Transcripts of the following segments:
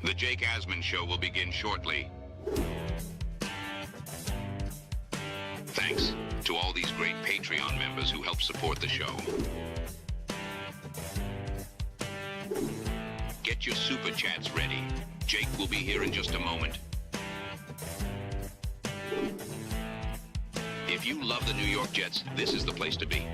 The Jake Asman Show will begin shortly. Thanks to all these great Patreon members who help support the show. Get your super chats ready. Jake will be here in just a moment. If you love the New York Jets, this is the place to be.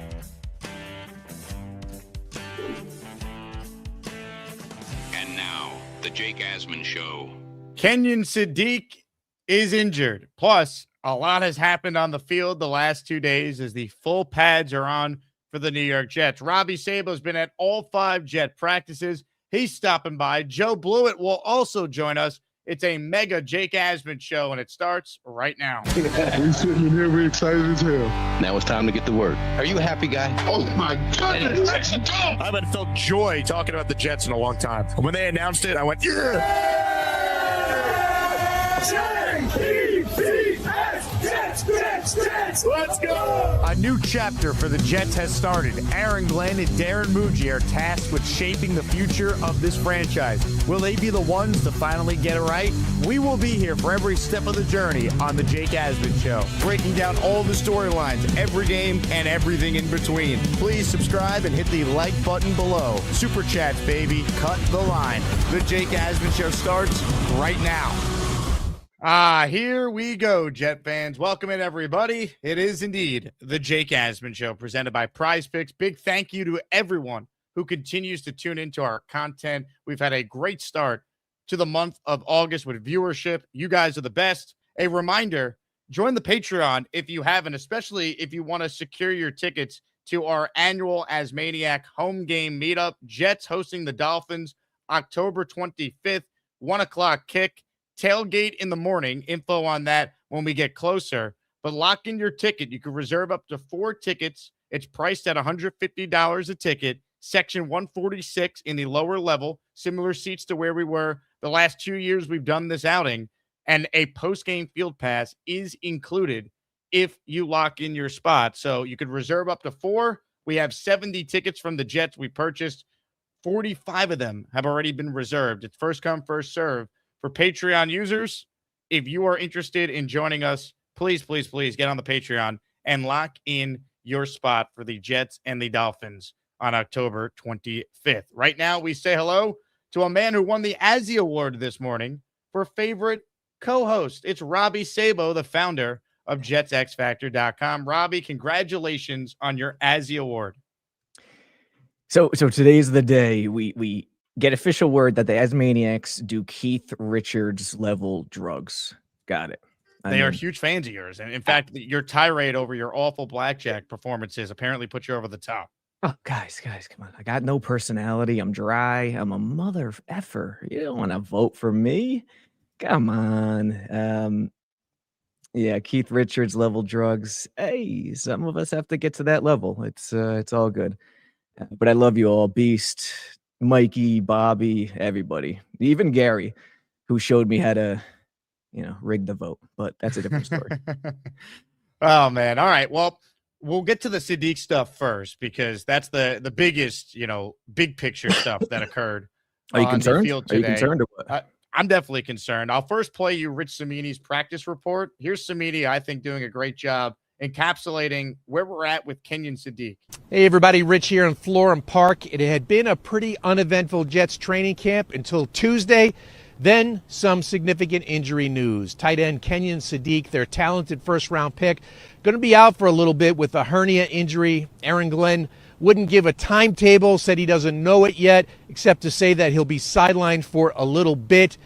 And now, the Jake Asman Show. Kenyon Sadiq is injured. Plus, a lot has happened on the field the last 2 days as the full pads are on for the New York Jets. Robby Sabo has been at all 5 Jet practices. He's stopping by. Joe Blewett will also join us. It's a mega Jake Asman show, and it starts right now. We sitting in here, we excited as hell. Now it's time to get to work. Are you a happy guy? Oh my goodness, let's go! I haven't felt joy talking about the Jets in a long time. When they announced it, I went, yeah! Jets, let's go! A new chapter for the Jets has started. Aaron Glenn and Darren Muji are tasked with shaping the future of this franchise. Will they be the ones to finally get it right? We will be here for every step of the journey on the Jake Asman Show, breaking down all the storylines, every game, and everything in between. Please subscribe and hit the like button below. Super chats, baby. Cut the line. The Jake Asman Show starts right now. Here we go, Jet fans. Welcome in, everybody. It is indeed the Jake Asman Show presented by PrizePicks. Big thank you to everyone who continues to tune into our content. We've had a great start to the month of August with viewership. You guys are the best. A reminder, join the Patreon if you haven't, especially if you want to secure your tickets to our annual Asmaniac home game meetup. Jets hosting the Dolphins October 25th, 1 o'clock kick. Tailgate in the morning. Info on that when we get closer. But lock in your ticket. You can reserve up to 4 tickets. It's priced at $150 a ticket. Section 146 in the lower level. Similar seats to where we were the last 2 years we've done this outing. And a post-game field pass is included if you lock in your spot. So you could reserve up to 4. We have 70 tickets from the Jets we purchased. 45 of them have already been reserved. It's first come, first serve. For Patreon users, if you are interested in joining us, please, please, please get on the Patreon and lock in your spot for the Jets and the Dolphins on October 25th. Right now, we say hello to a man who won the Azzy Award this morning for favorite co-host. It's Robby Sabo, the founder of JetsXFactor.com. Robby, congratulations on your Azzy Award. So today's the day we get official word that the Asmaniacs do Keith Richards level drugs. Got it. They are huge fans of yours. And in fact, your tirade over your awful blackjack performances apparently put you over the top. Oh, guys, come on. I got no personality. I'm dry. I'm a mother effer. You don't want to vote for me. Come on. Yeah, Keith Richards level drugs. Hey, some of us have to get to that level. It's all good. But I love you all. Beast, Mikey, Bobby, everybody, even Gary, who showed me how to, rig the vote. But that's a different story. Oh, man. All right. Well, we'll get to the Sadiq stuff first because that's the biggest, big picture stuff that occurred. Are you concerned? Are you concerned or what? I'm definitely concerned. I'll first play you Rich Cimini's practice report. Here's Cimini, I think, doing a great job encapsulating where we're at with Kenyon Sadiq. Hey, everybody. Rich here in Florham Park. It had been a pretty uneventful Jets training camp until Tuesday. Then some significant injury news. Tight end Kenyon Sadiq, their talented first-round pick, going to be out for a little bit with a hernia injury. Aaron Glenn wouldn't give a timetable, said he doesn't know it yet, except to say that he'll be sidelined for a little bit.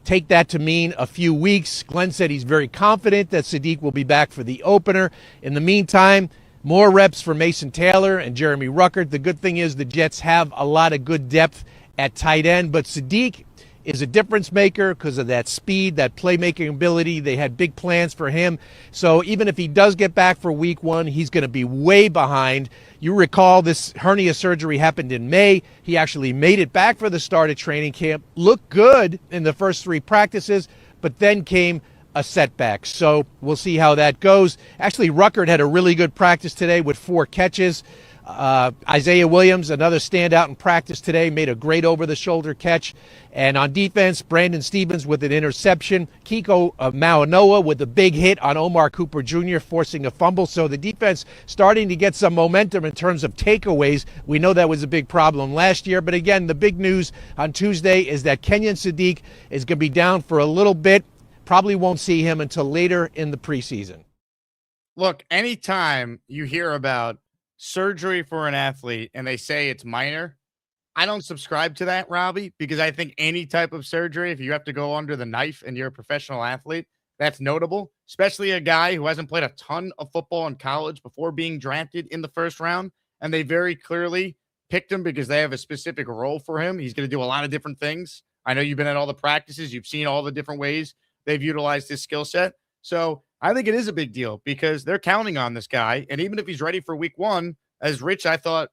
Take that to mean a few weeks. Glenn said he's very confident that Sadiq will be back for the opener. In the meantime, more reps for Mason Taylor and Jeremy Ruckert. The good thing is the Jets have a lot of good depth at tight end, but Sadiq is a difference maker because of that speed, that playmaking ability. They had big plans for him. So even if he does get back for week 1, he's going to be way behind. You recall this hernia surgery happened in May. He actually made it back for the start of training camp, looked good in the first 3 practices, but then came a setback. So we'll see how that goes. Actually, Ruckert had a really good practice today with 4 catches. Isaiah Williams, another standout in practice today, made a great over-the-shoulder catch. And on defense, Brandon Stevens with an interception. Kiko Mauanoa with a big hit on Omar Cooper Jr., forcing a fumble. So the defense starting to get some momentum in terms of takeaways. We know that was a big problem last year. But again, the big news on Tuesday is that Kenyon Sadiq is going to be down for a little bit. Probably won't see him until later in the preseason. Look, anytime you hear about surgery for an athlete and they say it's minor, I don't subscribe to that, Robbie, because I think any type of surgery, if you have to go under the knife and you're a professional athlete, that's notable, especially a guy who hasn't played a ton of football in college before being drafted in the first round. And they very clearly picked him because they have a specific role for him. He's going to do a lot of different things. I know you've been at all the practices. You've seen all the different ways they've utilized his skill set. So I think it is a big deal because they're counting on this guy. And even if he's ready for week one, as Rich, I thought,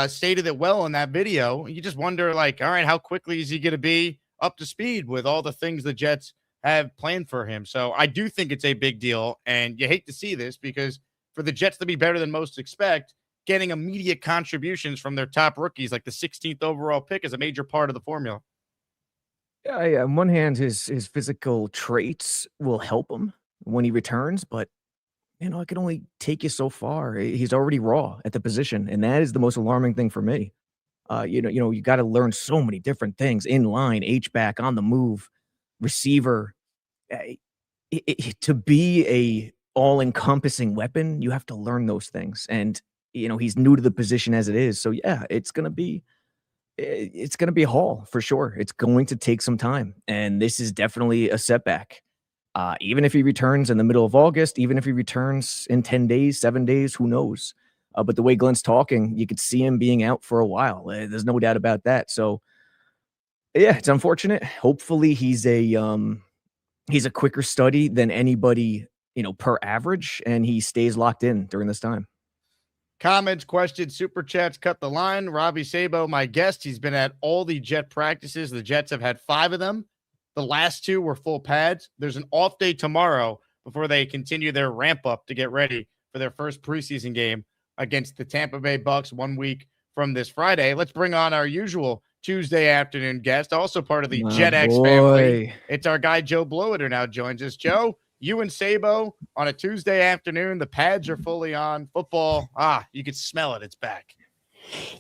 stated it well in that video, you just wonder, like, all right, how quickly is he going to be up to speed with all the things the Jets have planned for him? So I do think it's a big deal. And you hate to see this because for the Jets to be better than most expect, getting immediate contributions from their top rookies, like the 16th overall pick, is a major part of the formula. Yeah, on one hand, his physical traits will help him when he returns, but it can only take you so far. He's already raw at the position, and that is the most alarming thing for me. You got to learn so many different things: in line, H back, on the move, receiver. To be a all-encompassing weapon, you have to learn those things, and he's new to the position as it is. So yeah, it's gonna be a haul for sure. It's going to take some time, and this is definitely a setback. Even if he returns in the middle of August, even if he returns in 10 days, 7 days, who knows? But the way Glenn's talking, you could see him being out for a while. There's no doubt about that. So yeah, it's unfortunate. Hopefully he's a quicker study than anybody, per average, and he stays locked in during this time. Comments, questions, super chats, cut the line. Robby Sabo, my guest, he's been at all the Jet practices. The Jets have had 5 of them. The last 2 were full pads. There's an off day tomorrow before they continue their ramp up to get ready for their first preseason game against the Tampa Bay Bucks 1 week from this Friday. Let's bring on our usual Tuesday afternoon guest, also part of the Jet X family. It's our guy, Joe Blewett, who now joins us. Joe, you and Sabo on a Tuesday afternoon. The pads are fully on. Football, you can smell it. It's back.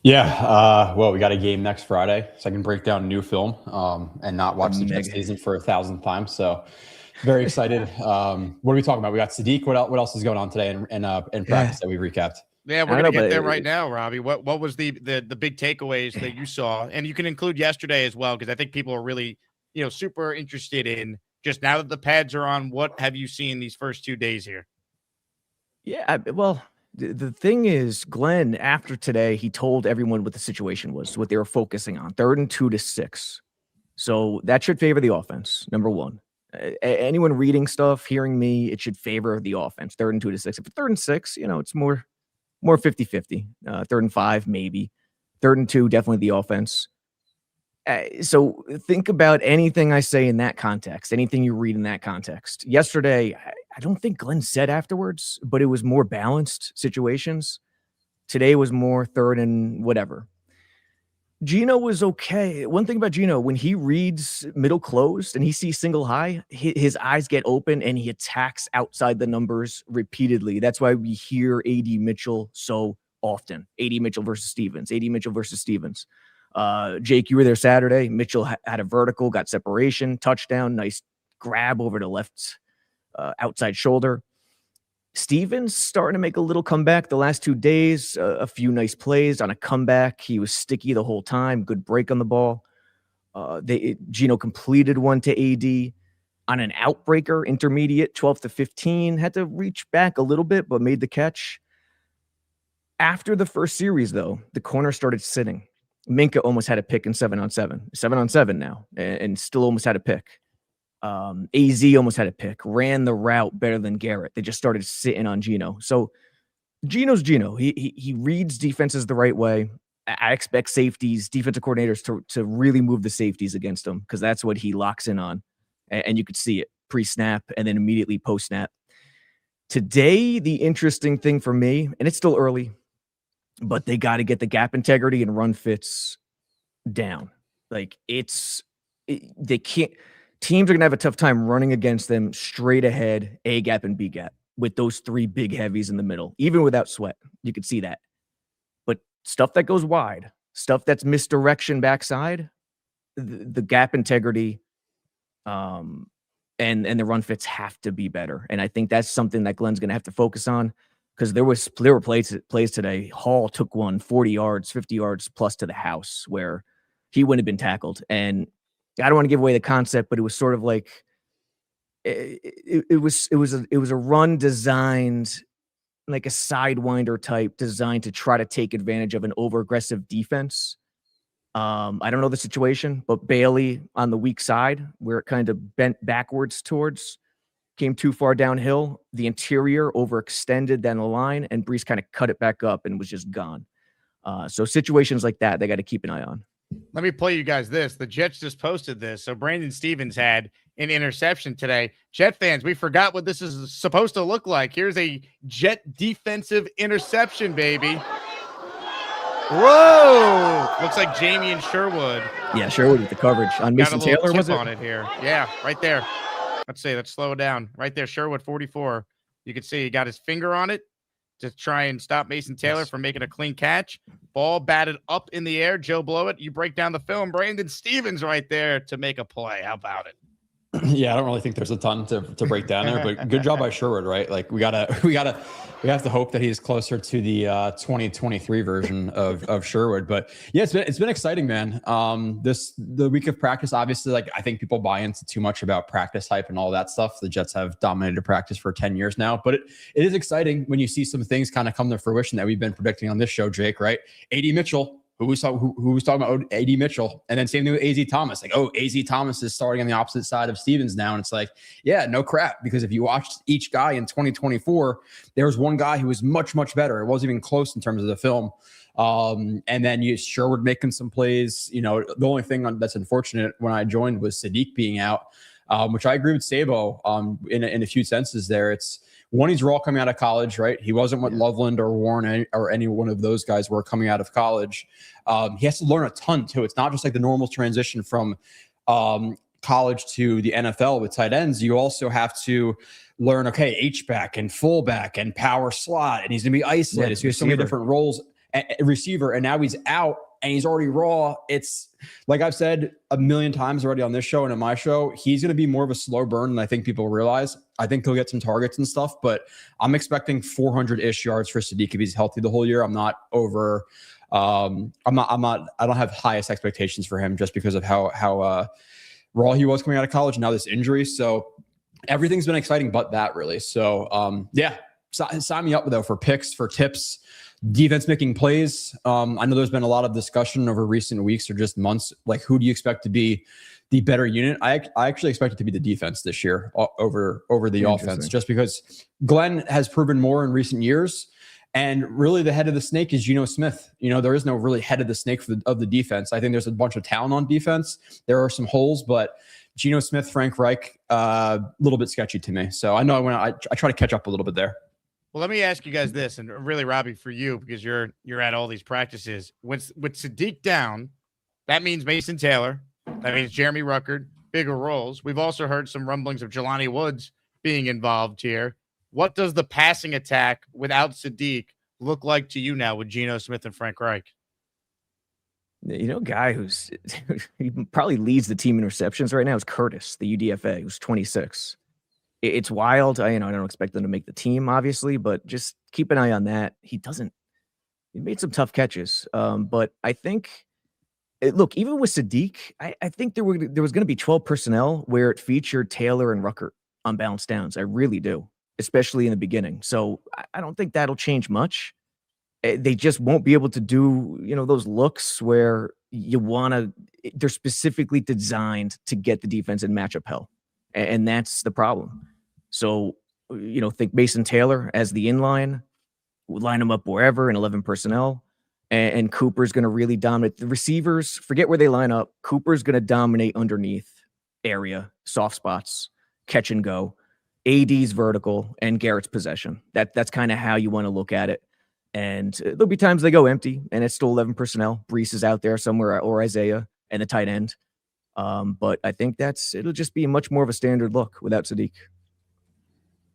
Yeah. Well, we got a game next Friday, so I can break down new film and not watch the Jets season for 1,000th time. So very excited. What are we talking about? We got Sadiq. What else is going on today in practice that we recapped? Yeah, we're going to get there right now, Robbie. What was the big takeaways that you saw? And you can include yesterday as well, because I think people are really, super interested in just now that the pads are on. What have you seen these first 2 days here? Yeah, well, the thing is, Glenn, after today, he told everyone what the situation was, what they were focusing on. 3rd and 2 to 6. So that should favor the offense, number one. Anyone reading stuff, hearing me, it should favor the offense. 3rd and 2 to 6. If it's 3rd and 6, it's more 50-50. 3rd and 5, maybe. 3rd and 2, definitely the offense. So think about anything I say in that context, anything you read in that context. Yesterday, I don't think Glenn said afterwards, but it was more balanced situations. Today was more 3rd and whatever. Gino was okay. One thing about Gino, when he reads middle closed and he sees single high, his eyes get open and he attacks outside the numbers repeatedly. That's why we hear A.D. Mitchell so often. A.D. Mitchell versus Stevens. A.D. Mitchell versus Stevens. Jake, you were there Saturday. Mitchell had a vertical, got separation, touchdown, nice grab over the left outside shoulder. Stevens starting to make a little comeback the last 2 days, a few nice plays on a comeback. He was sticky the whole time. Good break on the ball. Gino completed one to AD on an outbreaker, intermediate, 12 to 15. Had to reach back a little bit, but made the catch. After the first series, though, the corner started sitting. Minka almost had a pick in 7-on-7. 7-on-7 now, and still almost had a pick. AZ almost had a pick. Ran the route better than Garrett. They just started sitting on Gino. So Gino's Gino. He reads defenses the right way. I expect safeties, defensive coordinators to really move the safeties against him because that's what he locks in on. And you could see it pre-snap and then immediately post-snap. Today, the interesting thing for me, and it's still early, but they got to get the gap integrity and run fits down. Like they can't. Teams are going to have a tough time running against them straight ahead, A gap and B gap, with those three big heavies in the middle, even without Sweat. You could see that. But stuff that goes wide, stuff that's misdirection backside, the gap integrity and the run fits have to be better. And I think that's something that Glenn's going to have to focus on, because there were plays today. Hall took one 40 yards, 50 yards plus to the house where he wouldn't have been tackled. And I don't want to give away the concept, but it was sort of like it was a run designed like a sidewinder type, designed to try to take advantage of an over aggressive defense. I don't know the situation, but Bailey on the weak side, where it kind of bent backwards towards, came too far downhill. The interior overextended down the line, and Brees kind of cut it back up and was just gone. So situations like that, they got to keep an eye on. Let me play you guys this. The Jets just posted this. So Brandon Stevens had an interception today. Jet fans, we forgot what this is supposed to look like. Here's a Jet defensive interception, baby. Whoa! Looks like Jamie and Sherwood. Yeah, Sherwood with the coverage on Mason Taylor. Was it on it here? Yeah, right there. Let's see. Let's slow it down. Right there, Sherwood 44. You can see he got his finger on it to try and stop Mason Taylor from making a clean catch. Ball batted up in the air. Joe Blewett, you break down the film. Brandon Stevens right there to make a play. How about it? Yeah, I don't really think there's a ton to break down there, but good job by Sherwood, right? Like we have to hope that he's closer to the 2023 version of Sherwood. But yeah, it's been exciting, man. The week of practice, obviously, like I think people buy into too much about practice hype and all that stuff. The Jets have dominated practice for 10 years now, but it is exciting when you see some things kind of come to fruition that we've been predicting on this show, Jake, right? A.D. Mitchell. Who was talking about A.D. Mitchell, and then same thing with A.Z. Thomas. Like, A.Z. Thomas is starting on the opposite side of Stevens now, and it's like, yeah, no crap. Because if you watched each guy in 2024, there was one guy who was much, much better. It wasn't even close in terms of the film. And then Sherwood making some plays. You know, the only thing that's unfortunate when I joined was Sadiq being out, which I agree with Sabo in a few senses there. It's one, he's raw coming out of college, right? He wasn't what Loveland or Warren or any one of those guys were coming out of college. He has to learn a ton too. It's not just like the normal transition from college to the NFL with tight ends. You also have to learn, okay, H-back and fullback and power slot, and he's going to be isolated. So he has so many different roles, receiver, and now he's out and he's already raw. It's like I've said a million times already on this show and on my show, he's going to be more of a slow burn than I think people realize. I think he'll get some targets and stuff, but I'm expecting 400-ish yards for Sadiq if he's healthy the whole year. I'm not over. I don't have highest expectations for him just because of how raw he was coming out of college. Now this injury. So everything's been exciting, but that really. So yeah, sign me up though for picks, for tips, defense making plays. I know there's been a lot of discussion over recent weeks or just months. Like, who do you expect to be the better unit? I actually expect it to be the defense this year over the offense, just because Glenn has proven more in recent years. And really the head of the snake is Geno Smith. You know, there is no really head of the snake of the defense. I think there's a bunch of talent on defense. There are some holes, but Geno Smith, Frank Reich, a little bit sketchy to me. So I know I try to catch up a little bit there. Well, let me ask you guys this, and really, Robby, for you, because you're at all these practices. With Sadiq down, that means Mason Taylor. That means Jeremy Ruckert, bigger roles. We've also heard some rumblings of Jelani Woods being involved here. What does the passing attack without Sadiq look like to you now with Geno Smith and Frank Reich? You know, guy he probably leads the team in receptions right now is Curtis, the UDFA, who's 26. It's wild. I don't expect them to make the team, obviously, but just keep an eye on that. He made some tough catches. But I think, look, even with Sadiq, I think there was going to be 12 personnel where it featured Taylor and Ruckert on balance downs. I really do, especially in the beginning. So I don't think that'll change much. They just won't be able to do, those looks where they're specifically designed to get the defense in matchup hell. And that's the problem. So, think Mason Taylor as the inline, line him up wherever in 11 personnel, and Cooper's going to really dominate. The receivers, forget where they line up. Cooper's going to dominate underneath area, soft spots, catch and go. AD's vertical, and Garrett's possession. That's kind of how you want to look at it. And there'll be times they go empty, and it's still 11 personnel. Brees is out there somewhere, or Isaiah, and the tight end. But I think it'll just be much more of a standard look without Sadiq.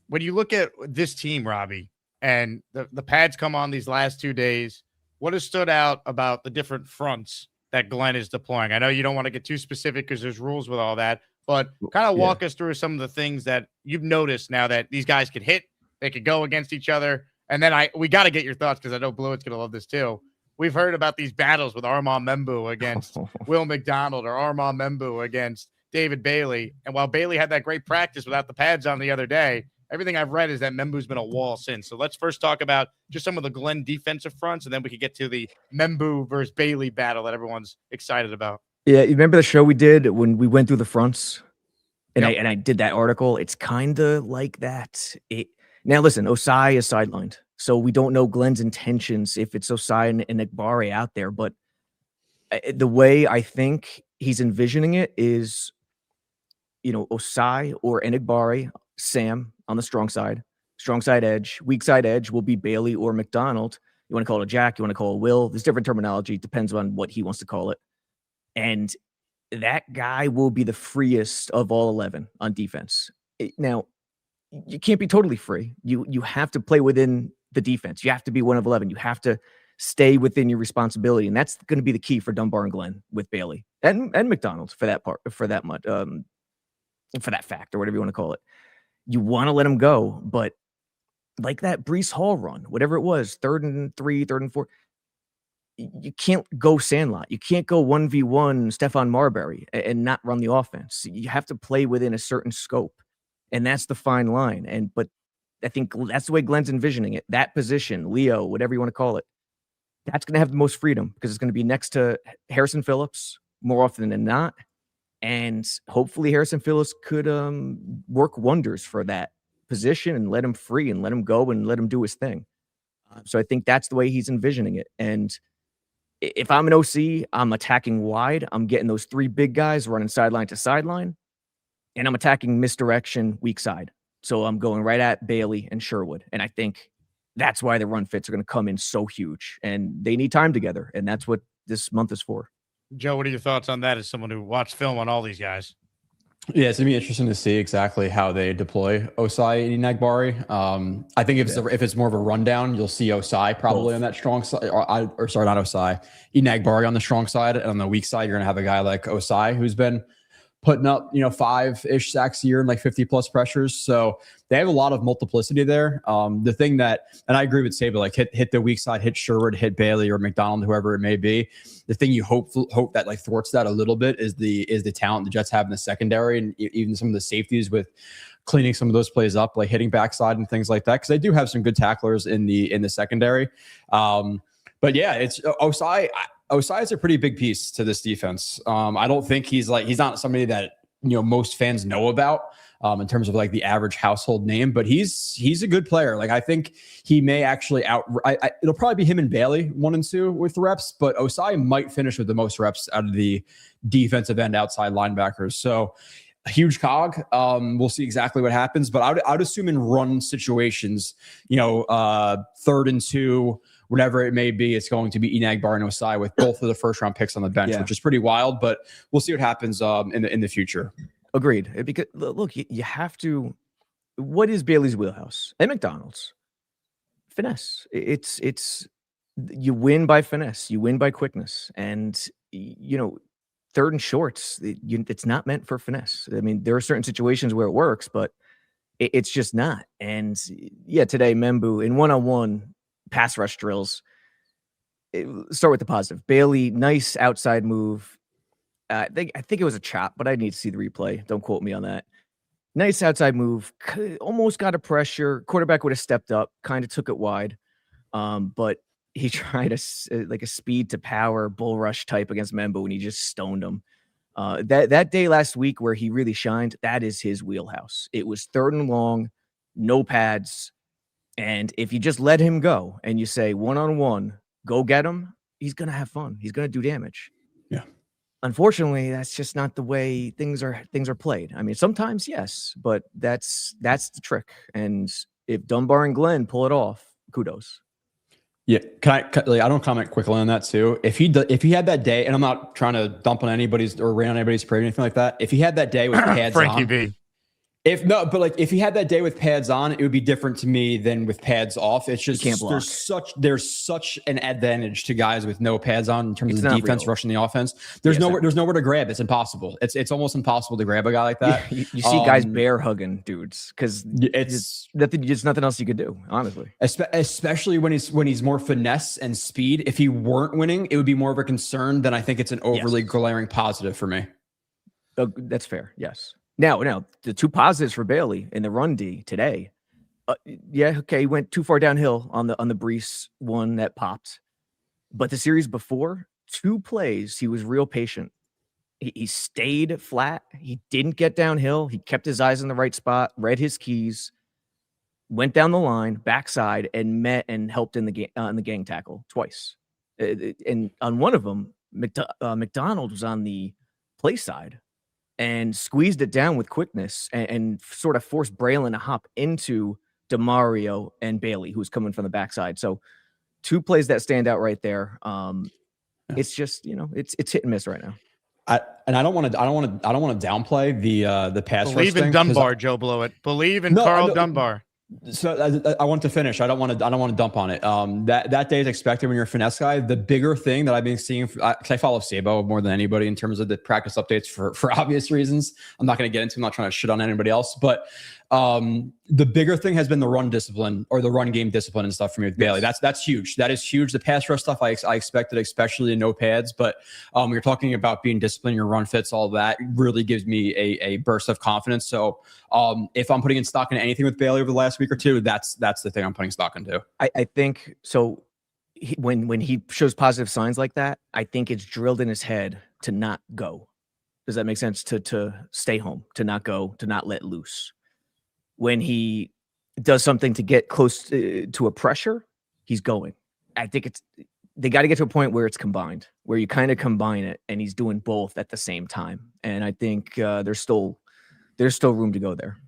When you look at this team, Robbie, and the pads come on these last 2 days, what has stood out about the different fronts that Glenn is deploying? I know you don't want to get too specific because there's rules with all that, but kind of walk us through some of the things that you've noticed now that these guys could hit, they could go against each other. And then we got to get your thoughts because I know Blewett's going to love this too. We've heard about these battles with Armand Membu against Will McDonald or Armand Membu against David Bailey. And while Bailey had that great practice without the pads on the other day, everything I've read is that Membu's been a wall since. So let's first talk about just some of the Glenn defensive fronts, and then we could get to the Membu versus Bailey battle that everyone's excited about. Yeah, you remember the show we did when we went through the fronts? And I did that article. It's kind of like that. Now, listen, Osai is sidelined, so we don't know Glenn's intentions if it's Osai and Egbari out there. But the way I think he's envisioning it is, Osai or Egbari, Sam on the strong side edge. Weak side edge will be Bailey or McDonald. You want to call it a Jack, you want to call it Will. There's different terminology. Depends on what he wants to call it. And that guy will be the freest of all 11 on defense. Now, you can't be totally free. You have to play within the defense. You have to be one of 11. You have to stay within your responsibility, and that's going to be the key for Dunbar and Glenn with Bailey and McDonald for that fact, or whatever you want to call it. You want to let him go, but like that Brees Hall run, whatever it was, 3rd and 3, 3rd and 4, you can't go Sandlot. You can't go 1v1 Stephon Marbury and not run the offense. You have to play within a certain scope. And that's the fine line. But I think that's the way Glenn's envisioning it. That position, Leo, whatever you want to call it, that's going to have the most freedom because it's going to be next to Harrison Phillips more often than not. And hopefully Harrison Phillips could work wonders for that position and let him free and let him go and let him do his thing. So I think that's the way he's envisioning it. And if I'm an OC, I'm attacking wide. I'm getting those 3 big guys running sideline to sideline. And I'm attacking misdirection weak side. So I'm going right at Bailey and Sherwood. And I think that's why the run fits are going to come in so huge. And they need time together. And that's what this month is for. Joe, what are your thoughts on that as someone who watched film on all these guys? Yeah, it's going to be interesting to see exactly how they deploy Osai and Enagbari. I think if it's more of a rundown, you'll see Osai probably on that strong side, or sorry, not Osai, Enagbari on the strong side. And on the weak side, you're going to have a guy like Osai who's been putting up, 5-ish sacks a year and like 50 plus pressures. So they have a lot of multiplicity there. The thing that, and I agree with Sabo, like hit the weak side, hit Sherwood, hit Bailey or McDonald, whoever it may be. The thing you hope that like thwarts that a little bit is the talent the Jets have in the secondary and even some of the safeties with cleaning some of those plays up, like hitting backside and things like that. Cause they do have some good tacklers in the secondary. But yeah, it's Osai. Osai is a pretty big piece to this defense. I don't think he's not somebody that, most fans know about in terms of like the average household name, but he's a good player. Like I think he may actually it'll probably be him and Bailey 1 and 2 with reps, but Osai might finish with the most reps out of the defensive end outside linebackers. So a huge cog. We'll see exactly what happens, but I'd assume in run situations, 3rd and 2, whatever it may be, it's going to be Enagbari and Osai with both of the first-round picks on the bench, which is pretty wild, but we'll see what happens in the future. Agreed. Because, look, you have to – what is Bailey's wheelhouse? And McDonald's. Finesse. It's you win by finesse. You win by quickness. And, 3rd and shorts, it's not meant for finesse. I mean, there are certain situations where it works, but it's just not. And, today, Membu, in one-on-one – pass rush drills. Start with the positive. Bailey, nice outside move. I think it was a chop, but I need to see the replay. Don't quote me on that. Nice outside move. Almost got a pressure. Quarterback would have stepped up. Kind of took it wide. But he tried a speed to power bull rush type against Membu, and he just stoned him. That day last week where he really shined, that is his wheelhouse. It was 3rd and long, no pads. And if you just let him go and you say 1-on-1, go get him, he's going to have fun. He's going to do damage. Yeah. Unfortunately, that's just not the way things are played. I mean, sometimes yes, but that's the trick. And if Dunbar and Glenn pull it off, kudos. Yeah, I don't comment quickly on that too. If he had that day, and I'm not trying to dump on anybody's or rain on anybody's parade or anything like that. If he had that day with pads Frankie on, V. If he had that day with pads on, it would be different to me than with pads off. It's just there's such an advantage to guys with no pads on in terms of the defense rushing the offense. There's nowhere to grab. It's impossible. It's almost impossible to grab a guy like that. Yeah, you see guys bear hugging dudes because it's nothing else you could do, honestly. Especially when he's more finesse and speed. If he weren't winning, it would be more of a concern than I think it's an overly glaring positive for me. That's fair. Yes. Now, the two positives for Bailey in the run D today. He went too far downhill on the Brees one that popped, but the series before, 2 plays, he was real patient. He stayed flat. He didn't get downhill. He kept his eyes in the right spot, read his keys, went down the line, backside, and met and helped in the gang tackle twice. And on one of them, McDonald was on the play side and squeezed it down with quickness and sort of forced Braylon to hop into DeMario and Bailey, who's coming from the backside. So 2 plays that stand out right there. It's just, it's hit and miss right now. I don't want to downplay the pass rush Believe in thing, Dunbar, Joe Blewett. Believe in Carl Dunbar. So I want to finish. I don't want to dump on it. That day is expected when you're a finesse guy. The bigger thing that I've been seeing, because I follow Sabo more than anybody in terms of the practice updates for obvious reasons. I'm not going to get into. I'm not trying to shit on anybody else, but the bigger thing has been the run discipline or the run game discipline and stuff for me with Bailey. That's huge. That is huge. The pass rush stuff I expected, especially in no pads. But you're talking about being disciplined, your run fits, all that really gives me a burst of confidence. So if I'm putting in stock into anything with Bailey over the last week or two, that's the thing I'm putting stock into. I think so. When he shows positive signs like that, I think it's drilled in his head to not go. Does that make sense? To stay home, to not go, to not let loose. When he does something to get close to a pressure, he's going. I think they got to get to a point where it's combined, where you kind of combine it, and he's doing both at the same time. And I think there's still room to go there.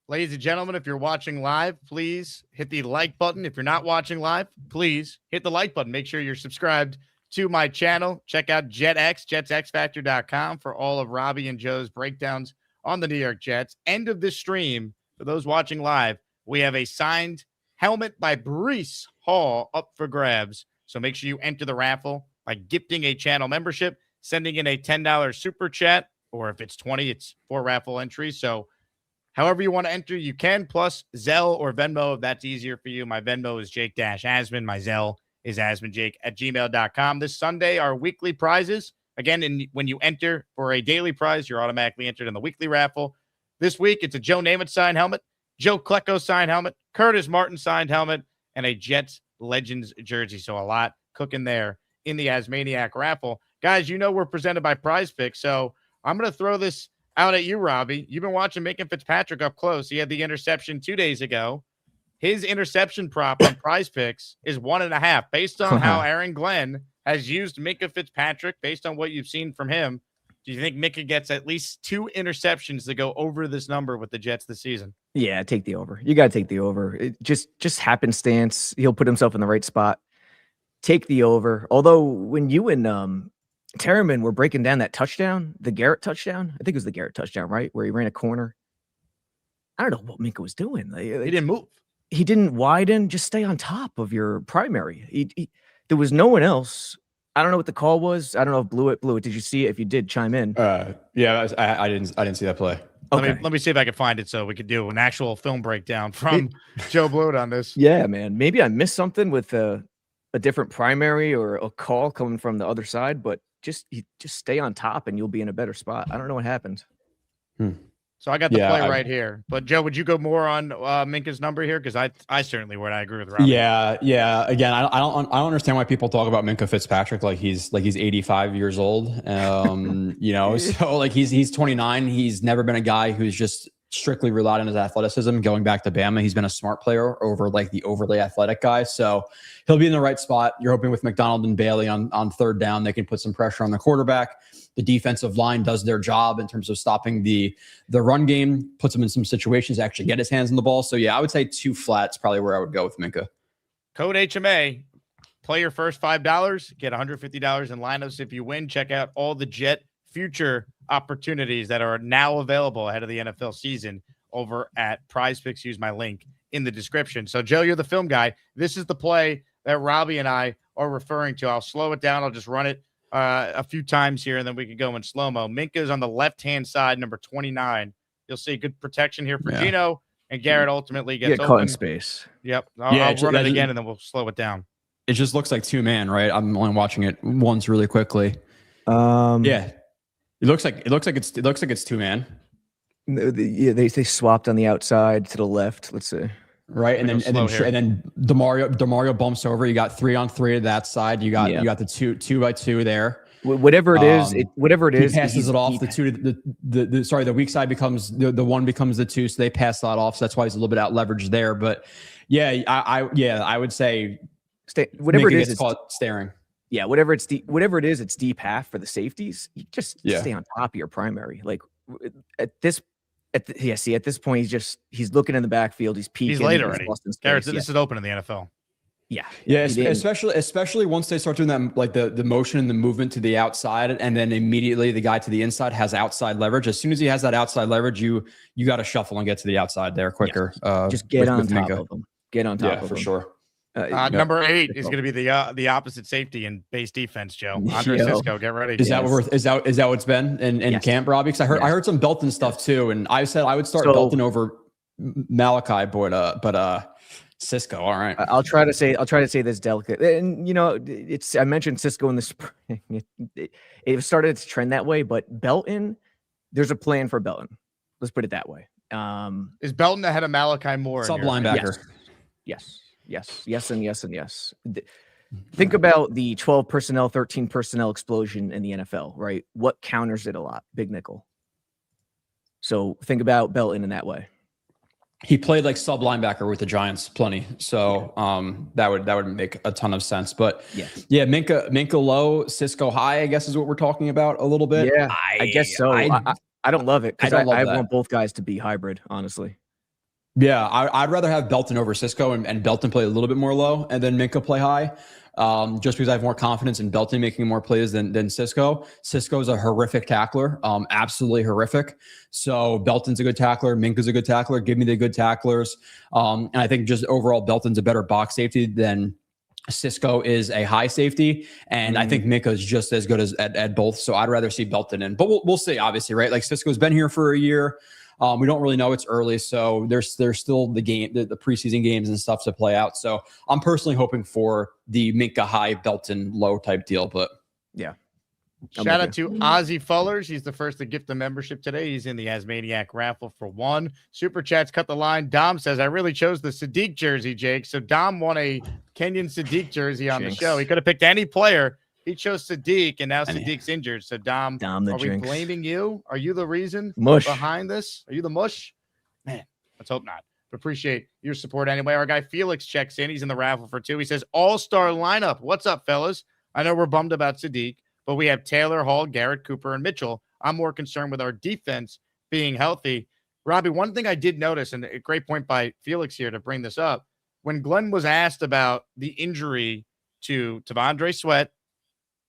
Ladies and gentlemen, if you're watching live, please hit the like button. If you're not watching live, please hit the like button. Make sure you're subscribed to my channel. Check out jetsxfactor.com for all of Robbie and Joe's breakdowns on the New York Jets. End of this stream. For those watching live, we have a signed helmet by Brees Hall up for grabs. So make sure you enter the raffle by gifting a channel membership, sending in a $10 super chat, or if it's 20, it's 4 raffle entries. So however you want to enter, you can, plus Zelle or Venmo if that's easier for you. My Venmo is Jake-Asman. My Zelle is asmanjake@gmail.com. This Sunday, our weekly prizes. Again, when you enter for a daily prize, you're automatically entered in the weekly raffle. This week, it's a Joe Namath signed helmet, Joe Klecko signed helmet, Curtis Martin signed helmet, and a Jets Legends jersey. So a lot cooking there in the Asmaniac raffle. Guys, we're presented by PrizePicks, so I'm going to throw this out at you, Robbie. You've been watching Minka Fitzpatrick up close. He had the interception 2 days ago. His interception prop on PrizePicks is 1.5. Based on how Aaron Glenn has used Minka Fitzpatrick, based on what you've seen from him, do you think Minka gets at least 2 interceptions to go over this number with the Jets this season? Yeah, take the over. You got to take the over. It just happenstance. He'll put himself in the right spot. Take the over. Although when you and Terriman were breaking down that touchdown, the Garrett touchdown, I think it was the Garrett touchdown, right? Where he ran a corner. I don't know what Minka was doing. He didn't move. He didn't widen. Just stay on top of your primary. There was no one else. I don't know what the call was. I don't know if Blewett. Did you see it? If you did, chime in. Yeah, I didn't see that play. Okay. Let me see if I can find it so we could do an actual film breakdown from Joe Blewett on this. Yeah, man. Maybe I missed something with a different primary or a call coming from the other side, but just stay on top and you'll be in a better spot. I don't know what happened. So I got the play right here. But Joe, would you go more on Minka's number here? Because I certainly would. I agree with Robbie. Yeah. Again, I don't understand why people talk about Minka Fitzpatrick like he's 85 years old. So like he's 29. He's never been a guy who's just strictly relied on his athleticism. Going back to Bama, he's been a smart player over like the overly athletic guy. So he'll be in the right spot. You're hoping with McDonald and Bailey on third down, they can put some pressure on the quarterback. The defensive line does their job in terms of stopping the run game, puts him in some situations to actually get his hands on the ball. So yeah, I would say 2 flats probably where I would go with Minka. Code HMA. play your first $5, get $150 in lineups if you win. Check out all the Jet future opportunities that are now available ahead of the NFL season over at PrizePicks. Use my link in the description. So, Joe, you're the film guy. This is the play that Robbie and I are referring to. I'll slow it down. I'll just run it a few times here, and then we can go in slow-mo. Minka's on the left-hand side, number 29. You'll see good protection here for Gino, and Garrett ultimately gets caught in space. Yep. I'll run it again, and then we'll slow it down. It just looks like two-man, right? I'm only watching it once really quickly. Yeah. It looks like it's two-man. Yeah, they swaped on the outside to the left. Let's see. Right, and then Demario bumps over. You got 3-on-3 to that side. You got the 2-by-2 there. Whatever it is, he passes it off. The weak side becomes the one becomes the 2, so they pass that off. So that's why he's a little bit out leveraged there. But I would say whatever it is, it's called staring. Yeah, whatever it is, it's deep half for the safeties. You just stay on top of your primary. Like at this point, he's looking in the backfield. He's peeking. He's late already. Garrett, this is open in the NFL. Yeah. Especially once they start doing that, like the motion and the movement to the outside, and then immediately the guy to the inside has outside leverage. As soon as he has that outside leverage, you got to shuffle and get to the outside there quicker. Just get on top of them. Get on top of them. For sure. Number 8 is going to be the opposite safety in base defense, Joe. Andre Cisco, get ready. Is that what it's been in camp, Robbie? Because I heard some Belton stuff too, and I said I would start Belton over Malachi, but Cisco. All right, I'll try to say this delicate, and I mentioned Cisco in the spring. It started to trend that way, but Belton, there's a plan for Belton. Let's put it that way. Is Belton ahead of Malachi Moore? Sub linebacker. Yes, and yes. Think about the 12 personnel, 13 personnel explosion in the NFL, right? What counters it a lot? Big nickel. So think about Belton in that way. He played like sub linebacker with the Giants plenty. So that would make a ton of sense. But Minka low, Cisco high, I guess is what we're talking about a little bit. Yeah, I guess so. I don't love it because I want both guys to be hybrid, honestly. Yeah, I'd rather have Belton over Cisco and Belton play a little bit more low and then Minka play high, just because I have more confidence in Belton making more plays than Cisco. Cisco's a horrific tackler, absolutely horrific. So Belton's a good tackler. Minka's a good tackler. Give me the good tacklers. And I think just overall Belton's a better box safety than Cisco is a high safety. And I think Minka is just as good at both. So I'd rather see Belton in. But we'll see, obviously, right? Like Cisco's been here for a year. We don't really know. It's early, so there's still the preseason games and stuff to play out. So I'm personally hoping for the Minka high, Belton low type deal. But yeah. Shout out to Ozzy Fullers. He's the first to gift the membership today. He's in the Asmaniac raffle for 1. Super Chats cut the line. Dom says, I really chose the Sadiq jersey, Jake. So Dom won a Kenyon Sadiq jersey on the show. He could have picked any player. He chose Sadiq, and now Sadiq's injured. So, Dom are we blaming you? Are you the reason behind this? Are you the mush? Man, let's hope not. But appreciate your support anyway. Our guy Felix checks in. He's in the raffle for 2. He says, all-star lineup. What's up, fellas? I know we're bummed about Sadiq, but we have Taylor, Hall, Garrett, Cooper, and Mitchell. I'm more concerned with our defense being healthy. Robbie, one thing I did notice, and a great point by Felix here to bring this up, when Glenn was asked about the injury to Tavondre Sweat,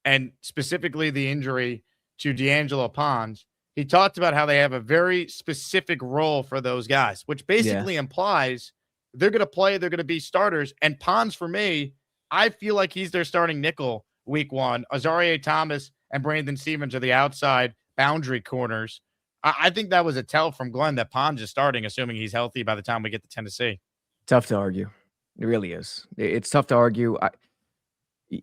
and specifically the injury to D'Angelo Pons, he talked about how they have a very specific role for those guys, which basically implies they're going to play, they're going to be starters. And Pons, for me, I feel like he's their starting nickel week 1. Azaria Thomas and Brandon Stevens are the outside boundary corners. I think that was a tell from Glenn that Pons is starting, assuming he's healthy by the time we get to Tennessee. Tough to argue. It really is. It's tough to argue.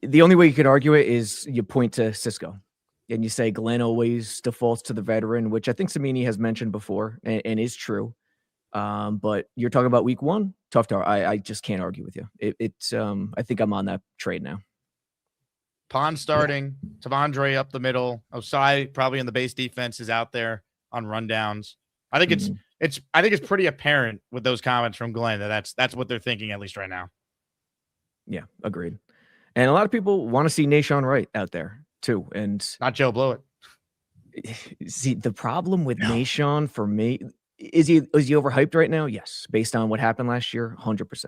The only way you could argue it is you point to Cisco and you say Glenn always defaults to the veteran, which I think Samini has mentioned before and is true. But you're talking about week 1. Tough to I just can't argue with you. It's I think I'm on that trade now. Pond starting, Tavondre up the middle. Osai probably in the base defense is out there on rundowns. I think it's pretty apparent with those comments from Glenn that's what they're thinking at least right now. Yeah, agreed. And a lot of people want to see Nahshon Wright out there too. And not Joe Blewett. See, the problem with Nahshon for me, is he overhyped right now? Yes. Based on what happened last year, 100%.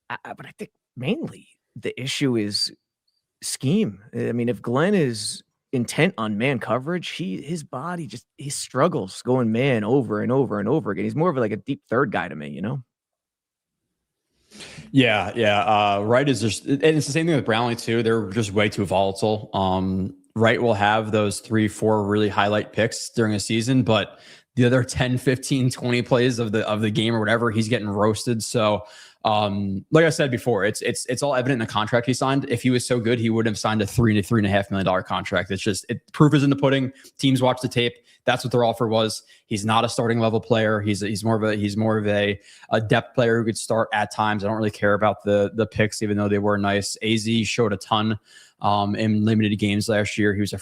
But I think mainly the issue is scheme. I mean, if Glenn is intent on man coverage, his body he struggles going man over and over and over again. He's more of like a deep third guy to me, you know? Yeah. Wright is just, and it's the same thing with Brownlee too. They're just way too volatile. Wright will have those 3-4 really highlight picks during a season, but the other 10, 15, 20 plays of the game or whatever, he's getting roasted. So, like I said before, it's all evident in the contract he signed. If he was so good, he would have signed a $3 to $3.5 million contract. It's just, proof is in the pudding. Teams watch the tape. That's what their offer was. He's not a starting level player. He's more of a depth player who could start at times. I don't really care about the picks, even though they were nice. AZ showed a ton in limited games last year. He was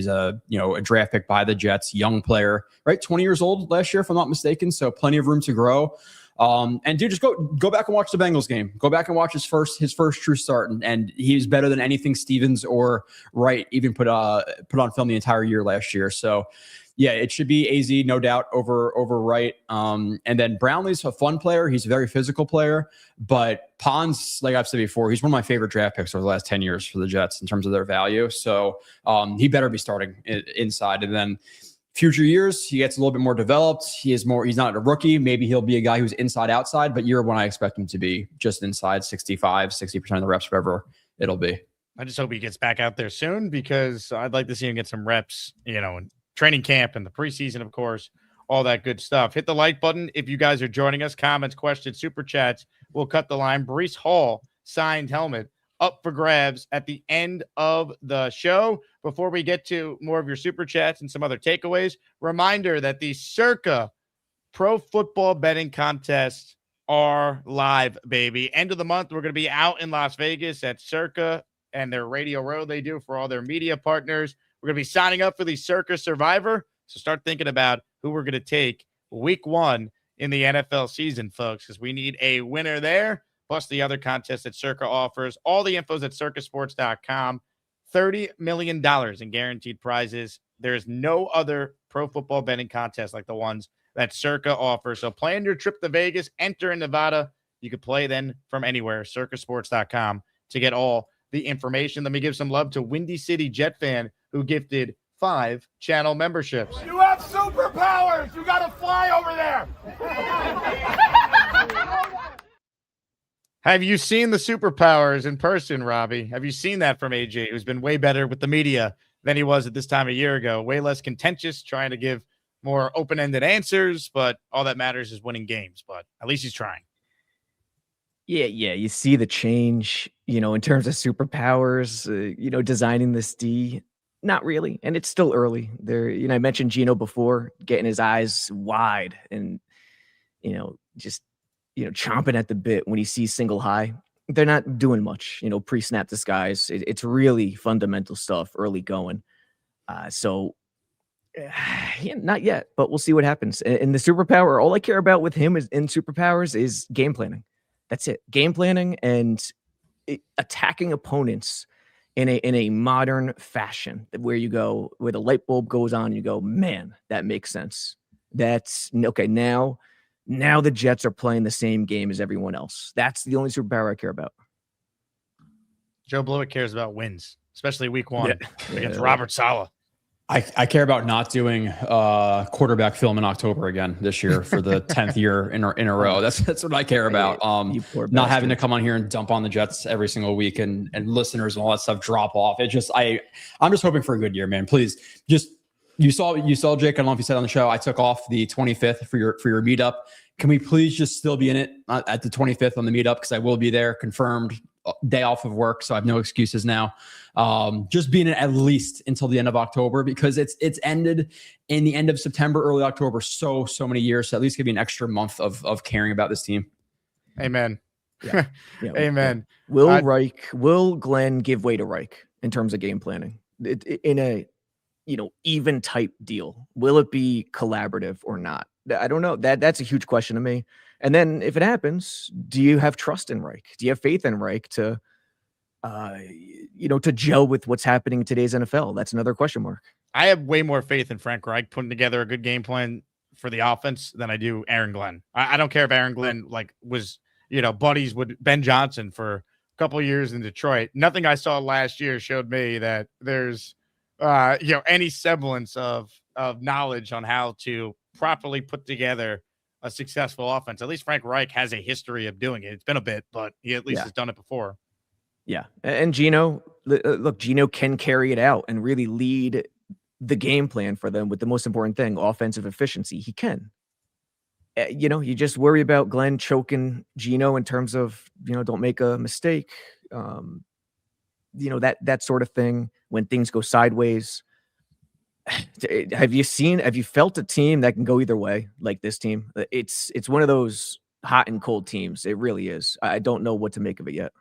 a draft pick by the Jets, young player, right? 20 years old last year, if I'm not mistaken. So plenty of room to grow. And dude, just go back and watch the Bengals game. Go back and watch his first true start, and he's better than anything Stevens or Wright even put on film the entire year last year. So yeah, it should be AZ, no doubt, over Wright. And then Brownlee's a fun player. He's a very physical player. But Pons, like I've said before, he's one of my favorite draft picks over the last 10 years for the Jets in terms of their value. So he better be starting inside. And then future years, he gets a little bit more developed. He's not a rookie. Maybe he'll be a guy who's inside, outside. But year one, I expect him to be just inside 65, 60% of the reps, whatever it'll be. I just hope he gets back out there soon because I'd like to see him get some reps, in training camp and the preseason, of course, all that good stuff. Hit the like button if you guys are joining us. Comments, questions, super chats. We'll cut the line. Breece Hall signed helmet up for grabs at the end of the show. Before we get to more of your super chats and some other takeaways, reminder that the Circa Pro Football Betting Contests are live, baby. End of the month, we're going to be out in Las Vegas at Circa and their Radio Row they do for all their media partners. We're going to be signing up for the Circa Survivor. So start thinking about who we're going to take week 1 in the NFL season, folks, because we need a winner there, plus the other contests that Circa offers. All the info's at circasports.com. $30 million in guaranteed prizes. There is no other pro football betting contest like the ones that Circa offers. So plan your trip to Vegas, enter in Nevada. You can play then from anywhere, circasports.com, to get all the information. Let me give some love to Windy City Jet fan who gifted 5 channel memberships. You have superpowers. You got to fly over there. Have you seen the superpowers in person, Robbie? Have you seen that from AJ, who's been way better with the media than he was at this time a year ago? Way less contentious, trying to give more open-ended answers, but all that matters is winning games. But at least he's trying. Yeah. You see the change, in terms of superpowers, designing this D. Not really. And it's still early there. I mentioned Geno before, getting his eyes wide and, just, chomping at the bit when he sees single high. They're not doing much, pre-snap disguise. It's really fundamental stuff early going. So not yet, but we'll see what happens. And the superpower, all I care about with him in superpowers is game planning. That's it. Game planning and attacking opponents in a modern fashion, where the light bulb goes on, you go, man, that makes sense. That's okay. Now the Jets are playing the same game as everyone else. That's the only superpower I care about. Joe Blewett cares about wins, especially week 1 against Robert Saleh. I care about not doing quarterback film in October again this year for the 10th year in a row. That's what I care about. Not having to come on here and dump on the Jets every single week and listeners and all that stuff drop off. I'm just hoping for a good year, man. Please, you saw Jake. I don't know if you said on the show, I took off the 25th for your meetup. Can we please just still be in it at the 25th on the meetup? Because I will be there, confirmed. Day off of work, so I have no excuses now. Just being in at least until the end of October, because it's ended in the end of September, early October, so many years. So at least give me an extra month of caring about this team. Amen. Yeah. Amen. Will Glenn give way to Reich in terms of game planning in a even type deal? Will it be collaborative or not? I don't know. That's a huge question to me. And then if it happens, do you have trust in Reich? Do you have faith in Reich to gel with what's happening in today's NFL? That's another question mark. I have way more faith in Frank Reich putting together a good game plan for the offense than I do Aaron Glenn. I don't care if Aaron Glenn was buddies with Ben Johnson for couple years in Detroit. Nothing I saw last year showed me that there's any semblance of knowledge on how to properly put together a successful offense. At least Frank Reich has a history of doing it. It's been a bit, but he at least has done it before. Yeah. And Gino, look, Gino can carry it out and really lead the game plan for them with the most important thing, offensive efficiency. He can. You just worry about Glenn choking Gino in terms of, don't make a mistake. That sort of thing when things go sideways. Have you felt a team that can go either way like this team? It's one of those hot and cold teams. It really is. I don't know what to make of it yet.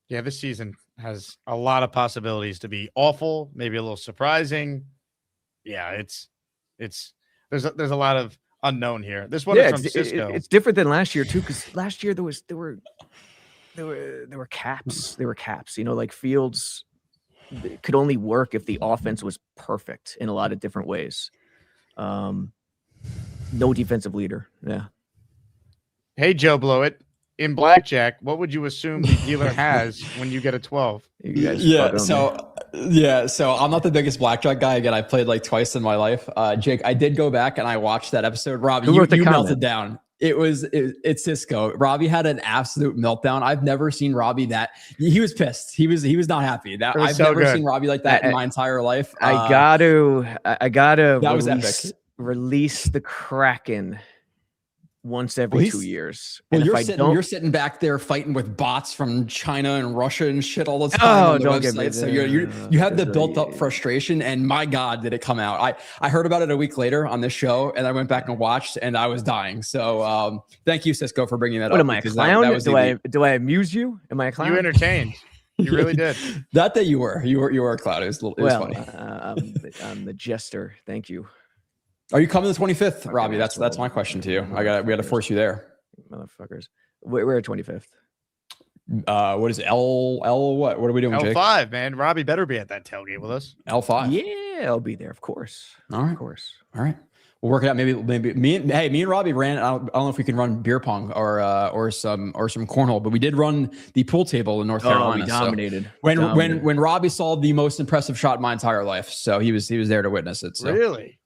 Yeah, this season has a lot of possibilities to be awful, maybe a little surprising. Yeah, there's a lot of unknown here. This one is from Cisco. It's different than last year too, because last year there were caps. There were caps. Like Fields could only work if the offense was perfect in a lot of different ways. No defensive leader. Yeah. Hey, Joe Blewett. In blackjack, what would you assume the dealer has when you get a 12? So I'm not the biggest blackjack guy. Again, I played like twice in my life. Jake, I did go back and I watched that episode. Robbie, you melted down. It's Cisco. Robbie had an absolute meltdown. I've never seen Robbie that. He was pissed. He was not happy. I've never seen Robbie like that in my entire life. I gotta that was epic. Release the Kraken once every 2 years. Well, you're sitting back there fighting with bots from China and Russia and shit all the time on the website. So you have the built up frustration, and my God, did it come out. I heard about it a week later on this show, and I went back and watched, and I was dying. So thank you, Cisco, for bringing that up. What am I, a clown? Do I amuse you? Am I a clown? You entertained. You really did. That you were a clown. It was funny. I'm the jester. Thank you. Are you coming the 25th, Robbie? That's my question to you. We got to force you there, motherfuckers. We're at 25th. What is L? What are we doing, Jake? L5, man. Robbie better be at that tailgate with us. L5. Yeah, I'll be there, of course. All right, of course. All right. We'll work it out. Maybe me and Robbie ran. I don't know if we can run beer pong or some cornhole, but we did run the pool table in North Carolina. We dominated. So when Robbie saw the most impressive shot in my entire life, so he was there to witness it. So. Really.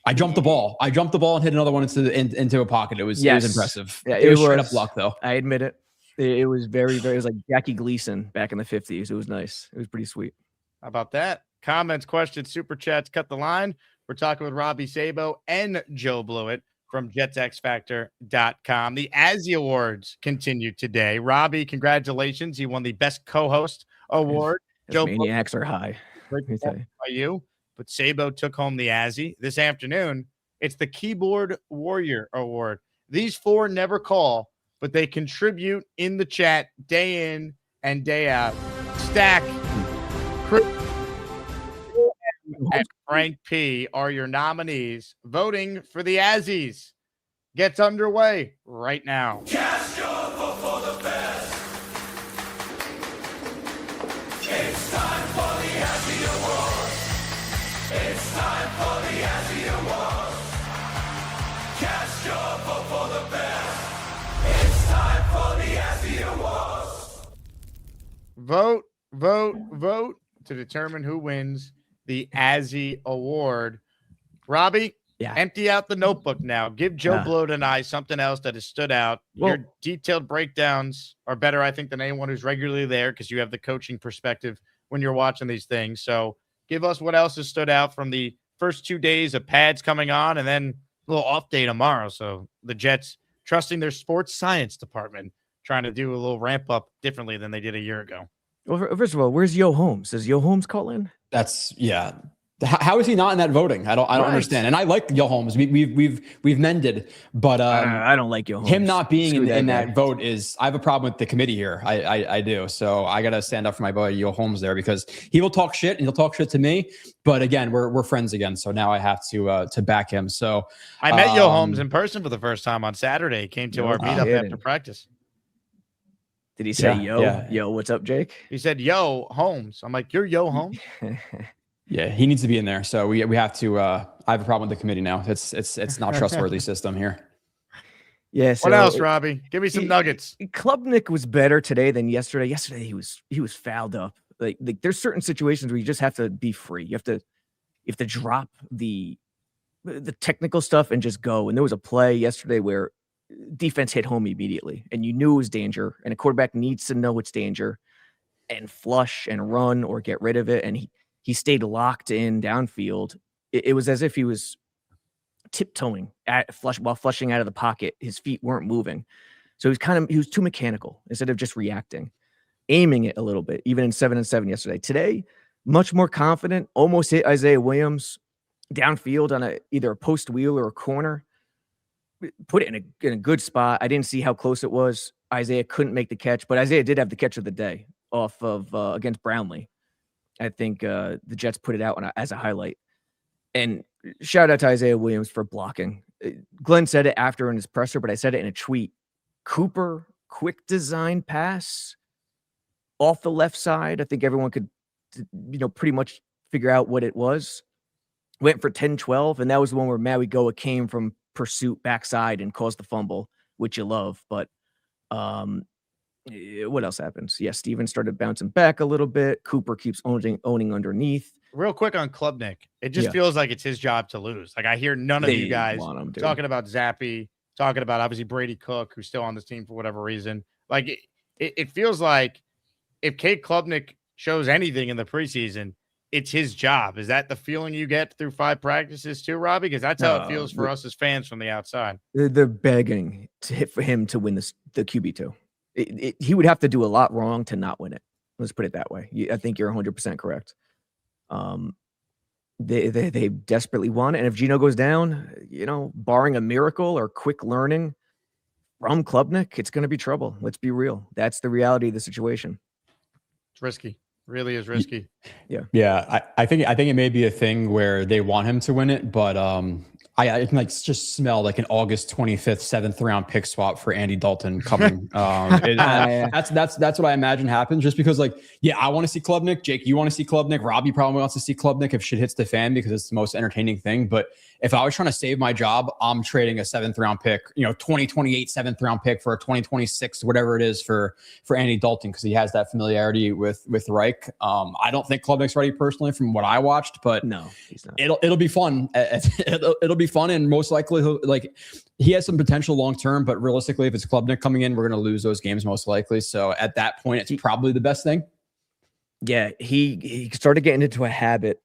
I jumped the ball and hit another one into a pocket. It was impressive. Yeah, it was straight up luck, though. I admit it. It was very, very. It was like Jackie Gleason back in the 50s. It was nice. It was pretty sweet. How about that? Comments, questions, super chats. Cut the line. We're talking with Robby Sabo and Joe Blewett from JetsXFactor.com. The Azzy Awards continue today. Robbie, congratulations! You won the Best Co-Host Award. Joe Maniacs are high. Great by you. But Sabo took home the Azzy. This afternoon, it's the Keyboard Warrior Award. These four never call, but they contribute in the chat day in and day out. Stack, Chris, and Frank P. are your nominees. Voting for the Azzies gets underway right now. Cast your vote for the best. It's time for the Azzy Award. It's time for the Azzy Awards. Cast your vote for the best. It's time for the Azzy Awards. Vote to determine who wins the Azzy Award. Robbie, empty out the notebook now. Give Joe Blewett and I something else that has stood out. Your detailed breakdowns are better, I think, than anyone who's regularly there because you have the coaching perspective when you're watching these things. So give us what else has stood out from the first 2 days of pads coming on and then a little off day tomorrow. So the Jets trusting their sports science department, trying to do a little ramp up differently than they did a year ago. Well, first of all, where's Yo Holmes? Does Yo Holmes call in? How is he not in that voting? I don't understand. And I like Yo Holmes. We've mended, but I don't like Yo Holmes. Him not being in that vote is. I have a problem with the committee here. I do. So I gotta stand up for my boy Yo Holmes there because he will talk shit and he'll talk shit to me. But again, we're friends again. So now I have to back him. So I met Yo Holmes in person for the first time on Saturday. He came to our meetup after practice. Did he say yo, what's up, Jake? He said, yo, Holmes. I'm like, you're Yo Holmes? Yeah, he needs to be in there. So we have to I have a problem with the committee now. It's not trustworthy system here. Yeah. So What else, Robbie? Give me some nuggets. Klubnik was better today than yesterday. Yesterday he was fouled up. Like there's certain situations where you just have to be free. You have to drop the technical stuff and just go. And there was a play yesterday where defense hit home immediately, and you knew it was danger. And a quarterback needs to know it's danger and flush and run or get rid of it. And he stayed locked in downfield. It was as if he was tiptoeing while flushing out of the pocket. His feet weren't moving. So he was too mechanical instead of just reacting, aiming it a little bit, even in 7-7 yesterday. Today, much more confident, almost hit Isaiah Williams downfield on either a post wheel or a corner. Put it in a good spot. I didn't see how close it was. Isaiah couldn't make the catch, but Isaiah did have the catch of the day off of against Brownlee. I think the Jets put it out as a highlight. And shout out to Isaiah Williams for blocking. Glenn said it after in his presser, but I said it in a tweet. Cooper, quick design pass off the left side. I think everyone could, pretty much figure out what it was. Went for 10-12, and that was the one where Maui Goa came from pursuit backside and caused the fumble, which you love. But what else happens? Yeah, Steven started bouncing back a little bit. Cooper keeps owning underneath. Real quick on Klubnik, it just feels like it's his job to lose. Like I hear none of you guys talking about Zappy, talking about obviously Brady Cook, who's still on this team for whatever reason. Like it feels like if Kate Klubnik shows anything in the preseason, it's his job. Is that the feeling you get through 5 practices too, Robbie? Because that's how it feels for us as fans from the outside. They're begging for him to win the QB2. He would have to do a lot wrong to not win it. Let's put it that way. I think you're 100% correct. They desperately want it. And if Geno goes down, barring a miracle or quick learning from Klubnik, it's going to be trouble. Let's be real. That's the reality of the situation. It's risky. Really is risky. Yeah. I think it may be a thing where they want him to win it, but I can just smell like an August 25th 7th round pick swap for Andy Dalton coming. That's what I imagine happens. Just because I want to see Klubnik. Jake, you want to see Klubnik. Robbie probably wants to see Klubnik if shit hits the fan because it's the most entertaining thing. But if I was trying to save my job, I'm trading a 7th round pick, 2028 7th round pick for a 2026, whatever it is for Andy Dalton because he has that familiarity with Reich. I don't think Klubnik's ready personally from what I watched, but no, he's not. It'll be fun. It'll be fun, and most likely he has some potential long term, but realistically, if it's Klubnik coming in, we're going to lose those games most likely. So at that point, it's probably the best thing. Yeah, he started getting into a habit.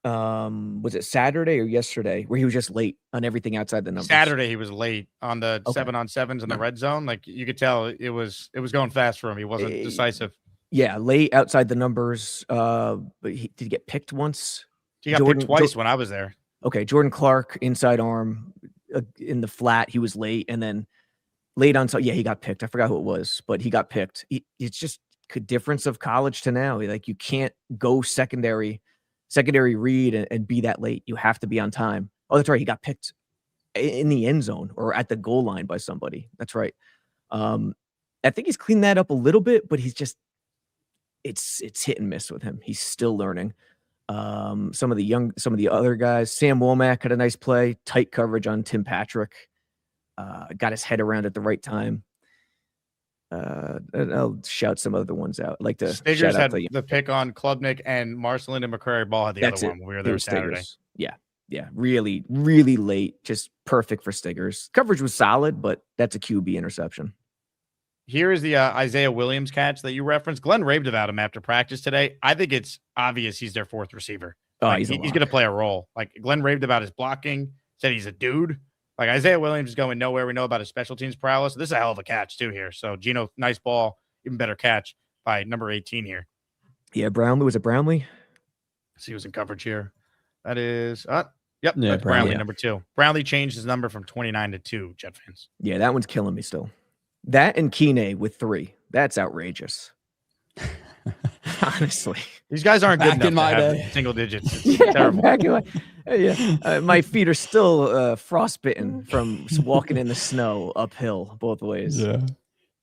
Was it Saturday or yesterday where he was just late on everything outside the numbers? Saturday he was late on the 7-on-7s in the red zone. Like you could tell it was going fast for him. He wasn't decisive. Yeah, late outside the numbers. But did he get picked once? He got picked twice when I was there. Okay, Jordan Clark, inside arm in the flat. He was late, and then late on. So yeah, he got picked. I forgot who it was, but he got picked. It's just a difference of college to now. Like you can't go secondary read and be that late. You have to be on time. Oh, that's right. He got picked in the end zone or at the goal line by somebody. That's right. I think he's cleaned that up a little bit, but he's just it's hit and miss with him. He's still learning. Some of the other guys, Sam Womack had a nice play, tight coverage on Tim Patrick, got his head around at the right time. I'll shout some other ones out. I'd like to Stiggers had the pick on Klubnik, and Marcelin and McCrary Ball had the other one when we were there Saturday. Yeah, really, really late, just perfect for Stiggers. Coverage was solid, but that's a QB interception. Here is the Isaiah Williams catch that you referenced. Glenn raved about him after practice today. I think it's obvious he's their 4th receiver. He's going to play a role. Like Glenn raved about his blocking, said he's a dude. Like Isaiah Williams is going nowhere. We know about his special teams prowess. This is a hell of a catch too here. So Geno, nice ball, even better catch by number 18 here. Yeah, Brownlee. Was it Brownlee? See who's in coverage here. That is, yeah, that's Brownlee, number 2. Brownlee changed his number from 29 to 2, Jet fans. Yeah, that one's killing me still. That and Kine with 3. That's outrageous. Honestly, these guys aren't good back in my day. Single digits. It's terrible. My feet are still frostbitten from walking in the snow uphill both ways.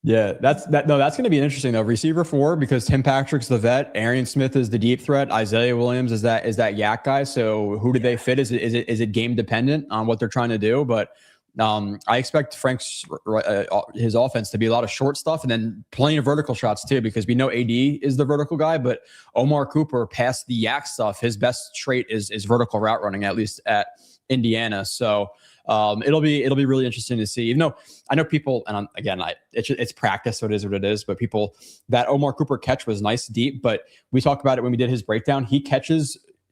Yeah. That's going to be interesting though. Receiver 4 because Tim Patrick's the vet, Arian Smith is the deep threat, Isaiah Williams is that yak guy. So who do they fit? Is it game dependent on what they're trying to do? But I expect Frank's his offense to be a lot of short stuff and then plenty of vertical shots too, because we know AD is the vertical guy, but Omar Cooper, past the yak stuff, his best trait is vertical route running, at least at Indiana. So it'll be really interesting to see. Even though I know people, and it's practice, so it is what it is. But that Omar Cooper catch was nice deep. But we talked about it when we did his breakdown.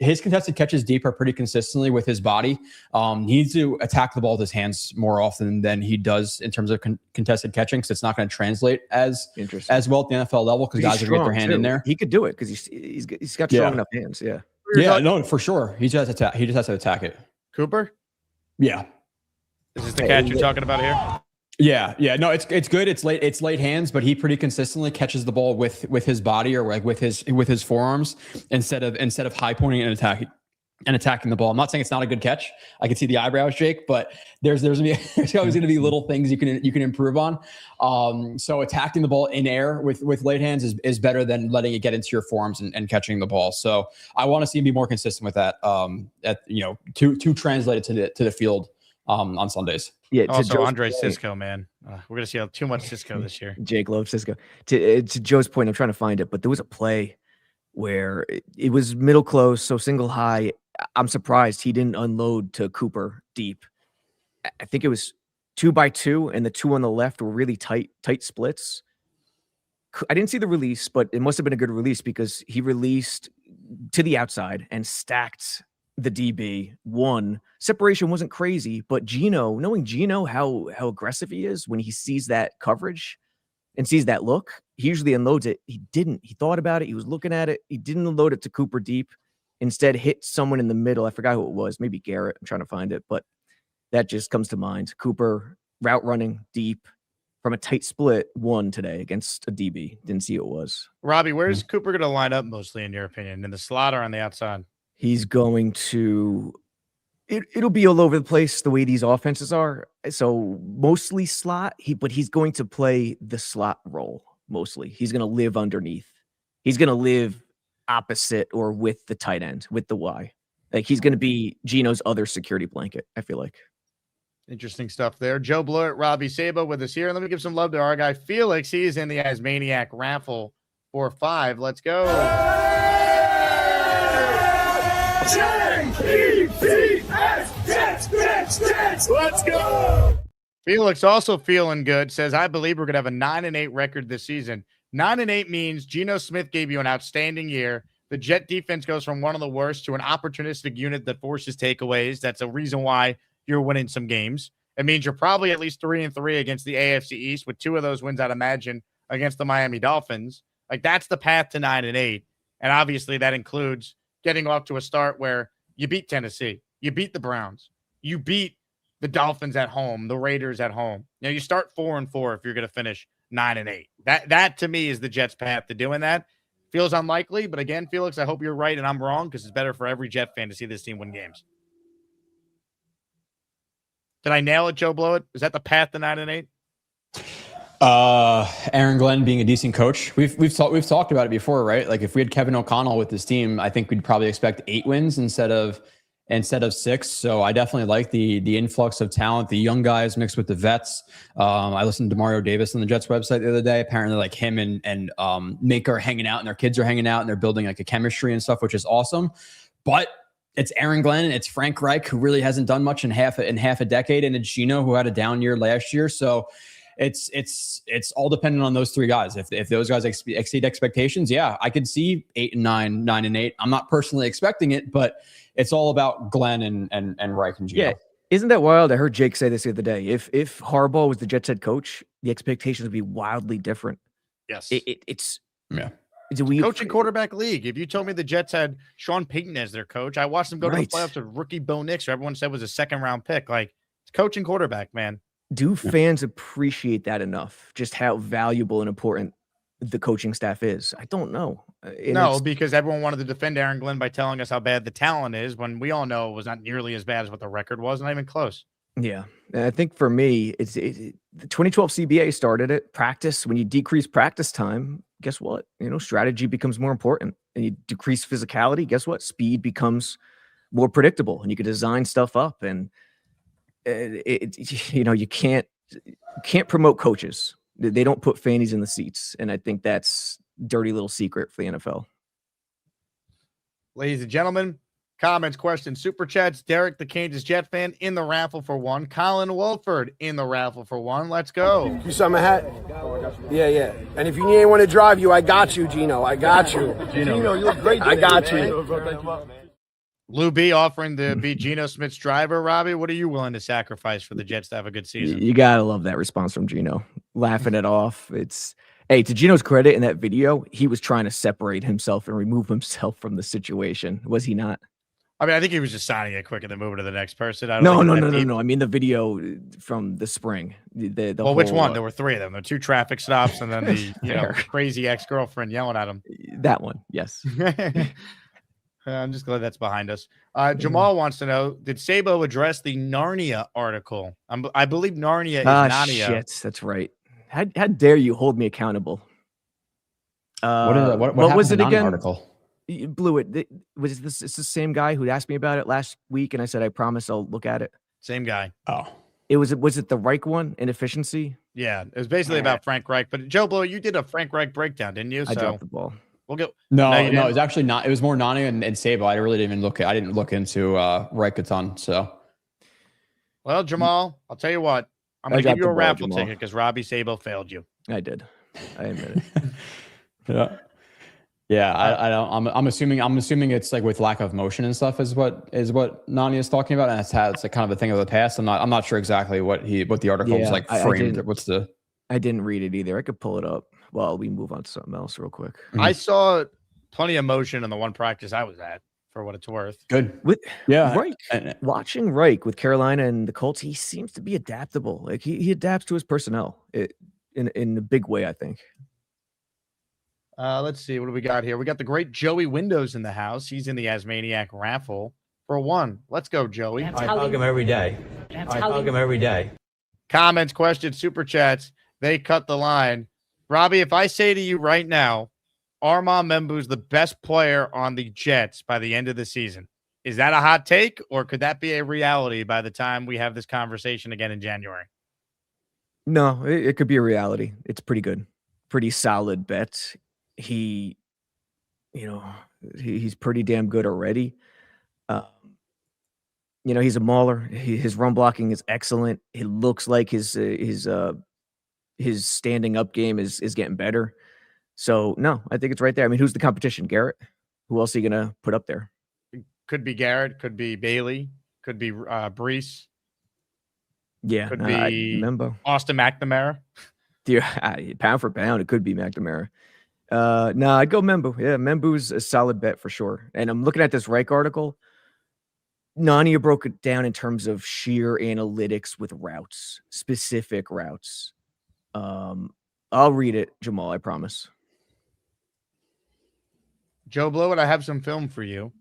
His contested catches deep are pretty consistently with his body. He needs to attack the ball with his hands more often than he does in terms of contested catching, because it's not going to translate as well at the NFL level, because guys are going to get their hand in there. He could do it because he's got strong enough hands. Yeah. Yeah, no, for sure. He just has to attack it. Cooper? Yeah. Is this the catch you're talking about here? Yeah. No, it's good. It's late hands, but he pretty consistently catches the ball with his body, or like with his forearms, instead of high pointing and attacking the ball. I'm not saying it's not a good catch. I can see the eyebrows, Jake, but there's always going to be little things you can improve on. So attacking the ball in air with late hands is better than letting it get into your forearms and catching the ball. So I want to see him be more consistent with that. To translate it to the field on Sundays. Yeah. Also, Andre Cisco, man, we're gonna see too much Cisco this year. Jake loves Cisco. To Joe's point, I'm trying to find it, but there was a play where it was middle close, so single high. I'm surprised he didn't unload to Cooper deep. I think it was 2x2, and the two on the left were really tight splits. I didn't see the release, but it must have been a good release, because he released to the outside and stacked the DB. One, separation wasn't crazy, but knowing Gino, how aggressive he is when he sees that coverage and sees that look, he usually unloads it. He didn't. He thought about it. He was looking at it. He didn't unload it to Cooper deep. Instead, hit someone in the middle. I forgot who it was. Maybe Garrett. I'm trying to find it, but that just comes to mind. Cooper route running deep from a tight split won today against a DB. Didn't see who it was. Robbie, where's Cooper going to line up mostly, in your opinion? In the slot or on the outside? He's going to it'll be all over the place the way these offenses are. So mostly slot, but he's going to play the slot role mostly. He's going to live underneath. He's going to live opposite or with the tight end, with the Y. Like, he's going to be Gino's other security blanket, I feel like. Interesting stuff there. Joe Blewett, Robby Sabo with us here. And let me give some love to our guy, Felix. He is in the Asmaniac raffle for 5. Let's go. Let's go. Felix also feeling good. Says, I believe we're going to have a 9-8 record this season. 9-8 means Geno Smith gave you an outstanding year. The Jet defense goes from one of the worst to an opportunistic unit that forces takeaways. That's a reason why you're winning some games. It means you're probably at least 3-3 against the AFC East, with 2 of those wins, I'd imagine, against the Miami Dolphins. Like, that's the path to 9-8. And obviously that includes getting off to a start where you beat Tennessee, you beat the Browns, you beat the Dolphins at home, the Raiders at home. Now you start 4-4 if you're going to finish 9-8. That to me is the Jets' path to doing that. Feels unlikely, but again, Felix, I hope you're right and I'm wrong, because it's better for every Jet fan to see this team win games. Did I nail it, Joe Blewett? Is that the path to 9-8? Aaron Glenn being a decent coach. We've talked about it before, right? Like, if we had Kevin O'Connell with this team, I think we'd probably expect 8 wins instead of 6. So I definitely like the influx of talent, the young guys mixed with the vets. I listened to Mario Davis on the Jets website the other day. Apparently, like, him and Mika are hanging out, and their kids are hanging out, and they're building like a chemistry and stuff, which is awesome. But it's Aaron Glenn and it's Frank Reich, who really hasn't done much in half a decade, and it's Gino, who had a down year last year. So it's all dependent on those 3 guys. If those guys exceed expectations, yeah, I could see 8-9, 9-8. I'm not personally expecting it, but it's all about Glenn and Reich and Gino. Yeah, isn't that wild? I heard Jake say this the other day. If Harbaugh was the Jets head coach, the expectations would be wildly different. Yes, it's yeah. It's a coaching quarterback league. If you told me the Jets had Sean Payton as their coach, I watched them go to the playoffs with rookie Bo Nix, who everyone said was a 2nd-round pick. Like, it's coaching quarterback, man. Do fans appreciate that enough? Just how valuable and important the coaching staff is? I don't know. No, because everyone wanted to defend Aaron Glenn by telling us how bad the talent is, when we all know it was not nearly as bad as what the record was, not even close. Yeah. And I think for me, the 2012 CBA started it. Practice, when you decrease practice time, guess what? Strategy becomes more important. And you decrease physicality, guess what? Speed becomes more predictable, and you can design stuff up. And you can't promote coaches. They don't put fannies in the seats, and I think that's dirty little secret for the NFL. Ladies and gentlemen, comments, questions, super chats. Derek, the Kansas Jet fan, in the raffle for one. Colin Wolford in the raffle for one. Let's go. You saw my hat? Yeah. And if you need anyone to drive you, I got you, Gino. I got you. Gino, you look great today, I got you. Lou B offering to be Geno Smith's driver. Robbie, what are you willing to sacrifice for the Jets to have a good season? You gotta love that response from Gino, laughing it off. Hey, to Gino's credit, in that video, he was trying to separate himself and remove himself from the situation. Was he not? I mean, I think he was just signing it quick and then moving to the next person. No. I mean, the video from the spring. The whole, which one? There were 3 of them. The 2 traffic stops and then the crazy ex-girlfriend yelling at him. That one, yes. I'm just glad that's behind us. Jamal wants to know, did Sabo address the Narnia article? I believe Narnia is Narnia. Shit, that's right. How dare you hold me accountable? What was it again? Article? Blewett. Was this? It's the same guy who asked me about it last week, and I said I promise I'll look at it. Same guy. Oh, was it the Reich one? Inefficiency. Yeah, it was basically about Frank Reich. But Joe Blewett, you did a Frank Reich breakdown, didn't you? I dropped the ball. We'll go. No, it was actually not. It was more Nani and Sabo. I really didn't even look. I didn't look into Reich a ton. So, well, Jamal, I'll tell you what. I'm going to give you a raffle ticket because Robby Sabo failed you. I did. I admit it. Yeah. I don't. I'm assuming it's like with lack of motion and stuff is what Nani is talking about, and it's like kind of a thing of the past. I'm not sure exactly what the article was like framed. I didn't read it either. I could pull it up. Well, we move on to something else real quick. I saw plenty of motion in the one practice I was at, for what it's worth. Good. Reich, watching Reich with Carolina and the Colts, he seems to be adaptable. Like he adapts to his personnel in a big way, I think. Let's see. What do we got here? We got the great Joey Windows in the house. He's in the Asmaniac raffle for one. Let's go, Joey. I hug him every day. I hug him every day. Comments, questions, super chats. They cut the line. Robbie, if I say to you right now, Armand Membu's the best player on the Jets by the end of the season, is that a hot take, or could that be a reality by the time we have this conversation again in January? No, it could be a reality. It's pretty good. Pretty solid bet. He's pretty damn good already. He's a mauler. His run blocking is excellent. It looks like his standing up game is getting better. So no, I think it's right there. I mean, who's the competition? Garrett? Who else are you gonna put up there? Could be Garrett, could be Bailey, could be Brees. Yeah, could be Austin McNamara. Pound for pound, it could be McNamara. I'd go Membu. Yeah, Membu's a solid bet for sure. And I'm looking at this Reich article. Nania broke it down in terms of sheer analytics with routes, specific routes. I'll read it, Jamal, I promise. Joe Blewett, I have some film for you.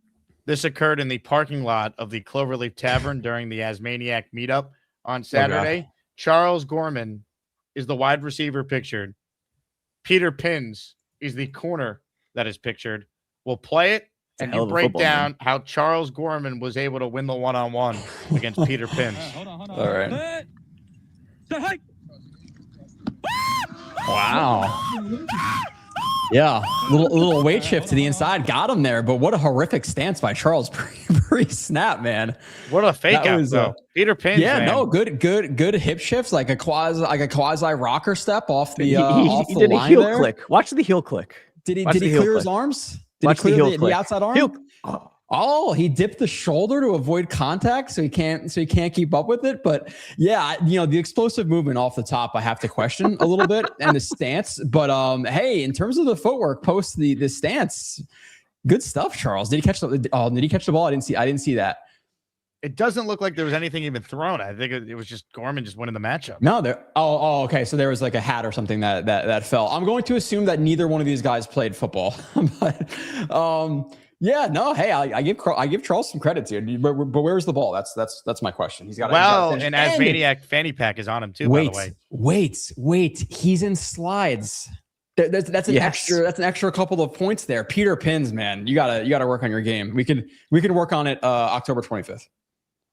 This occurred in the parking lot of the Cloverleaf Tavern during the Asmaniac meetup on Saturday. Okay. Charles Gorman is the wide receiver pictured. Peter Pins is the corner that is pictured. We'll play it, and you break down how Charles Gorman was able to win the one-on-one against Peter Pins. Hold on. All right. Wow. Yeah, little weight shift to the inside, got him there. But what a horrific stance by Charles pre-snap, man. What a fake out, though. Peter Pins. Yeah, man. No, good hip shifts, like a quasi rocker step off the he did a line heel there. Click. Watch the heel click. Did he clear his arms? Did he clear the outside arm? Oh, he dipped the shoulder to avoid contact, so he can't keep up with it. But yeah, the explosive movement off the top, I have to question a little bit, and the stance. But hey, in terms of the footwork post the stance, good stuff, Charles. Did he catch the ball? I didn't see that. It doesn't look like there was anything even thrown. I think it was just Gorman just winning the matchup. No, there. Oh, okay. So there was like a hat or something that fell. I'm going to assume that neither one of these guys played football, but yeah, no. Hey, I give Charles some credit here, but where's the ball? That's my question. He's got and Asmaniac fanny pack is on him too. By the way, wait. He's in slides. That's an extra couple of points there. Peter Pins, man, you gotta work on your game. We could work on it October 25th.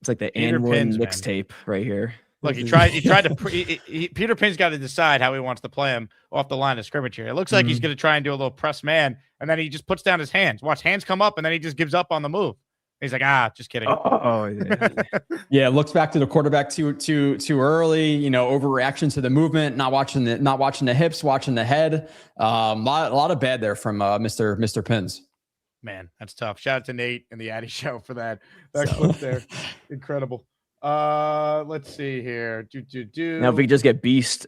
It's like the Peter N1 Pins, man. mixtape right here. Look, he tried to. Peter Pin's got to decide how he wants to play him off the line of scrimmage here. It looks like he's going to try and do a little press man, and then he just puts down his hands. Watch, hands come up, and then he just gives up on the move. He's like, just kidding. Yeah. Yeah, it looks back to the quarterback too early. Overreaction to the movement, not watching the hips, watching the head. A lot of bad there from Mr. Pins. Man, that's tough. Shout out to Nate and the Addy Show for that clip there. Incredible. Let's see here. Now, if we just get Beast,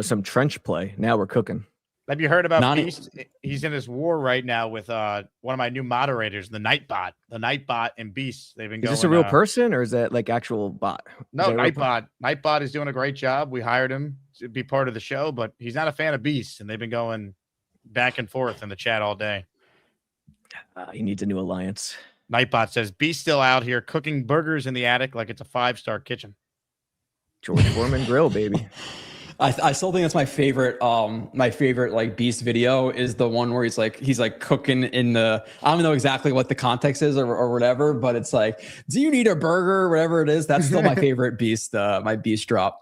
some trench play, now we're cooking. Have you heard about Beast? He's in this war right now with one of my new moderators, the Nightbot. The Nightbot and Beast. They've been going. Is this a real person or is that like actual bot? No, Nightbot. Nightbot is doing a great job. We hired him to be part of the show, but he's not a fan of Beast, and they've been going back and forth in the chat all day. He needs a new alliance. Nightbot says Beast still out here cooking burgers in the attic like it's a 5-star kitchen. George Foreman grill, baby. I still think that's my favorite. My favorite like Beast video is the one where he's like cooking in the. I don't know exactly what the context is or whatever, but it's like, do you need a burger? Whatever it is, that's still my favorite Beast. My Beast drop.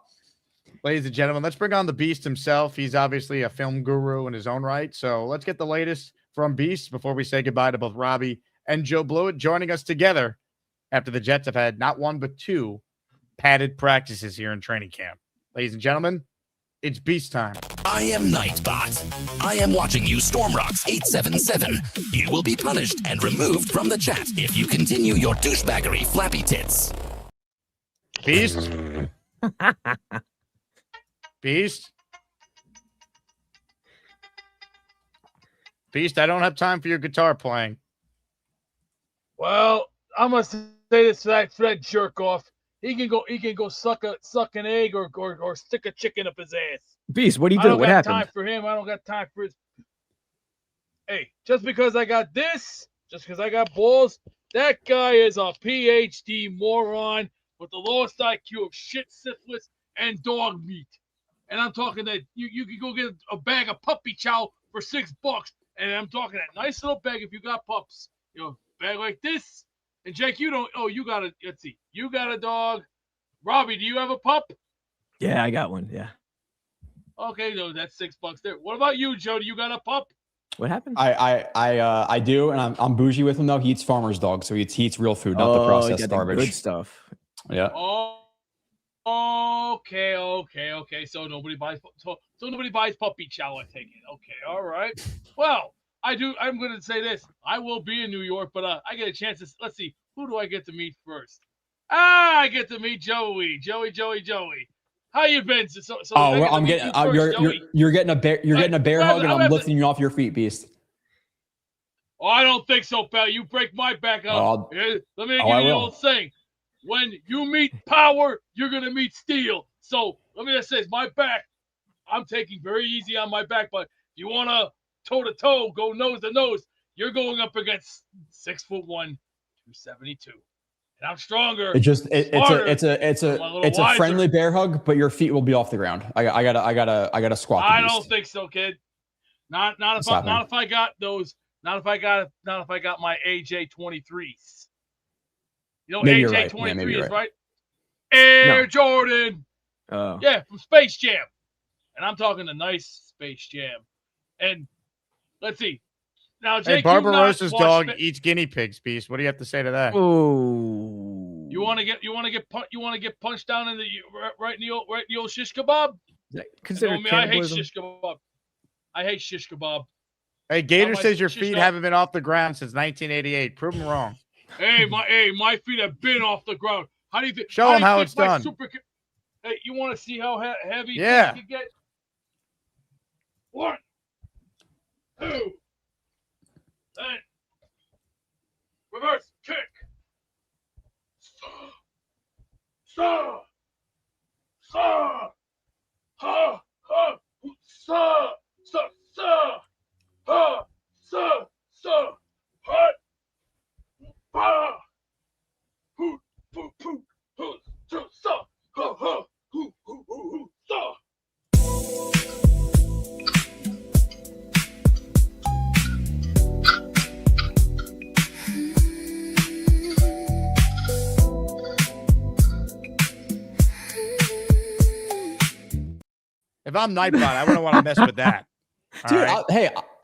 Ladies and gentlemen, let's bring on the Beast himself. He's obviously a film guru in his own right. So let's get the latest from Beast before we say goodbye to both Robby and Joe Blewett, joining us together after the Jets have had not one but 2 padded practices here in training camp. Ladies and gentlemen, it's Beast time. I am Nightbot. I am watching you, Stormrocks 877. You will be punished and removed from the chat if you continue your douchebaggery, flappy tits. Beast? Beast? Beast, I don't have time for your guitar playing. Well, I'm gonna say this to that jerk off. He can go suck an egg or stick a chicken up his ass. Beast, what do you do? What happened? I don't got time for him. I don't got time for his. Hey, just because I got this, just because I got balls, that guy is a PhD moron with the lowest IQ of shit, syphilis, and dog meat. And I'm talking that you can go get a bag of puppy chow for $6, and I'm talking that nice little bag if you got pups. Bag like this. And Jake, you don't. Oh, you got a. Let's see. You got a dog. Robby, do you have a pup? Yeah, I got one. Yeah. Okay, no, that's $6 there. What about you, Joe? Do you got a pup? What happened? I do, and I'm bougie with him though. He eats farmer's dog, so he eats real food, not the processed garbage. Good stuff. Yeah. Oh, okay. So nobody buys. So nobody buys puppy chow. I take it. Okay, all right. Well, I do. I'm going to say this. I will be in New York, but I get a chance to. Let's see. Who do I get to meet first? I get to meet Joey. How you been? I'm getting. You're getting a bear. You're getting a bear hug, and I'm lifting you off your feet, Beast. Oh, I don't think so, pal. You break my back up. Let me give you the old saying: when you meet power, you're gonna meet steel. So let me just say, my back. I'm taking very easy on my back, but if you wanna toe to toe, go nose to nose, you're going up against 6'1", 272. And I'm stronger. It's a friendly bear hug, but your feet will be off the ground. I gotta squat. I don't think so, kid. Not if I got those. Not if I got my AJ 23s. Maybe AJ 23 right. is right. Air Jordan. Yeah, from Space Jam. And I'm talking a nice Space Jam. And let's see. Now, Jake, Barbarossa's dog eats guinea pigs, Beast. What do you have to say to that? Oh, you want to get punched down in the right in the old shish kebab? I hate shish kebab. I hate shish kebab. Hey, Gator says your feet haven't been off the ground since 1988. Prove him wrong. Hey, my feet have been off the ground. How do you think? Show him how it's done. Hey, you want to see how heavy you can get? 1, 2, then reverse kick. Sir. Ha, ha, sir. Ha, sir. Hut. Ba. Hoot, poot, poot, hoot, sir. Ha, ha, hoot, hoot, hoot, sir. I'm Nightbot, I wouldn't want to mess with that. Dude,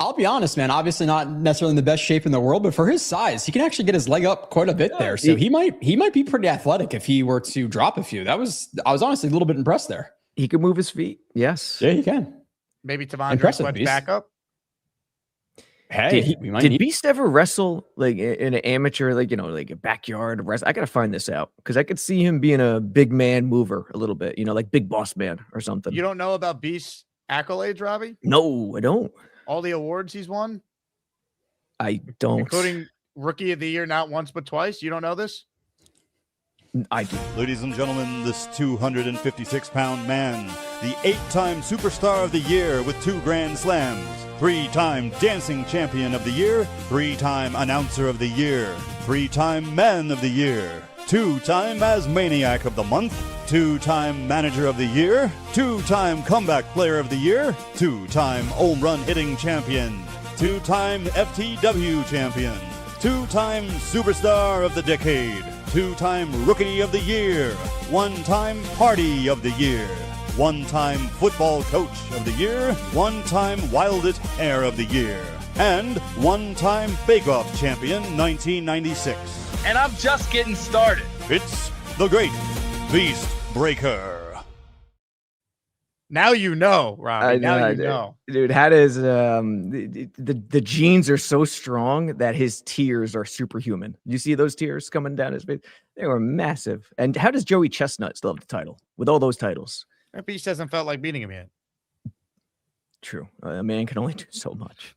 I'll be honest, man. Obviously not necessarily in the best shape in the world, but for his size, he can actually get his leg up quite a bit there. So he might be pretty athletic if he were to drop a few. I was honestly a little bit impressed there. He can move his feet. Yes. Yeah, he can. Maybe Tavondre Sweat's back up. Hey, did Beast ever wrestle like in an amateur, like a backyard wrestle? I gotta find this out because I could see him being a big man mover a little bit, like Big Boss Man or something. You don't know about Beast's accolades, Robbie? No, I don't. All the awards he's won? I don't. Including Rookie of the Year, not once but twice. You don't know this? I do. Ladies and gentlemen, this 256-pound man, the 8-time Superstar of the Year with 2 Grand Slams, 3-time Dancing Champion of the Year, 3-time Announcer of the Year, 3-time Man of the Year, 2-time Asmaniac of the Month, 2-time Manager of the Year, 2-time Comeback Player of the Year, 2-time Home Run Hitting Champion, 2-time FTW Champion, 2-time Superstar of the Decade, 2-time Rookie of the Year, 1-time Party of the Year, 1-time Football Coach of the Year, 1-time Wildest Hair of the Year, and 1-time Bake Off Champion 1996. And I'm just getting started. It's the Great Beast Breaker. Now you know, Robbie. Now you dude. know. Dude, had his the genes are so strong that his tears are superhuman. You see those tears coming down his face? They were massive. And how does Joey Chestnut still have the title with all those titles? That Beast hasn't felt like beating him yet. True. A man can only do so much.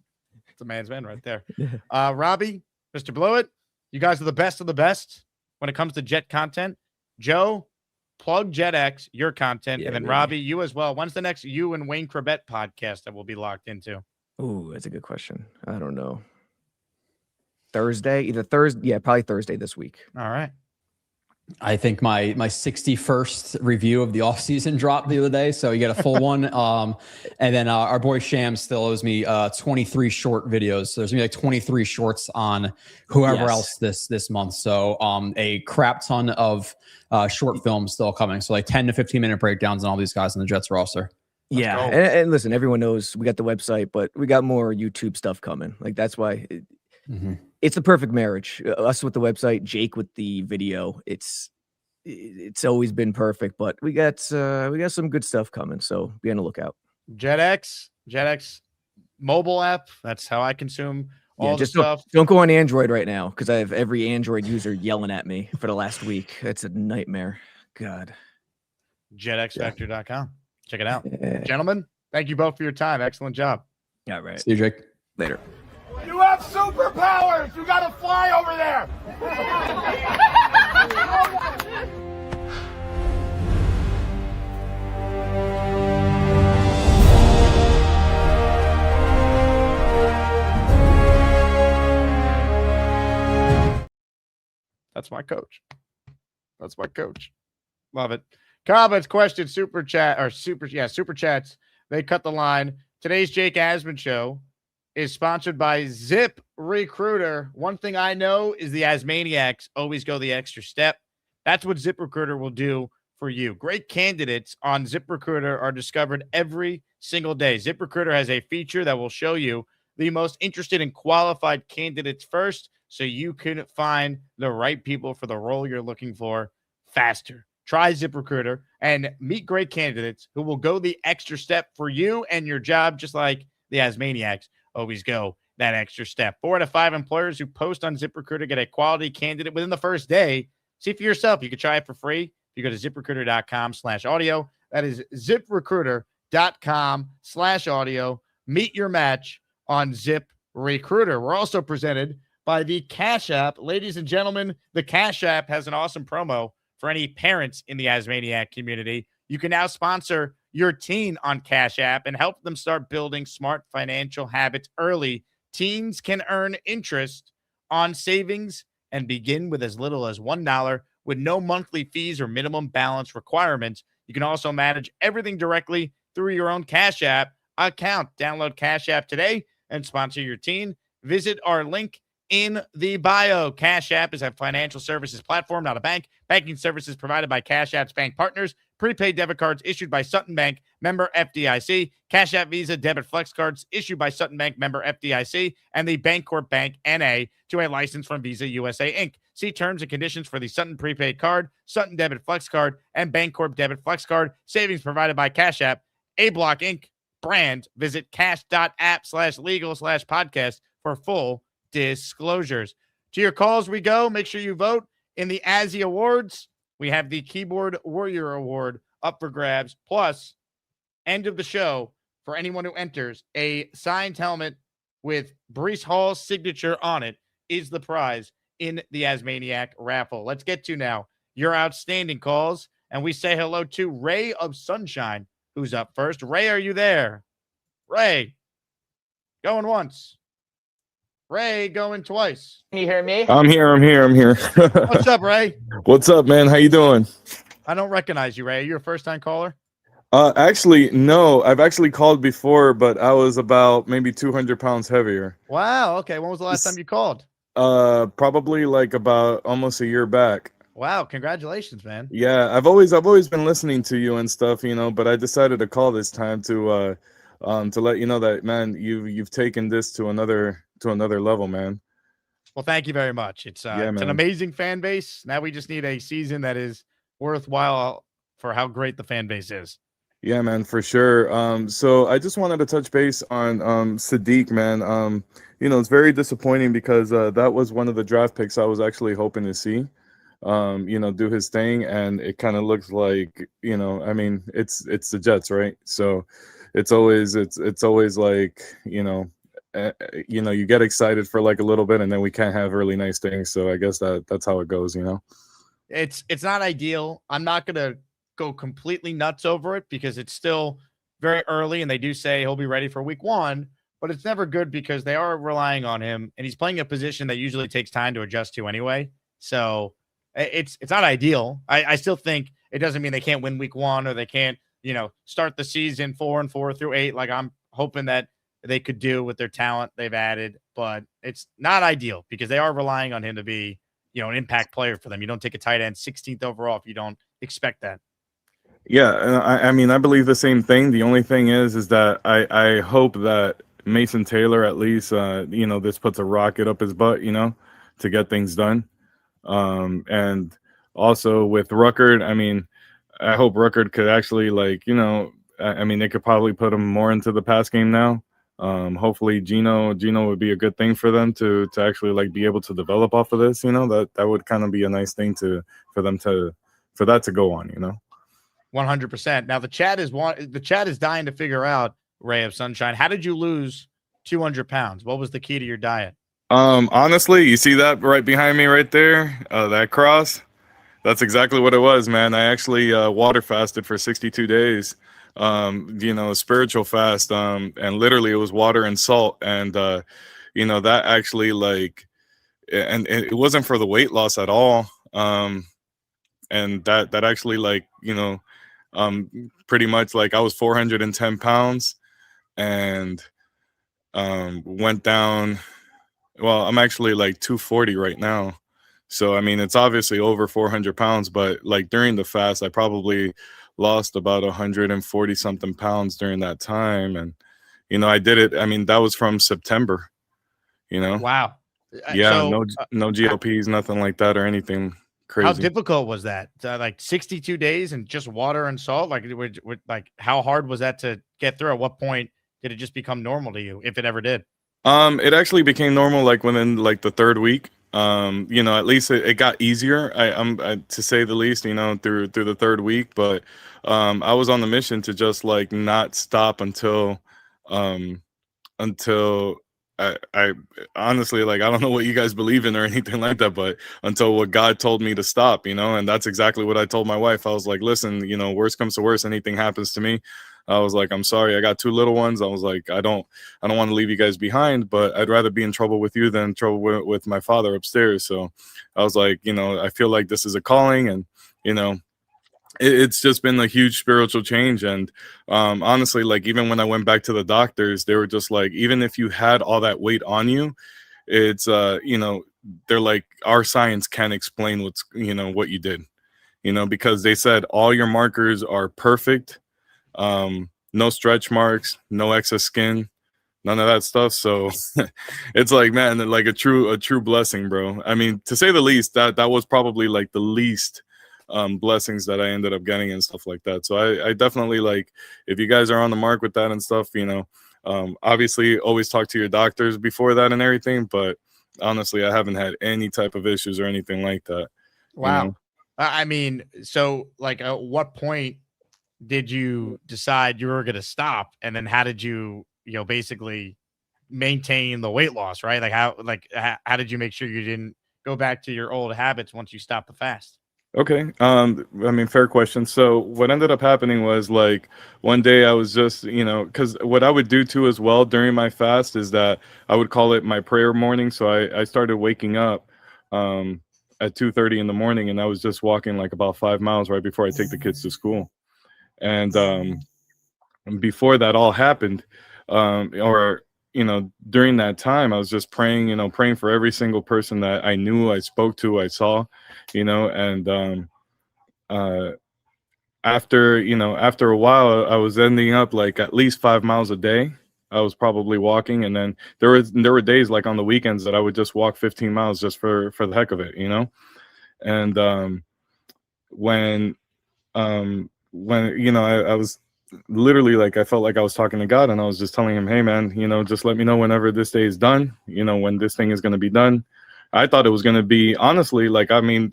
It's a man's man right there. Robbie, Mr. Blewett, you guys are the best of the best when it comes to Jet content. Joe, plug JetX, your content, and then really. Robbie, you as well. When's the next you and Wayne Corbett podcast that we'll be locked into? Ooh, that's a good question. I don't know. Thursday, either Thursday, yeah, probably Thursday this week. All right. I think my 61st review of the offseason dropped the other day, so you get a full one. And then our boy Sham still owes me 23 short videos. So there's gonna be like 23 shorts on whoever else this month. So a crap ton of short films still coming. So like 10 to 15 minute breakdowns on all these guys in the Jets roster. Yeah, and listen, everyone knows we got the website, but we got more YouTube stuff coming. Like that's why it's the perfect marriage. Us with the website, Jake with the video. It's always been perfect, but we got some good stuff coming. So be on the lookout. JetX mobile app. That's how I consume all the stuff. Don't go on Android right now because I have every Android user yelling at me for the last week. It's a nightmare. God. JetXFactor.com. Check it out. Gentlemen, thank you both for your time. Excellent job. Yeah, right. See you, Jake. Later. You have superpowers! You gotta fly over there! That's my coach. That's my coach. Love it. Comments, questions, super chats. They cut the line. Today's Jake Asman show is sponsored by Zip Recruiter. One thing I know is the Asmaniacs always go the extra step. That's what Zip Recruiter will do for you. Great candidates on Zip Recruiter are discovered every single day. Zip Recruiter has a feature that will show you the most interested and qualified candidates first, so you can find the right people for the role you're looking for faster. Try ZipRecruiter and meet great candidates who will go the extra step for you and your job, just like the Asmaniacs always go that extra step. 4 out of 5 employers who post on ZipRecruiter get a quality candidate within the first day. See for yourself. You can try it for free if you go to ZipRecruiter.com/audio. That is ZipRecruiter.com/audio. Meet your match on ZipRecruiter. We're also presented by the Cash App. Ladies and gentlemen, the Cash App has an awesome promo for any parents in the Asmaniac community. You can now sponsor your teen on Cash App and help them start building smart financial habits early. Teens can earn interest on savings and begin with as little as $1 with no monthly fees or minimum balance requirements. You can also manage everything directly through your own Cash App account. Download Cash App today and sponsor your teen. Visit our link in the bio. Cash App is a financial services platform, not a bank. Banking services provided by Cash App's bank partners. prepaid debit cards issued by Sutton Bank, member FDIC, Cash App Visa debit flex cards issued by Sutton Bank, member FDIC, and the Bancorp Bank NA to a license from Visa USA Inc. See terms and conditions for the Sutton prepaid card, Sutton debit flex card, and Bancorp debit flex card. Savings provided by Cash App, A Block Inc. brand. Visit cash.app/legal/podcast for full disclosures. To your calls we go. Make sure you vote in the Azzy Awards. We have the Keyboard Warrior Award up for grabs. Plus, end of the show, for anyone who enters, a signed helmet with Breece Hall's signature on it is the prize in the Asmaniac raffle. Let's get to now your outstanding calls. And we say hello to Ray of Sunshine, who's up first. Ray, are you there? Ray, going once. Ray, going twice. Can you hear me? I'm here. What's up, Ray? What's up, man? How you doing? I don't recognize you, Ray. Are you a first-time caller? Actually, no. I've actually called before, but I was about maybe 200 pounds heavier. Wow. Okay. When was the last time you called? Probably like about almost a year back. Wow. Congratulations, man. Yeah, I've always been listening to you and stuff, but I decided to call this time to let you know that, man, you've taken this to another level, man. Well, thank you very much. It's an amazing fan base. Now we just need a season that is worthwhile for how great the fan base is. Yeah, man, for sure. So I just wanted to touch base on Sadiq, man. It's very disappointing because that was one of the draft picks I was actually hoping to see, do his thing, and it kind of looks like, it's the Jets, right? So it's always like, you get excited for like a little bit, and then we can't have really nice things. So I guess that's how it goes, It's not ideal. I'm not gonna go completely nuts over it because it's still very early, and they do say he'll be ready for week 1, but it's never good because they are relying on him, and he's playing a position that usually takes time to adjust to anyway. So it's not ideal. I still think it doesn't mean they can't win week 1 or they can't, start the season 4-4 through 8. Like I'm hoping that they could do with their talent they've added, but it's not ideal because they are relying on him to be, an impact player for them. You don't take a tight end 16th overall if you don't expect that. Yeah, I mean, I believe the same thing. The only thing is that I hope that Mason Taylor at least, this puts a rocket up his butt, to get things done. And also with Ruckert, I mean, I hope Ruckert could actually they could probably put him more into the pass game now. Hopefully Gino would be a good thing for them to actually be able to develop off of this, that would kind of be a nice thing for that to go on, 100%. Now the chat is dying to figure out, Ray of Sunshine, how did you lose 200 pounds? What was the key to your diet? Honestly, you see that right behind me right there, that cross? That's exactly what it was, man. I actually water fasted for 62 days. Spiritual fast, and literally it was water and salt, and that actually and it wasn't for the weight loss at all, and that actually pretty much I was 410 pounds and went down. Well, I'm actually 240 right now, so I mean it's obviously over 400 pounds, but during the fast I probably lost about 140 something pounds during that time. And, I did it. I mean, that was from September, Wow. Yeah. So, no GLPs, nothing like that or anything crazy. How difficult was that? 62 days and just water and salt? How hard was that to get through? At what point did it just become normal to you, if it ever did? It actually became normal, within the third week. At least it got easier, to say the least, through the third week. But I was on the mission to just not stop until I honestly, I don't know what you guys believe in or anything like that, but until what God told me to stop, and that's exactly what I told my wife. I was like, listen, worst comes to worst, anything happens to me, I was like, I'm sorry, I got 2 little ones. I was like, I don't want to leave you guys behind, but I'd rather be in trouble with you than trouble with my father upstairs. So I was like, I feel like this is a calling, and it's just been a huge spiritual change. And honestly, even when I went back to the doctors, they were just like, even if you had all that weight on you, it's they're like, our science can't explain what you did. you know, because they said all your markers are perfect, no stretch marks, no excess skin, none of that stuff. So it's like, man, like a true blessing, bro. I mean, to say the least, that was probably like the least blessings that I ended up getting and stuff like that. So I definitely, like, if you guys are on the mark with that and stuff, you know, obviously always talk to your doctors before that and everything, but honestly, I haven't had any type of issues or anything like that. Wow. You know? I mean, so like at what point did you decide you were going to stop? And then how did you, basically maintain the weight loss, right? Like how did you make sure you didn't go back to your old habits once you stopped the fast? Okay. I mean, fair question. So what ended up happening was, like, one day I was just, because what I would do too as well during my fast is that I would call it my prayer morning. So I started waking up at 2:30 in the morning, and I was just walking like about 5 miles right before I take the kids to school. And before that all happened, during that time, I was just praying for every single person that I knew, I spoke to, I saw, and after a while, I was ending up like at least 5 miles a day. I was probably walking, and then there were days like on the weekends that I would just walk 15 miles just for the heck of it, and when I was literally, like, I felt like I was talking to God, and I was just telling him, hey man, just let me know whenever this day is done, when this thing is going to be done. I thought it was going to be, honestly, like, I mean,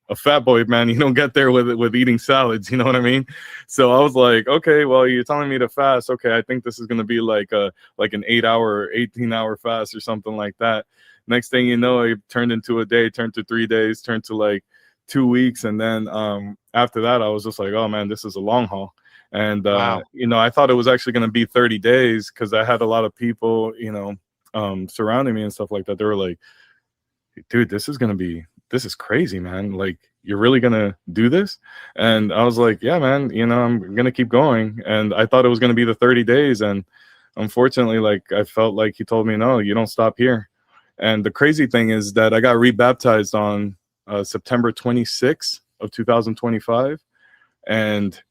a fat boy, man, you don't get there with eating salads, you know what I mean? So I was like, okay, well, you're telling me to fast. Okay, I think this is going to be like an 8-hour, 18-hour fast or something like that. Next thing you know, it turned into a day, turned to 3 days, turned to like 2 weeks. And then after that, I was just like, oh man, this is a long haul. And, wow. I thought it was actually going to be 30 days because I had a lot of people, surrounding me and stuff like that. They were like, dude, this is crazy, man. Like, you're really going to do this? And I was like, yeah, man, I'm going to keep going. And I thought it was going to be the 30 days. And unfortunately, like, I felt like he told me, no, you don't stop here. And the crazy thing is that I got rebaptized on September 26th of 2025. And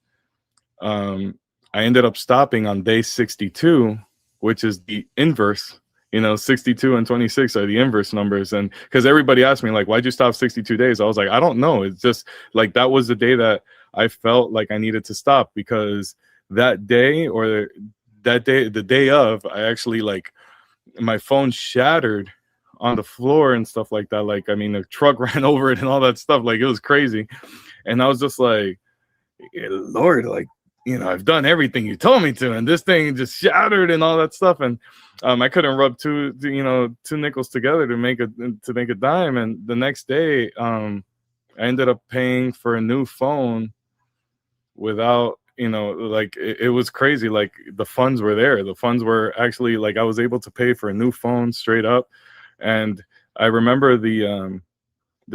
I ended up stopping on day 62, which is the inverse. 62 and 26 are the inverse numbers. And because everybody asked me, like, why'd you stop 62 days? I was like, I don't know. It's just like, that was the day that I felt like I needed to stop, because that day, the day of, I actually, like, my phone shattered on the floor and stuff like that. Like, I mean, the truck ran over it and all that stuff. Like, it was crazy. And I was just like, Lord, like, I've done everything you told me to, and this thing just shattered and all that stuff. And I couldn't rub two nickels together to make a dime. And the next day, I ended up paying for a new phone without, like, it was crazy. Like, the funds were there. The funds were actually, like, I was able to pay for a new phone straight up. And I remember the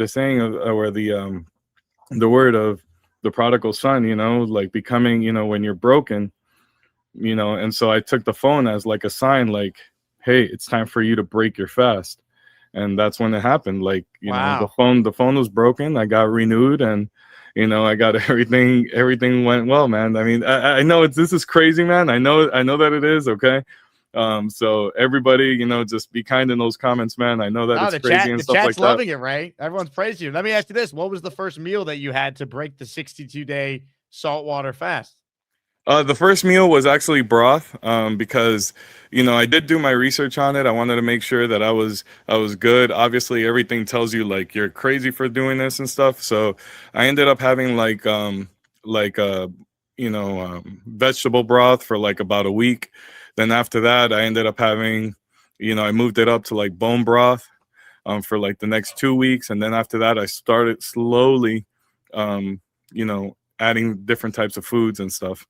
saying of, or the word of the prodigal son, like, becoming, when you're broken, and so I took the phone as like a sign, like, hey, it's time for you to break your fast. And that's when it happened. Like, wow. the phone was broken. I got renewed, and I got everything went well, man. I mean, I know this is crazy, man. I know that it is. Okay. So everybody, just be kind in those comments, man. I know that it's crazy and stuff like that. The chat's loving it, right? Everyone's praising you. Let me ask you this. What was the first meal that you had to break the 62-day saltwater fast? The first meal was actually broth, because, I did do my research on it. I wanted to make sure that I was good. Obviously, everything tells you, like, you're crazy for doing this and stuff. So I ended up having vegetable broth for like about a week. Then after that, I ended up having, I moved it up to like bone broth for like the next 2 weeks. And then after that, I started slowly, adding different types of foods and stuff.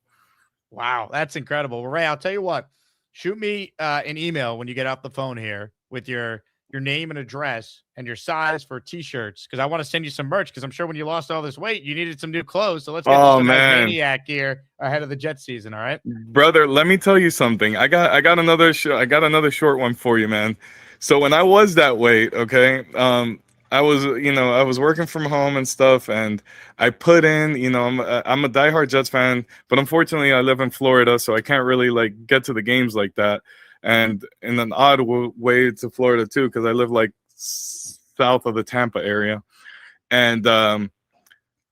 Wow, that's incredible. Well, Ray, I'll tell you what, shoot me an email when you get off the phone here with your name and address and your size for t-shirts, because I want to send you some merch, because I'm sure when you lost all this weight, you needed some new clothes. So let's get some Maniac gear ahead of the Jet season. All right, brother, let me tell you something. I got another short one for you, man. So when I was that weight, okay, I was working from home and stuff, and I put in, I'm a diehard Jets fan, but unfortunately I live in Florida, so I can't really like get to the games like that. And in an odd way to Florida too, because I live like south of the Tampa area. And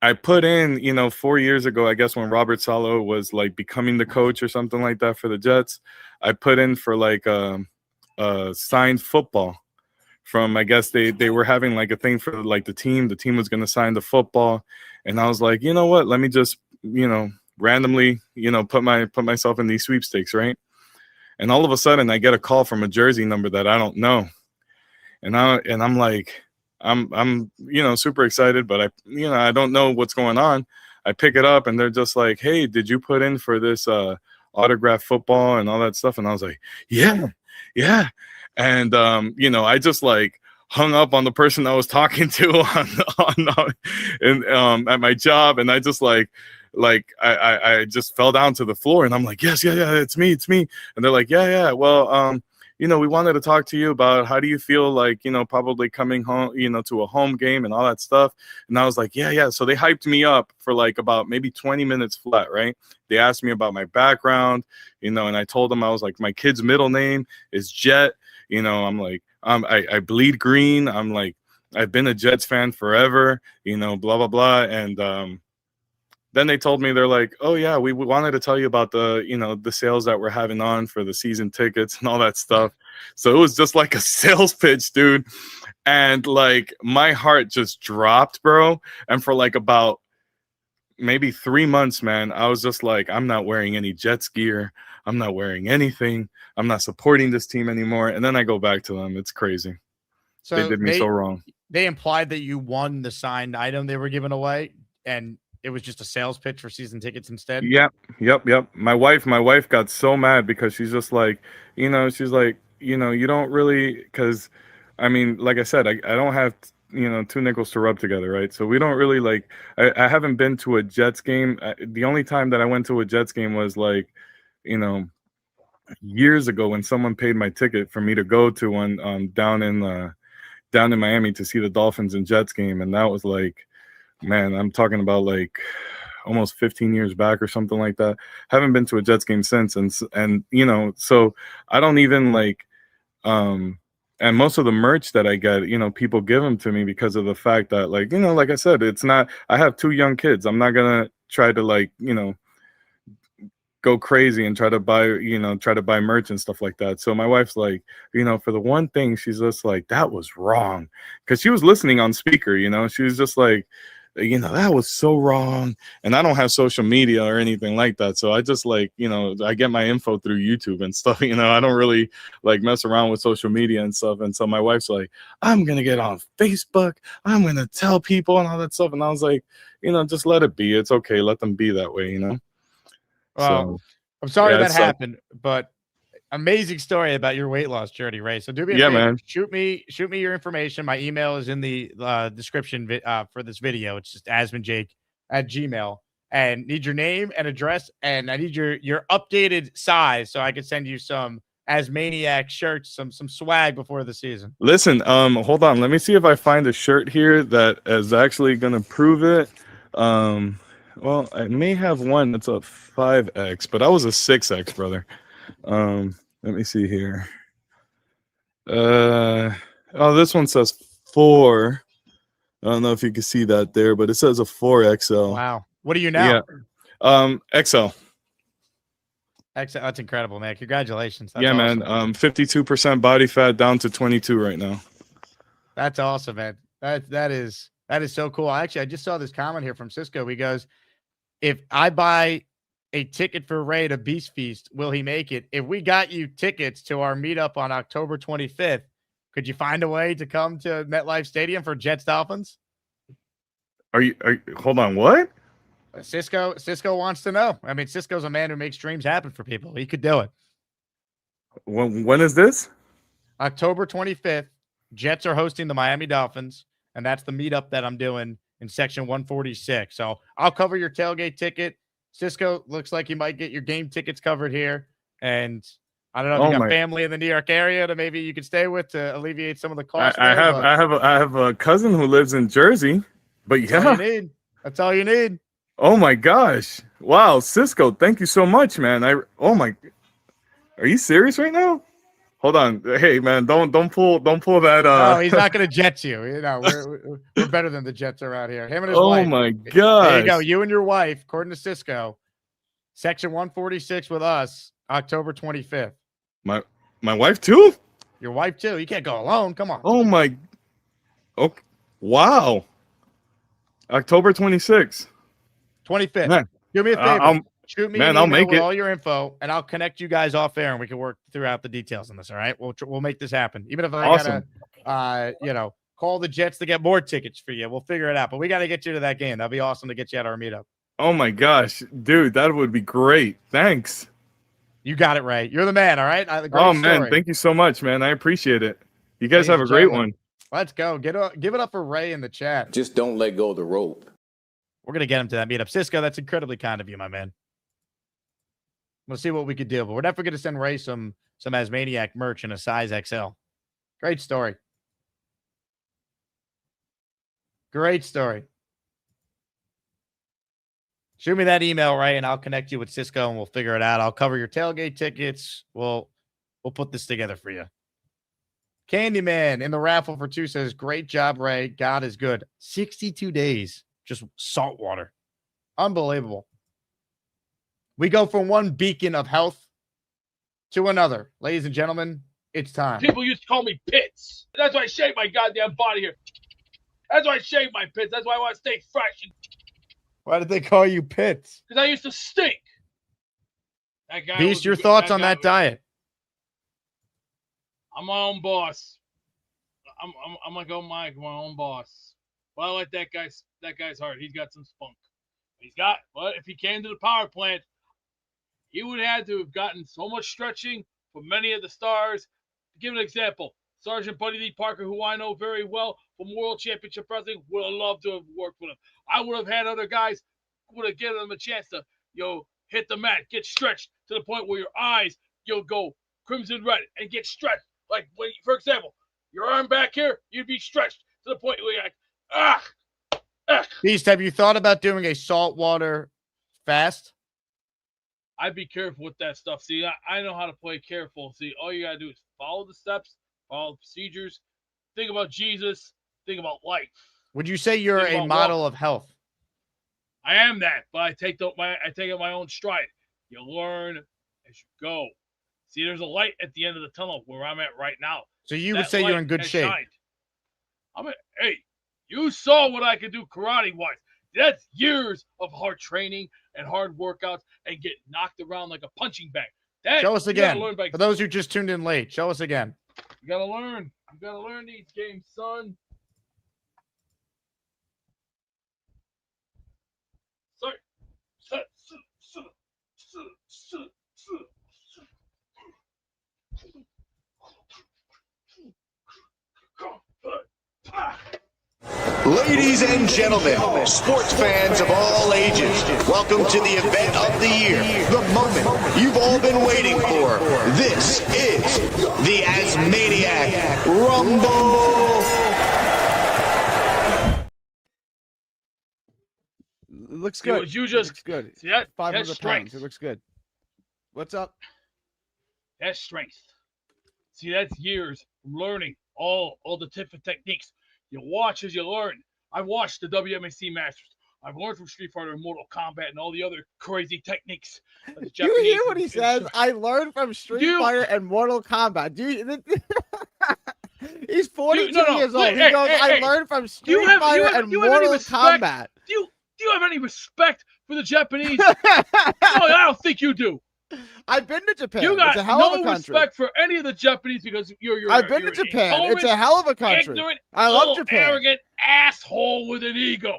I put in, 4 years ago, I guess when Robert Salo was like becoming the coach or something like that for the Jets, I put in for like signed football. From, I guess they were having like a thing for like the team was going to sign the football, and I was like, you know what, let me just randomly put myself in these sweepstakes, right? And all of a sudden I get a call from a Jersey number that I don't know, and I'm like, I'm super excited, but I don't know what's going on. I pick it up and they're just like, hey, did you put in for this autograph football and all that stuff? And I was like, yeah. And I just like hung up on the person I was talking to at my job, and I just I just fell down to the floor, and I'm like, yeah, it's me. And they're like, yeah. Well, we wanted to talk to you about how do you feel like, probably coming home, to a home game and all that stuff. And I was like, yeah. So they hyped me up for like about maybe 20 minutes flat, right? They asked me about my background, and I told them I was like, my kid's middle name is Jet. I'm like, I bleed green. I'm like, I've been a Jets fan forever, blah, blah, blah. And then they told me, they're like, oh, yeah, we wanted to tell you about the sales that we're having on for the season tickets and all that stuff. So it was just like a sales pitch, dude. And like my heart just dropped, bro. And for like about maybe 3 months, man, I was just like, I'm not wearing any Jets gear. I'm not wearing anything. I'm not supporting this team anymore. And then I go back to them. It's crazy. So they did me so wrong. They implied that you won the signed item they were giving away, and it was just a sales pitch for season tickets instead. Yep. My wife got so mad because she's just like, she's like, you don't really, because I mean, like I said, I don't have two nickels to rub together, right? So we don't really like, I haven't been to a Jets game. The only time that I went to a Jets game was like, years ago when someone paid my ticket for me to go to one down in Miami to see the Dolphins and Jets game. And that was like, man, I'm talking about like almost 15 years back or something like that. Haven't been to a Jets game since. And so I don't even like, and most of the merch that I get, people give them to me because of the fact that like, like I said, it's not, I have 2 young kids. I'm not going to try to like, go crazy and try to buy merch and stuff like that. So my wife's like, for the one thing, she's just like, that was wrong. Cause she was listening on speaker, she was just like, that was so wrong. And I don't have social media or anything like that. So I just like, I get my info through YouTube and stuff, I don't really like mess around with social media and stuff. And so my wife's like, I'm going to get on Facebook. I'm going to tell people and all that stuff. And I was like, just let it be. It's okay. Let them be that way, Well, So, I'm sorry yeah, that happened, but amazing story about your weight loss journey, Ray. So do me a favor, man. shoot me your information. My email is in the description for this video. It's just asmanjake@gmail, and need your name and address, and I need your updated size so I can send you some Asmaniac shirts, some swag before the season. Listen, hold on. Let me see if I find a shirt here that is actually going to prove it. Well, I may have one that's a 5X, but I was a 6X, brother. Let me see here. Oh, this one says 4. I don't know if you can see that there, but it says a 4XL. Wow. What are you now? Yeah. XL. That's incredible, man. Congratulations. That's yeah, awesome. man. 52% body fat down to 22 right now. That's awesome, man. That is so cool. Actually, I just saw this comment here from Cisco. He goes, if I buy a ticket for Ray to Beast Feast, will he make it? If we got you tickets to our meetup on October 25th, could you find a way to come to MetLife Stadium for Jets Dolphins? Are you hold on, what? Cisco wants to know. I mean, Cisco's a man who makes dreams happen for people. He could do it. When is this? October 25th. Jets are hosting the Miami Dolphins, and that's the meetup that I'm doing in section 146. So I'll cover your tailgate ticket. Cisco looks like you might get your game tickets covered here, and I don't know if you got family in the New York area that maybe you could stay with to alleviate some of the costs. I have a cousin who lives in Jersey, but That's all you need. That's all you need. Oh my gosh! Wow, Cisco, thank you so much, man. Are you serious right now? Hold on, hey man, don't pull that. No, he's not gonna Jets you. You know, we're better than the Jets around here. Him and his wife. Oh my god! There you go. You and your wife, according to Cisco, section 146 with us, October 25th. My wife too? Your wife too. You can't go alone. Come on. Oh my. Okay. Wow. October 26th. 25th. Man, do me a favor. Shoot me an I'll email make with it. all your info, and I'll connect you guys off air, and we can work throughout the details on this. All right, we'll make this happen. Even if I gotta, call the Jets to get more tickets for you, we'll figure it out. But we got to get you to that game. That'd be awesome to get you at our meetup. Oh my gosh, dude, that would be great. Thanks. You got it right. You're the man. All right. Man, thank you so much, man. I appreciate it. You guys have a great one. Let's go. Give it up for Ray in the chat. Just don't let go of the rope. We're gonna get him to that meetup. Cisco, that's incredibly kind of you, my man. We'll see what we could do, but we're definitely gonna send Ray some Asmaniac merch in a size XL. Great story. Great story. Shoot me that email, Ray, and I'll connect you with Cisco, and we'll figure it out. I'll cover your tailgate tickets. We'll put this together for you. Candyman in the raffle for 2 says, great job, Ray. God is good. 62 days, just salt water. Unbelievable. We go from one beacon of health to another. Ladies and gentlemen, it's time. People used to call me Pits. That's why I shave my goddamn body here. That's why I shave my pits. That's why I want to stay fresh. Why did they call you Pits? Because I used to stink. That guy Beast, your thoughts on that diet? I'm my own boss. I'm gonna go my own boss. Well, I like that guy's heart. He's got some spunk. But if he came to the power plant, he would have had to have gotten so much stretching from many of the stars. To give an example, Sergeant Buddy Lee Parker, who I know very well from World Championship Wrestling, would have loved to have worked with him. I would have had other guys who would have given them a chance to, hit the mat, get stretched to the point where your eyes, go crimson red and get stretched. Like, for example, your arm back here, you'd be stretched to the point where you're like, Beast, have you thought about doing a saltwater fast? I'd be careful with that stuff. See, I know how to play careful. See, all you got to do is follow the steps, follow the procedures, think about Jesus, think about life. Would you say you're a model of health? I am that, but I take it my own stride. You learn as you go. See, there's a light at the end of the tunnel where I'm at right now. So you would say you're in good shape. Hey, you saw what I could do karate-wise. That's years of hard training and hard workouts and get knocked around like a punching bag. Show us again. For those who just tuned in late, show us again. You gotta learn. You gotta learn these games, son. Sorry. Ladies and gentlemen, sports fans of all ages, welcome to the event of the year, the moment you've all been waiting for. This is the Asmaniac Rumble. It looks good. You just looks good. See that? 500 That's pounds. strength. It looks good. What's up? That's strength. See, that's years from learning all the different techniques. You watch as you learn. I've watched the WMC Masters. I've learned from Street Fighter and Mortal Kombat and all the other crazy techniques. You hear what he says? I learned from Street Fighter and Mortal Kombat. He's 42 years old. He goes, I learned from Street Fighter and Mortal Kombat. Do you have any respect for the Japanese? No, I don't think you do. I've been to Japan. You got it's a hell of a country. respect for any of the Japanese because I've been to Japan. It's a hell of a country. Ignorant, I love Japan. Arrogant asshole with an ego.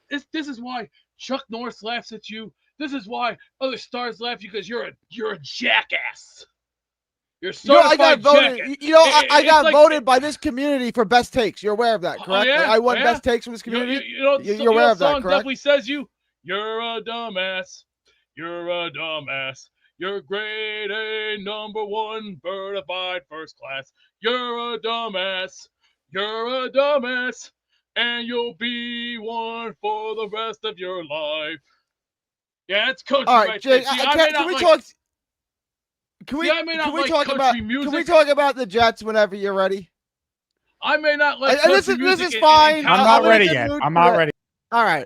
This is why Chuck Norris laughs at you. This is why other stars laugh at you because you're a jackass. You're I got voted. I got voted by this community for best takes. You're aware of that, correct? Yeah? I won best takes from this community. You're aware of that, song correct? definitely says you're a dumbass. You're a dumbass. You're grade A, number one, certified first class. You're a dumbass. You're a dumbass. And you'll be one for the rest of your life. Yeah, it's country. All right, Jake. Can we talk? Can we talk about? Music. Can we talk about the Jets whenever you're ready? I may not like this is fine. I'm not ready yet. I'm not ready. All right.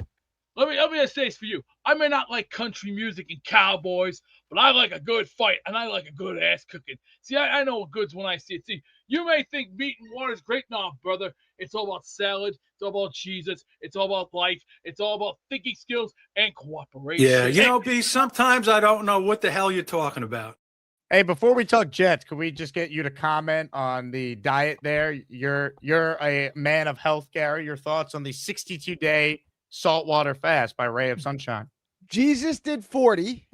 Let me just say this for you. I may not like country music and cowboys, but I like a good fight and I like a good ass cooking. See, I know what good's when I see it. See, you may think meat and water is great. No, brother. It's all about salad. It's all about cheeses. It's all about life. It's all about thinking skills and cooperation. Yeah, you know, B, sometimes I don't know what the hell you're talking about. Hey, before we talk Jets, can we just get you to comment on the diet there? You're a man of health, Gary. Your thoughts on the 62-day saltwater fast by Ray of Sunshine? Jesus did 40.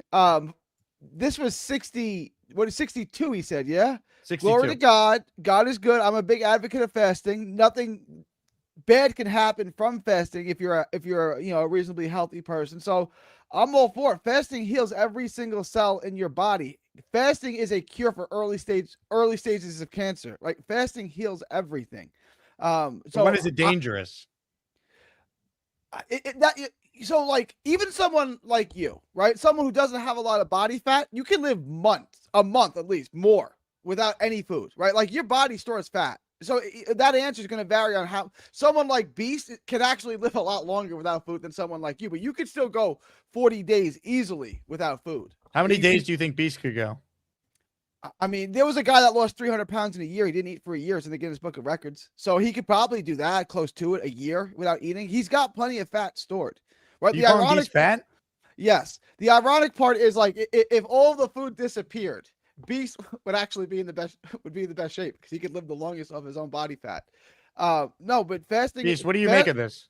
This was 60. What is 62? He said, yeah. 62. Glory to God. God is good. I'm a big advocate of fasting. Nothing bad can happen from fasting if you're a reasonably healthy person. So I'm all for it. Fasting heals every single cell in your body. Fasting is a cure for early stages of cancer. Like fasting heals everything. So when is it dangerous? So like even someone like you, right? Someone who doesn't have a lot of body fat, you can live a month at least more without any food, right? Like your body stores fat. So that answer is going to vary on how someone like Beast can actually live a lot longer without food than someone like you, but you could still go 40 days easily without food. How many days do you think Beast could go? I mean, there was a guy that lost 300 pounds in a year. He didn't eat for a year. It's in the Guinness Book of Records. So he could probably do that, close to it, a year without eating. He's got plenty of fat stored. Right? You call Beast fat? Yes. The ironic part is like if all the food disappeared, Beast would actually be in the best shape because he could live the longest of his own body fat. No, but fasting. Beast, what do you make of this?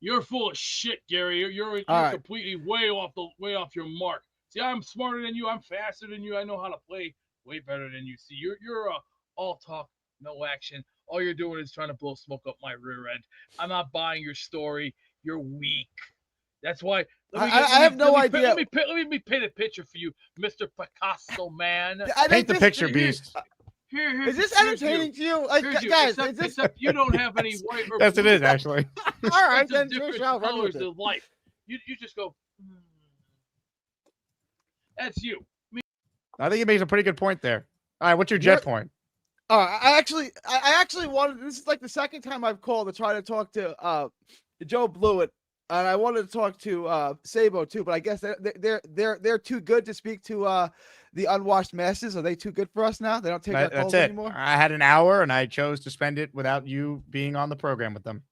You're full of shit, Gary. You're completely way off your mark. See, I'm smarter than you. I'm faster than you. I know how to play way better than you. See, you're all talk, no action. All you're doing is trying to blow smoke up my rear end. I'm not buying your story. You're weak. That's why. I have no idea. Let me paint a picture for you, Mr. Picasso man. Paint the picture, Beast. Is this entertaining to you? Like, guys, except you don't have any white or yes, it is actually. All right, then different colors of life. You just go. That's you. I think he makes a pretty good point there. All right, what's your Jet point? I actually wanted. This is like the second time I've called to try to talk to Joe Blewett, and I wanted to talk to Sabo too. But I guess they're too good to speak to the unwashed masses. Are they too good for us now? They don't take our calls anymore. I had an hour, and I chose to spend it without you being on the program with them.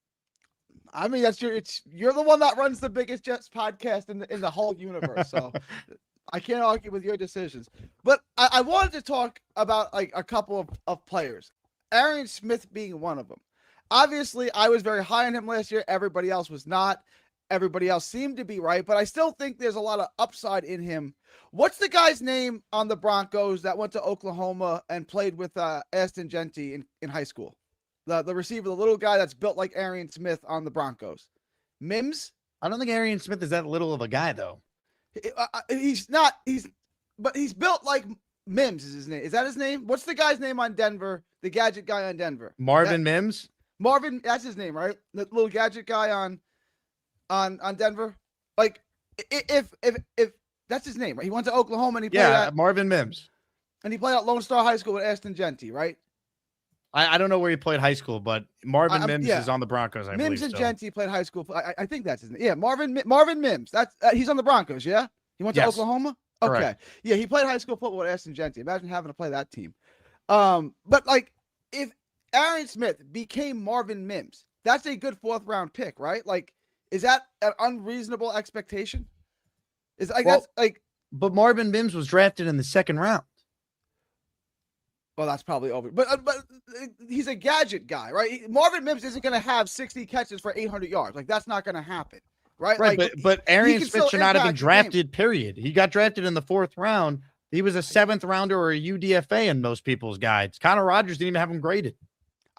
I mean, you're the one that runs the biggest Jets podcast in the whole universe. So. I can't argue with your decisions, but I wanted to talk about like a couple of players, Aaron Smith being one of them. Obviously, I was very high on him last year. Everybody else was not. Everybody else seemed to be right, but I still think there's a lot of upside in him. What's the guy's name on the Broncos that went to Oklahoma and played with Aston Genty in high school? The receiver, the little guy that's built like Aaron Smith on the Broncos. Mims? I don't think Aaron Smith is that little of a guy, though. He's not. But he's built like Mims is his name. Is that his name? What's the guy's name on Denver? The gadget guy on Denver. Marvin Mims. Marvin, that's his name, right? The little gadget guy on Denver. Like if that's his name, right? He went to Oklahoma and he played at Marvin Mims. And he played at Lone Star High School with Aston Genty, right? I don't know where he played high school, but Marvin Mims is on the Broncos. I believe Mims and Genty played high school. I think that's his name. Yeah, Marvin Mims. That's he's on the Broncos. Yeah, he went to Oklahoma. Okay, correct. Yeah, he played high school football with Aston Genty. Imagine having to play that team. But like if Aaron Smith became Marvin Mims, that's a good 4th round pick, right? Like, is that an unreasonable expectation? Is like that's like. But Marvin Mims was drafted in the 2nd round. Well, that's probably over. But he's a gadget guy, right? Marvin Mims isn't going to have 60 catches for 800 yards. Like, that's not going to happen, right? Right, like, but Aaron Smith should not have been drafted, period. He got drafted in the 4th round. He was a 7th rounder or a UDFA in most people's guides. Connor Rogers didn't even have him graded.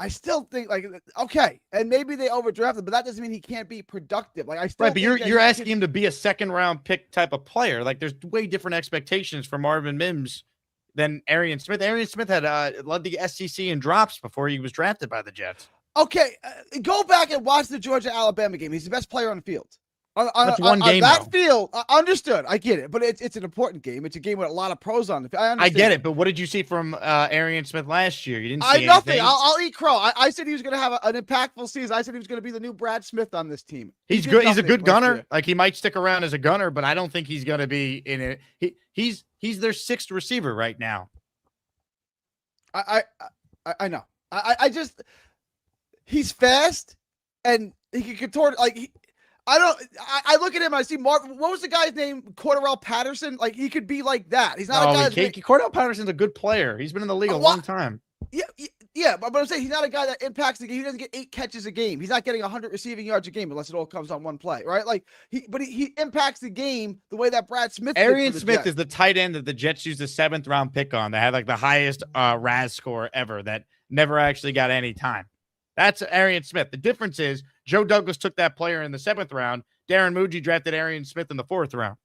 I still think like okay, and maybe they overdrafted, but that doesn't mean he can't be productive. Like I still Right, but think you're asking him to be a second round pick type of player. Like there's way different expectations for Marvin Mims than Arian Smith. Arian Smith had led the SEC in drops before he was drafted by the Jets. Okay, go back and watch the Georgia-Alabama game. He's the best player on the field. That's one game, on that though. field, understood. I get it, but it's an important game. It's a game with a lot of pros on it. I get it, but what did you see from Arian Smith last year? You didn't see nothing. anything. I'll eat crow. I said he was going to have an impactful season. I said he was going to be the new Brad Smith on this team. He's good. He's a good gunner. Like he might stick around as a gunner, but I don't think he's going to be in it. He's their sixth receiver right now. I know. I just he's fast and he can contort like. I look at him and I see Marvin. What was the guy's name? Cordarrelle Patterson. Like he could be like that. He's not a guy. Cordarrelle Patterson's a good player. He's been in the league a long time. Yeah, but I'm saying he's not a guy that impacts the game. He doesn't get 8 catches a game. He's not getting 100 receiving yards a game unless it all comes on one play, right? Like he impacts the game the way that Brad Smith. Arian Smith is the tight end that the Jets used the 7th round pick on. That had like the highest RAS score ever. That never actually got any time. That's Arian Smith. The difference is Joe Douglas took that player in the 7th round. Darren Muji drafted Arian Smith in the 4th round.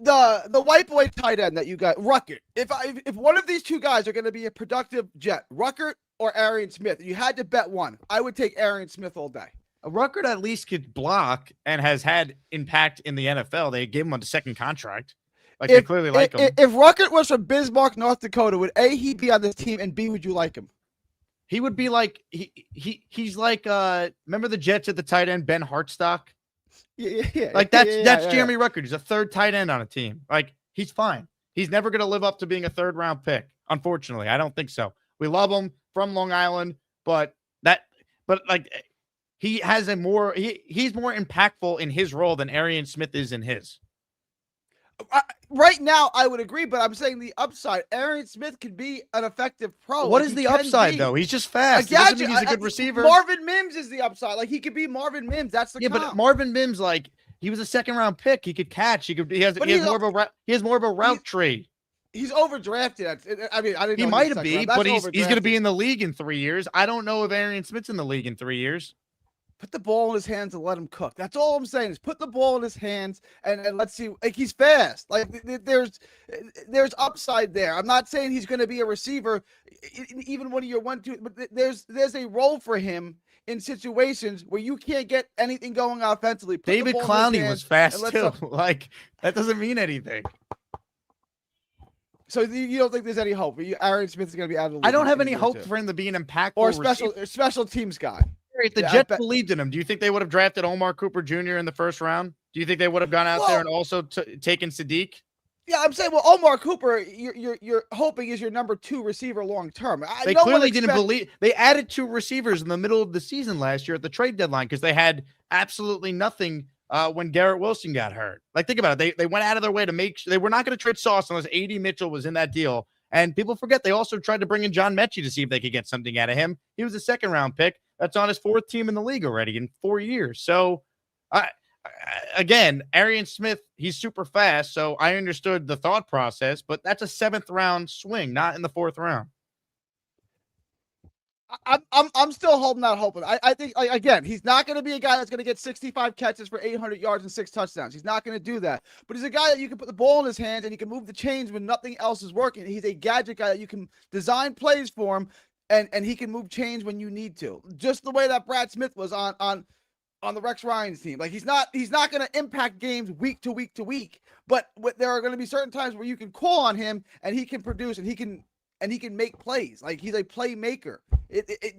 The white boy tight end that you got, Ruckert. If one of these two guys are going to be a productive Jet, Ruckert or Arian Smith, you had to bet one. I would take Arian Smith all day. Ruckert at least could block and has had impact in the NFL. They gave him a second contract. Like they clearly like him. If Ruckert was from Bismarck, North Dakota, would A, he be on this team, and B, would you like him? He would be like he's like remember the Jets at the tight end, Ben Hartsock? Yeah. Like that's Jeremy Ruckert. He's a 3rd tight end on a team. Like he's fine. He's never going to live up to being a 3rd round pick. Unfortunately, I don't think so. We love him from Long Island, but like he has he's more impactful in his role than Arian Smith is in his. Right now, I would agree, but I'm saying the upside. Arian Smith could be an effective pro. What is the upside, though? He's just fast. Doesn't mean he's a good receiver. Marvin Mims is the upside. Like he could be Marvin Mims. That's the comp. But Marvin Mims, like he was a 2nd round pick. He could catch. He has more of a route tree. He's overdrafted. I mean, I didn't know he might have been, but he's going to be in the league in 3 years. I don't know if Arian Smith's in the league in 3 years. Put the ball in his hands and let him cook. That's all I'm saying is put the ball in his hands and let's see. Like he's fast. Like there's upside there. I'm not saying he's going to be a receiver, even when you're 1-2. But there's a role for him in situations where you can't get anything going offensively. David Clowney was fast too. Like that doesn't mean anything. So you don't think there's any hope? Arian Smith is going to be out of the league. I don't have any hope for him to be an impactful or special teams guy. If the Jets believed in him, do you think they would have drafted Omar Cooper Jr. in the 1st round? Do you think they would have gone out there and also taken Sadiq? Yeah, I'm saying, well, Omar Cooper, you're hoping is your number 2 receiver long term. They clearly didn't believe. They added 2 receivers in the middle of the season last year at the trade deadline because they had absolutely nothing when Garrett Wilson got hurt. Like, think about it. They went out of their way to make sure they were not going to trade Sauce unless A.D. Mitchell was in that deal. And people forget they also tried to bring in John Mechie to see if they could get something out of him. He was a 2nd round pick. That's on his 4th team in the league already in 4 years. So, again, Arian Smith, he's super fast. So I understood the thought process, but that's a 7th round swing, not in the 4th round. I'm still holding out hope. I think, again, he's not going to be a guy that's going to get 65 catches for 800 yards and 6 touchdowns. He's not going to do that. But he's a guy that you can put the ball in his hands and he can move the chains when nothing else is working. He's a gadget guy that you can design plays for him, and he can move chains when you need to. Just the way that Brad Smith was on the Rex Ryan's team. Like he's not going to impact games week to week to week. But there are going to be certain times where you can call on him and he can produce and he can make plays. Like he's a playmaker.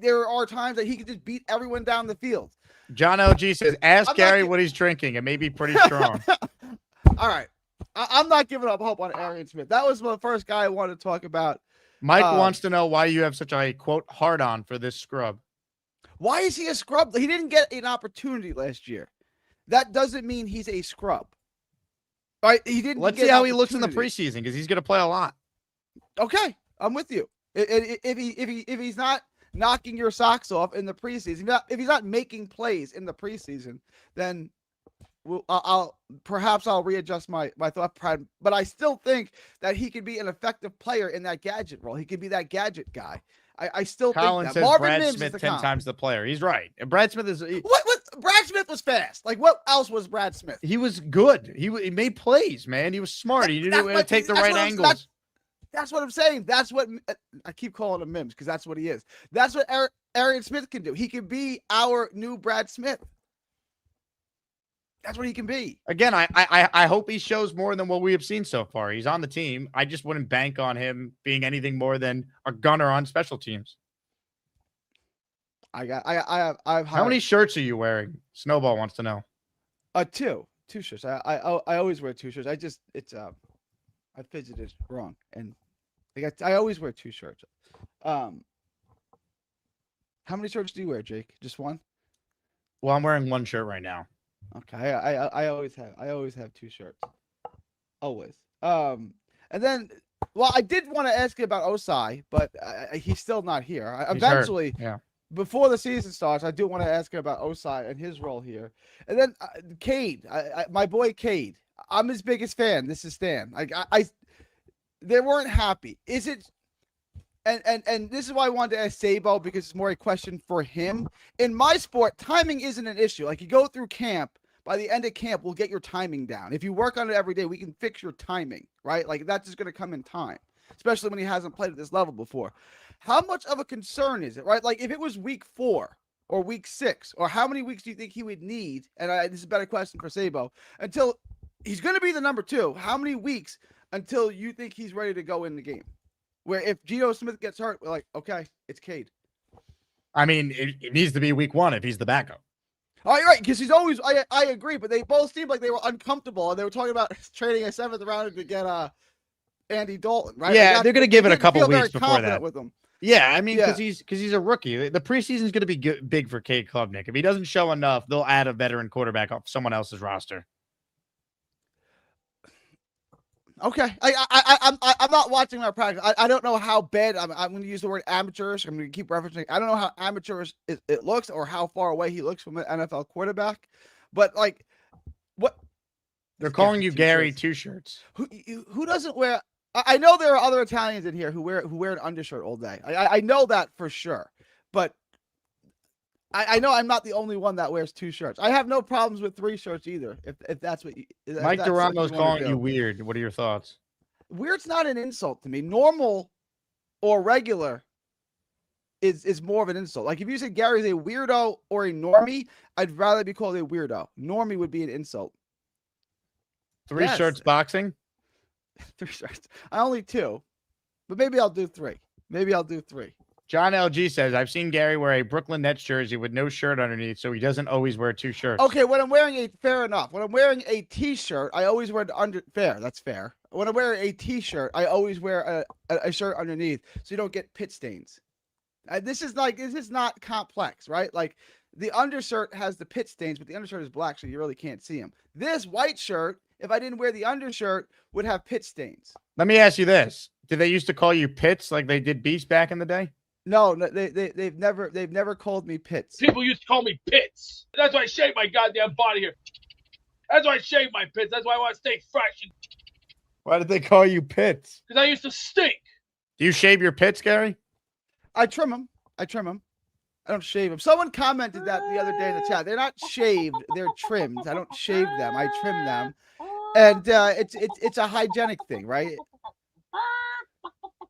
There are times that he can just beat everyone down the field. John LG says, ask Gary what he's drinking. It may be pretty strong. All right. I'm not giving up hope on Arian Smith. That was the first guy I wanted to talk about. Mike wants to know why you have such a, quote, hard-on for this scrub. Why is he a scrub? He didn't get an opportunity last year. That doesn't mean he's a scrub. All right, he didn't. Let's see how he looks in the preseason because he's going to play a lot. Okay, I'm with you. If he's not knocking your socks off in the preseason, if he's not making plays in the preseason, then I'll readjust my thought pattern. But I still think that he could be an effective player in that gadget role. He could be that gadget guy. I still Colin think that says Marvin Brad Mims Smith is the 10 comp. times the player. He's right. And Brad Smith is What Brad Smith was fast. Like what else was Brad Smith? he was good. He made plays, man. He was smart. He knew how to take the right angles. That's what I'm saying. That's what I keep calling him Mims because that's what he is. That's what Arian Smith can do. He can be our new Brad Smith. That's what he can be. Again, I hope he shows more than what we have seen so far. He's on the team. I just wouldn't bank on him being anything more than a gunner on special teams. I have How many shirts are you wearing? Snowball wants to know. Two shirts. I always wear two shirts. I fidgeted wrong, and I always wear two shirts. How many shirts do you wear, Jake? Just one? Well, I'm wearing one shirt right now. Okay, I always have two shirts. Always. And then, well, I did want to ask you about Osai, but he's still not here. Eventually, yeah. Before the season starts, I do want to ask you about Osai and his role here. And then Cade, my boy Cade. I'm his biggest fan. This is Stan. They weren't happy. Is it? And this is why I wanted to ask Sabo because it's more a question for him. In my sport, timing isn't an issue. Like you go through camp, by the end of camp, we'll get your timing down. If you work on it every day, we can fix your timing, right? Like that's just going to come in time, especially when he hasn't played at this level before. How much of a concern is it, right? Like if it was week 4 or week 6, or how many weeks do you think he would need? And this is a better question for Sabo. Until he's going to be the number 2, how many weeks until you think he's ready to go in the game? Where if Geno Smith gets hurt, we're like, okay, it's Cade. I mean, it needs to be week 1 if he's the backup. Oh, you're right, because he's always. I agree, but they both seemed like they were uncomfortable, and they were talking about trading a 7th rounder to get Andy Dalton, right? Yeah, they're going to give it a couple weeks before that. With him. Yeah, I mean, because he's a rookie. The preseason is going to be big for Cade Klubnik. If he doesn't show enough, they'll add a veteran quarterback off someone else's roster. Okay, I'm not watching my practice. I don't know how bad. I'm going to use the word amateurish. I'm going to keep referencing. I don't know how amateurish it looks or how far away he looks from an NFL quarterback. But like, what they're calling you Gary Two Shirts. Who doesn't wear? I know there are other Italians in here who wear an undershirt all day. I know that for sure. But I know I'm not the only one that wears 2 shirts. I have no problems with 3 shirts either. If that's what Mike Durano's calling you weird. What are your thoughts? Weird's not an insult to me. Normal or regular is more of an insult. Like if you said Gary's a weirdo or a normie, I'd rather be called a weirdo. Normie would be an insult. 3 shirts boxing? 3 shirts. I only 2, but maybe I'll do 3. Maybe I'll do 3. John LG says, I've seen Gary wear a Brooklyn Nets jersey with no shirt underneath, so he doesn't always wear 2 shirts. Okay, when I'm wearing fair enough. When I'm wearing a t-shirt, I always wear fair. That's fair. When I wear a t-shirt, I always wear a shirt underneath so you don't get pit stains. This is not complex, right? Like the undershirt has the pit stains, but the undershirt is black, so you really can't see them. This white shirt, if I didn't wear the undershirt, would have pit stains. Let me ask you this. Did they used to call you Pits like they did Beast back in the day? No, they've never called me Pits. People used to call me Pits. That's why I shave my goddamn body here. That's why I shave my pits. That's why I want to stay fresh. Why did they call you Pits? Because I used to stink. Do you shave your pits, Gary? I trim them. I don't shave them. Someone commented that the other day in the chat. They're not shaved. They're trimmed. I don't shave them. I trim them. And it's a hygienic thing, right?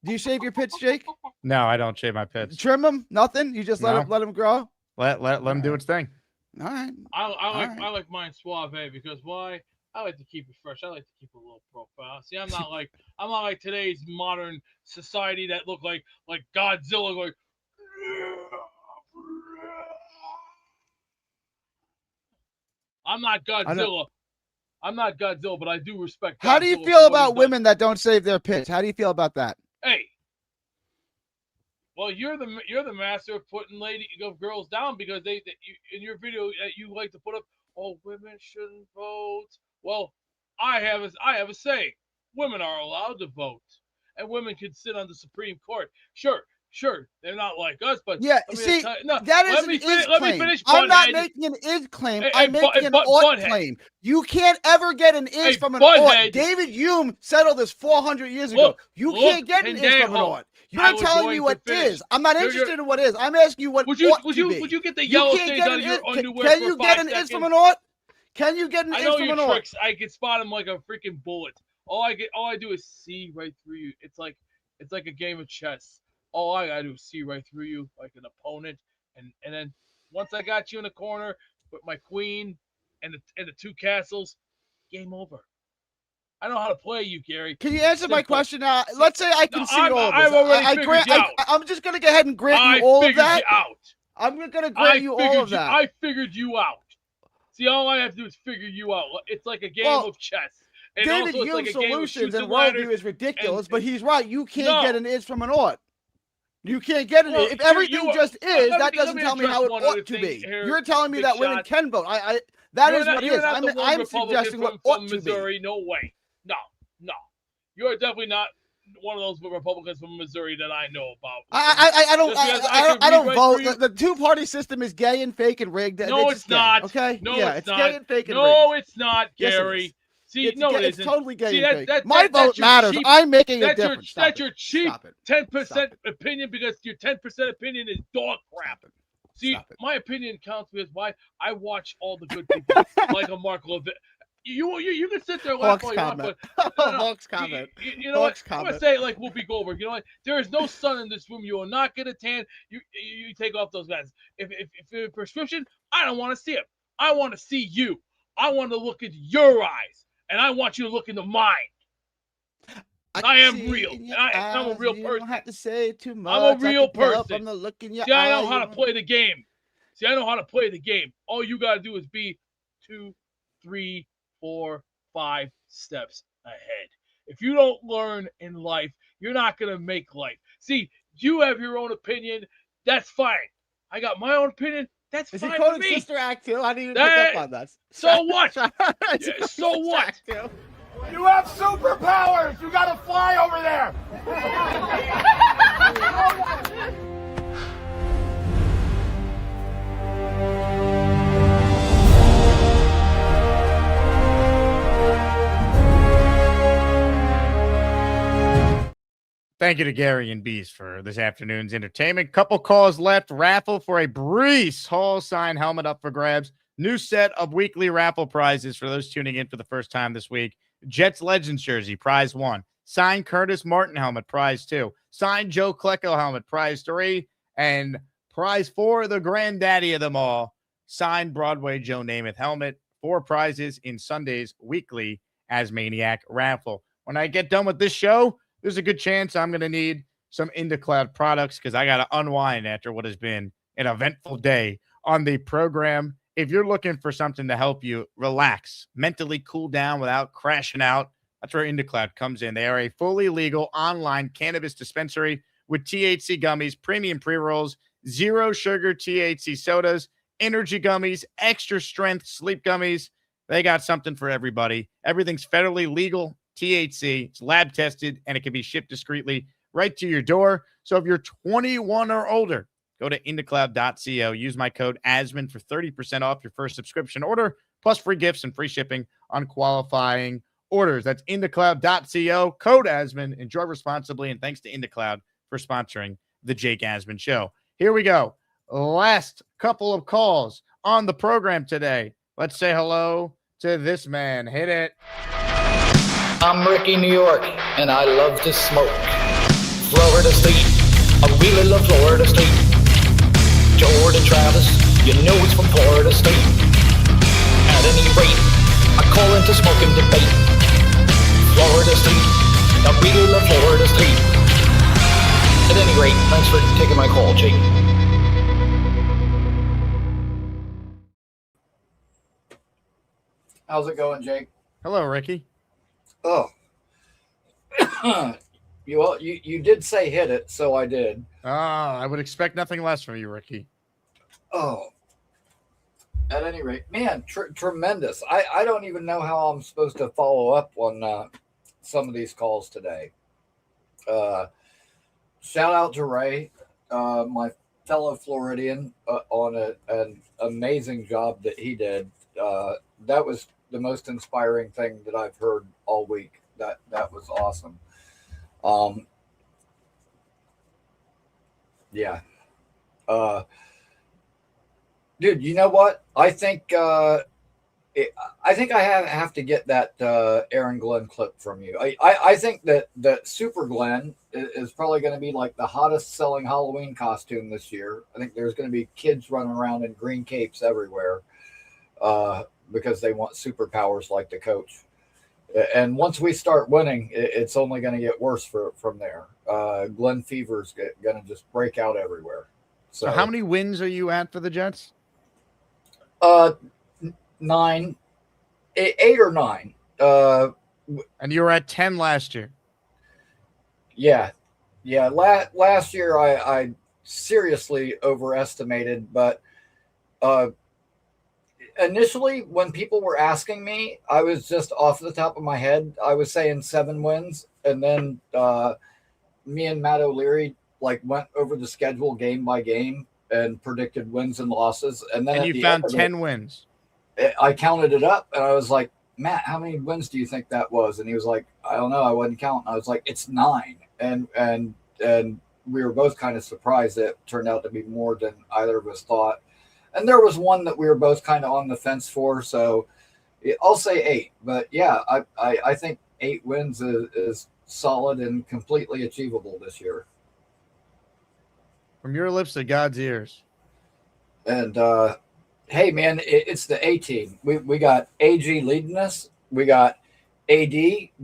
Do you shave your pits, Jake? No, I don't shave my pits. Trim them? Nothing? You just let them grow? Let them do its thing. All right. I like mine suave because why? I like to keep it fresh. I like to keep a little profile. See, I'm not like today's modern society that look like Godzilla going. I'm not Godzilla. I'm not Godzilla, but I do respect Godzilla. How do you feel about women that don't shave their pits? How do you feel about that? Hey. Well, you're the master of putting girls down because in your video that you like to put up, oh, women shouldn't vote. Well, I have a saying. Women are allowed to vote, and women can sit on the Supreme Court. Sure, Sure, they're not like us, but Yeah, see, that is let an me is finish. Let me claim. finish. I'm not butthead. making an is claim. Hey, I'm making an ought butthead. claim. You can't ever get an is from an butthead. ought. David Hume settled this 400 years ago. You can't get an is from an ought. You're telling me what is. I'm not interested in what is. I'm asking you what ought to be. Would you get the yellow stains out of your underwear? Can you get an is from an ought? Can you get an I is know from your an ought? tricks. I can spot them like a freaking bullet. All I do is see right through you. It's like a game of chess. All I gotta do is see right through you like an opponent, and then once I got you in the corner with my queen and the two castles, game over. I know how to play you, Gary. Can you answer my question now? Let's say I can see all of this. I've already figured you out. I'm just gonna go ahead and grant you all of that. I'm gonna grant you all of that. I figured you out. See, all I have to do is figure you out. It's like a game of chess. And David also, Hume's it's like a solutions game and of worldview is ridiculous, but he's right. You can't get an is from an ought. You can't get an is. If everything just is, that doesn't tell me how it ought to be. You're telling me that women can vote. That is what it is. I'm suggesting what ought to be. Missouri. No way. No. You're definitely not one of those Republicans from Missouri that I know about. I don't vote. The two-party system is gay and fake and rigged. No, it's not. Okay. No, yeah, it's not. Gay and fake and no, rigged. it's not, Gary. Yes, See, it's no, gay, it isn't. It's totally gay See, and fake. My vote matters. I'm making a difference. That's your cheap 10% opinion because your 10% opinion is dog crap. See, my opinion counts because why I watch all the good people like a Mark Levin. You can sit there and laugh all you want, but Hawks comment. You know what? I'm gonna say it like Whoopi Goldberg. You know what? There is no sun in this room. You will not get a tan. You take off those guys. If a prescription, I don't want to see it. I want to see you. I want to look into your eyes, and I want you to look into mine. I am real. I'm a real person. You don't have to say too much. I'm a real person. From the look in your See, I know eye, how to play the game. All you gotta do is be 2, 3, 4, 5 steps ahead. If you don't learn in life, you're not gonna make life. See, you have your own opinion. That's fine. I got my own opinion. That's fine. Is he quoting with me. Sister Act 2? I didn't even pick up on that. So what? So what? You have superpowers! You gotta fly over there! Thank you to Gary and Beast for this afternoon's entertainment. Couple calls left. Raffle for a Brees Hall signed helmet up for grabs. New set of weekly raffle prizes for those tuning in for the first time this week. Jets Legends jersey, prize 1. Signed Curtis Martin helmet, prize 2. Signed Joe Klecko helmet, prize 3. And prize 4, the granddaddy of them all, signed Broadway Joe Namath helmet. 4 prizes in Sunday's weekly As Maniac raffle. When I get done with this show, there's a good chance I'm going to need some IndaCloud products because I got to unwind after what has been an eventful day on the program. If you're looking for something to help you relax, mentally cool down without crashing out, that's where IndaCloud comes in. They are a fully legal online cannabis dispensary with THC gummies, premium pre-rolls, zero sugar THC sodas, energy gummies, extra strength sleep gummies. They got something for everybody. Everything's federally legal. THC, it's lab tested, and it can be shipped discreetly right to your door. So if you're 21 or older, go to indacloud.co. Use my code ASMAN for 30% off your first subscription order, plus free gifts and free shipping on qualifying orders. That's indacloud.co, code ASMAN. Enjoy responsibly, and thanks to IndaCloud for sponsoring the Jake Asman Show. Here we go. Last couple of calls on the program today. Let's say hello to this man. Hit it. I'm Ricky, New York, and I love to smoke. Florida State, I really love Florida State. Jordan Travis, you know it's from Florida State. At any rate, I call into smoking debate. Florida State, I really love Florida State. At any rate, thanks for taking my call, Jake. How's it going, Jake? Hello, Ricky. Oh. You did say hit it, so I did. I would expect nothing less from you, Ricky. Oh. At any rate, man, tremendous. I don't even know how I'm supposed to follow up on some of these calls today. Shout out to Ray. my fellow Floridian on an amazing job that he did. That was the most inspiring thing that I've heard all week. That was awesome. Yeah. Dude, you know what? I think I have to get that Aaron Glenn clip from you. I think that Super Glenn is probably going to be like the hottest selling Halloween costume this year. I think there's going to be kids running around in green capes everywhere because they want superpowers like the coach. And once we start winning, it's only going to get worse from there. Glenn Fever's going to just break out everywhere. So how many wins are you at for the Jets? 9, 8 or 9. And you were at 10 last year. Yeah. Last year I seriously overestimated, but initially when people were asking me, I was just off the top of my head. I was saying 7 wins, and then me and Matt O'Leary went over the schedule game by game and predicted wins and losses. And then you found 10 wins. I counted it up, and I was like, Matt, how many wins do you think that was? And he was like, I don't know. I wasn't counting. I was like, it's 9. And we were both kind of surprised that it turned out to be more than either of us thought. And there was one that we were both kind of on the fence for. So I'll say 8. But yeah, I think 8 wins is solid and completely achievable this year. From your lips to God's ears. And hey, man, it's the A team. We got AG leading us. We got AD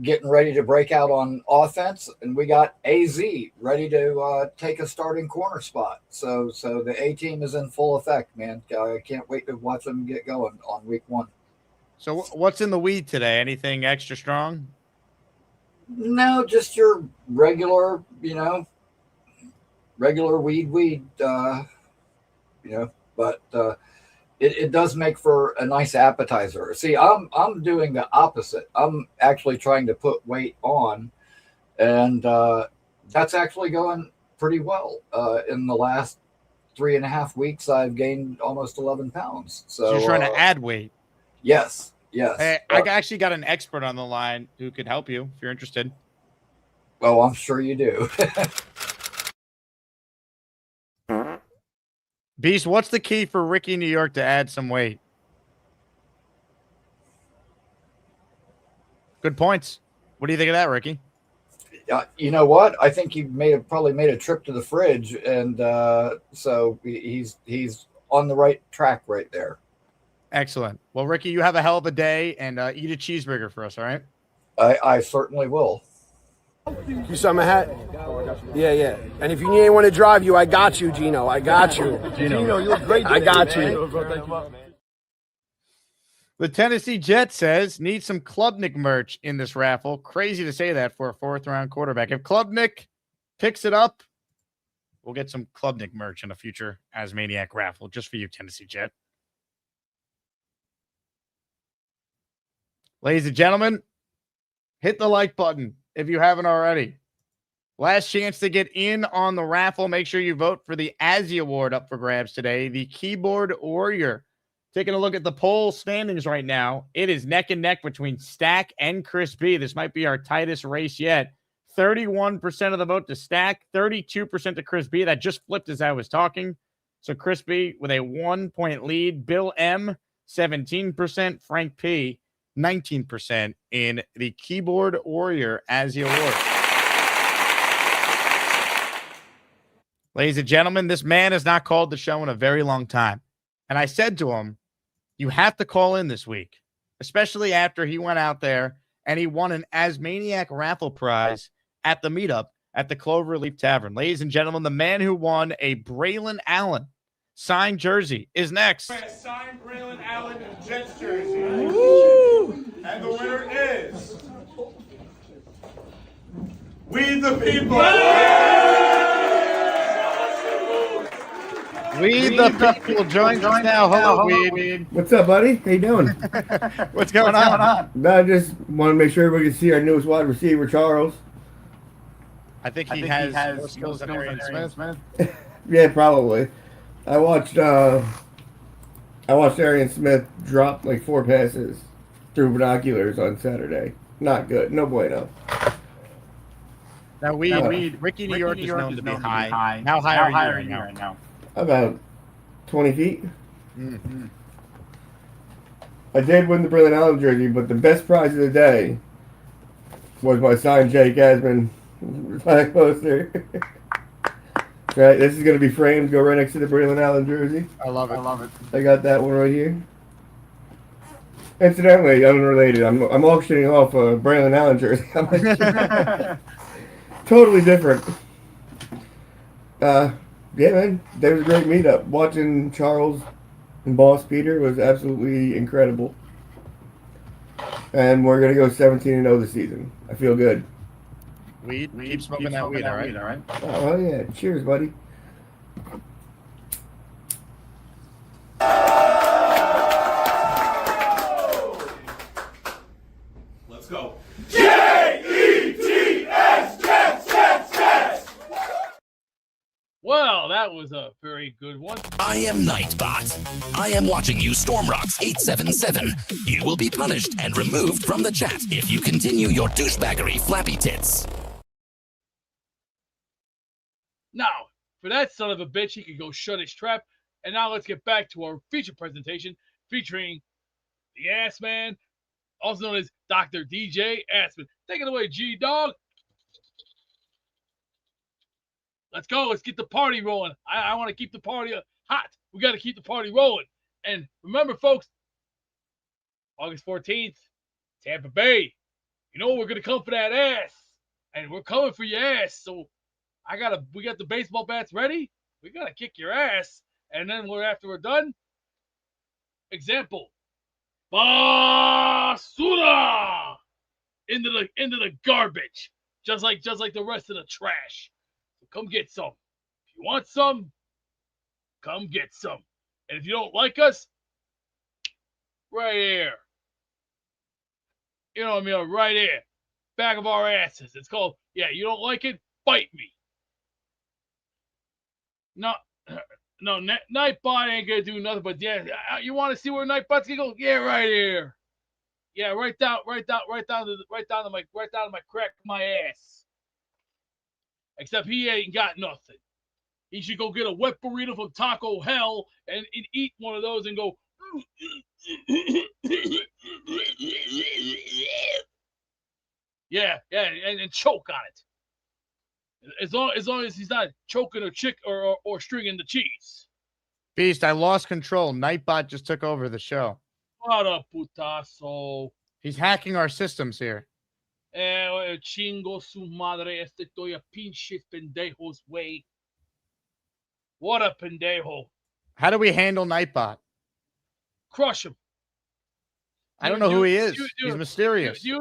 getting ready to break out on offense, and we got AZ ready to take a starting corner spot. So the A team is in full effect, man. I can't wait to watch them get going on week 1. So what's in the weed today? Anything extra strong? No, just your regular, regular weed, but it does make for a nice appetizer. See, I'm doing the opposite. I'm actually trying to put weight on, and that's actually going pretty well. In the last 3.5 weeks, I've gained almost 11 pounds. So you're trying to add weight? Yes. Hey, I actually got an expert on the line who could help you if you're interested. Well, I'm sure you do. Beast, what's the key for Ricky New York to add some weight? Good points. What do you think of that, Ricky? You know what? I think he probably made a trip to the fridge, and so he's on the right track right there. Excellent. Well, Ricky, you have a hell of a day, and eat a cheeseburger for us, all right? I certainly will. You saw my hat? Yeah. And if you need anyone to drive you, I got you, Gino. I got you. Gino, you look great. I got you. The Tennessee Jet says, need some Klubnik merch in this raffle. Crazy to say that for a 4th-round quarterback. If Klubnik picks it up, we'll get some Klubnik merch in a future Asmaniac raffle just for you, Tennessee Jet. Ladies and gentlemen, hit the like button if you haven't already. Last chance to get in on the raffle. Make sure you vote for the Azzy Award up for grabs today. The Keyboard Warrior. Taking a look at the poll standings right now. It is neck and neck between Stack and Chris B. This might be our tightest race yet. 31% of the vote to Stack, 32% to Chris B. That just flipped as I was talking. So Chris B with a 1-point lead. Bill M, 17%. Frank P, 19% in the Keyboard Warrior Azzy Award. Ladies and gentlemen, this man has not called the show in a very long time. And I said to him, you have to call in this week, especially after he went out there and he won an Asmaniac raffle prize at the meetup at the Cloverleaf Tavern. Ladies and gentlemen, the man who won a Braylon Allen signed jersey is next. Signed Braylon Allen Jets jersey. Woo! And the winner is We the People. We the People joins us now. Hello, Weed. What's up, buddy? How you doing? What's going on? I just want to make sure everybody can see our newest wide receiver, Charles. I think he has more skills than Arian Smith. Yeah, probably. I watched Arian Smith drop like 4 passes through binoculars on Saturday. Not good. No bueno. Now, Ricky New York is known to be high. How high are you right now? About 20 feet. Mm-hmm. I did win the Brilliant Allen jersey, but the best prize of the day was my signed Jake Asman flag poster. Right, this is going to be framed, go right next to the Brilliant Allen jersey. I love it. I got that one right here. Incidentally, unrelated, I'm auctioning off a Brilliant Allen jersey. Totally different. Yeah, man, that was a great meetup. Watching Charles and Boss Peter was absolutely incredible. And we're going to go 17-0 this season. I feel good. Weed? Keep smoking that weed, all right? Oh, yeah. Cheers, buddy. Let's go. Jets, Jets, Jets. Well, that was a very good one. I am Nightbot. I am watching you, Stormrocks 877. You will be punished and removed from the chat if you continue your douchebaggery, flappy tits. Now, for that son of a bitch, he could go shut his trap. And now let's get back to our feature presentation featuring the Ass Man, also known as Dr. DJ Assman. Take it away, G-Dog. Let's go. Let's get the party rolling. I want to keep the party hot. We got to keep the party rolling. And remember, folks, August 14th, Tampa Bay. You know we're going to come for that ass. And we're coming for your ass. So we got the baseball bats ready. We got to kick your ass. And then after we're done, example, basura into the garbage, just like the rest of the trash. So come get some. If you want some, come get some. And if you don't like us, right here. You know what I mean? Right here. Back of our asses. It's called, you don't like it? Bite me. No, Nightbot ain't gonna do nothing. But you want to see where Nightbot's gonna go? Yeah, right here. Yeah, right down to my crack of my ass. Except he ain't got nothing. He should go get a wet burrito from Taco Hell and eat one of those and go. And choke on it. As long as he's not choking or stringing the cheese. Beast, I lost control. Nightbot just took over the show. What a putazo. He's hacking our systems here. Chingo su madre, estoy a pinches pendejos, way. What a pendejo. How do we handle Nightbot? Crush him. I don't know who he is. He's mysterious. Do you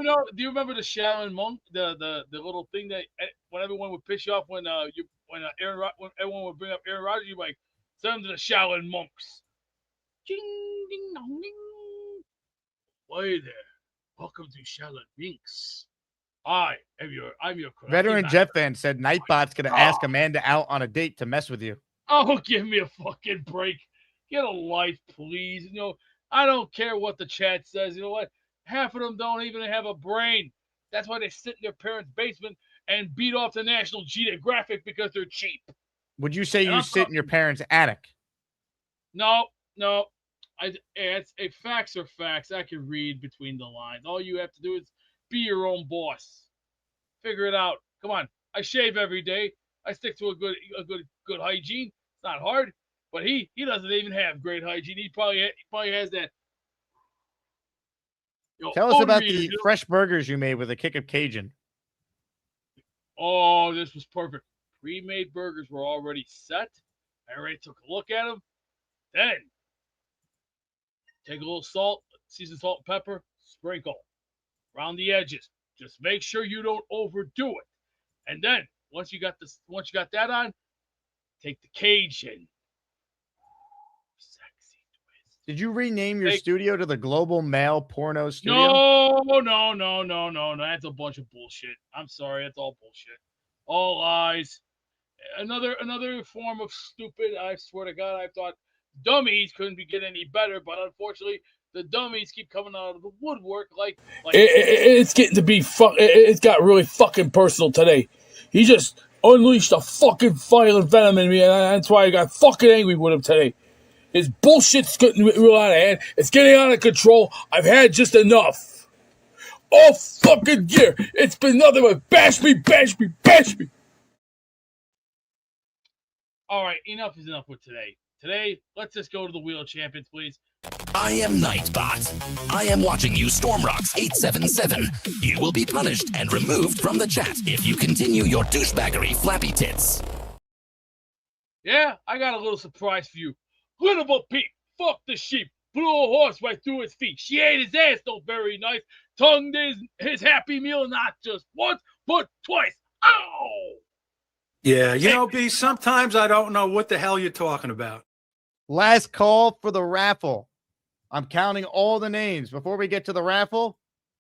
remember the Shaolin monk, the little thing that when everyone would piss you off when everyone would bring up Aaron Rodgers, you're like, send them to the Shaolin monks. Ding ding dong ding. Hey there. Welcome to Shaolin Minks. I'm your veteran Jet fan said Nightbot's gonna ask Amanda out on a date to mess with you. Oh, give me a fucking break. Get a life, please. I don't care what the chat says. You know what? Half of them don't even have a brain. That's why they sit in their parents' basement and beat off the National Geographic because they're cheap. Would you say you sit in your parents' attic? No. Facts are facts. I can read between the lines. All you have to do is be your own boss. Figure it out. Come on. I shave every day. I stick to a good hygiene. It's not hard. But he doesn't even have great hygiene. He probably has that. Tell us about the fresh burgers you made with a kick of Cajun. Oh, this was perfect. Pre-made burgers were already set. I already took a look at them. Then take a little salt, seasoned salt and pepper, sprinkle around the edges. Just make sure you don't overdo it. And then once you got that on, take the Cajun. Did you rename your studio to the Global Male Porno Studio? No. That's a bunch of bullshit. I'm sorry. That's all bullshit. All lies. another form of stupid. I swear to God, I thought dummies couldn't be getting any better, but unfortunately, the dummies keep coming out of the woodwork. It's getting to be It's got really fucking personal today. He just unleashed a fucking violent venom in me, and that's why I got fucking angry with him today. His bullshit's getting real out of hand. It's getting out of control. I've had just enough. All fucking year, it's been nothing but bash me, bash me, bash me. All right, enough is enough with today. Today, let's just go to the Wheel of Champions, please. I am Nightbot. I am watching you, Stormrocks 877. You will be punished and removed from the chat if you continue your douchebaggery, flappy tits. Yeah, I got a little surprise for you. Little Pete, fuck the sheep, blew a horse right through his feet. She ate his ass, though very nice. Tongued his happy meal not just once, but twice. Ow! Yeah, you know, B, sometimes I don't know what the hell you're talking about. Last call for the raffle. I'm counting all the names. Before we get to the raffle,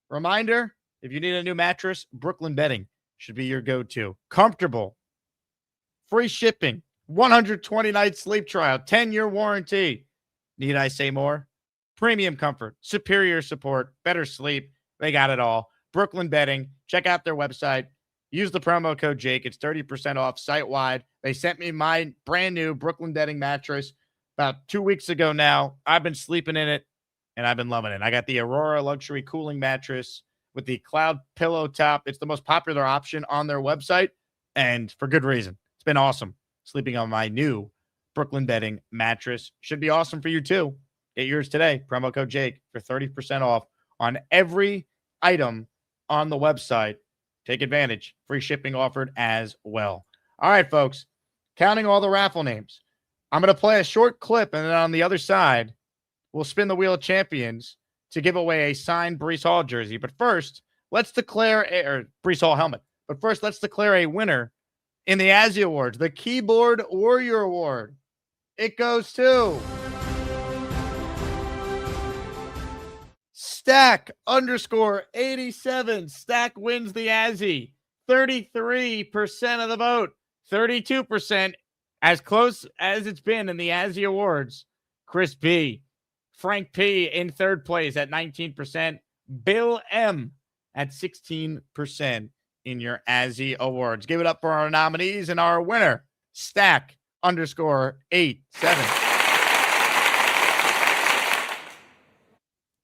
reminder, if you need a new mattress, Brooklyn Bedding should be your go-to. Comfortable, free shipping, 120-night sleep trial, 10-year warranty. Need I say more? Premium comfort, superior support, better sleep. They got it all. Brooklyn Bedding. Check out their website. Use the promo code Jake. It's 30% off site-wide. They sent me my brand new Brooklyn Bedding mattress about 2 weeks ago now. I've been sleeping in it, and I've been loving it. I got the Aurora Luxury Cooling Mattress with the cloud pillow top. It's the most popular option on their website, and for good reason. It's been awesome sleeping on my new Brooklyn Bedding mattress. Should be awesome for you, too. Get yours today. Promo code Jake for 30% off on every item on the website. Take advantage. Free shipping offered as well. All right, folks. Counting all the raffle names. I'm going to play a short clip, and then on the other side, we'll spin the Wheel of Champions to give away a signed Breece Hall jersey. But first, let's declare or Breece Hall helmet. But first, let's declare a winner in the Azzy Awards, the Keyboard Warrior Award. It goes to Stack_87. Stack wins the Azzy. 33% of the vote. 32%. As close as it's been in the Azzy Awards. Chris B. Frank P. in third place at 19%. Bill M. at 16% in your Azzy Awards. Give it up for our nominees and our winner, Stack_87.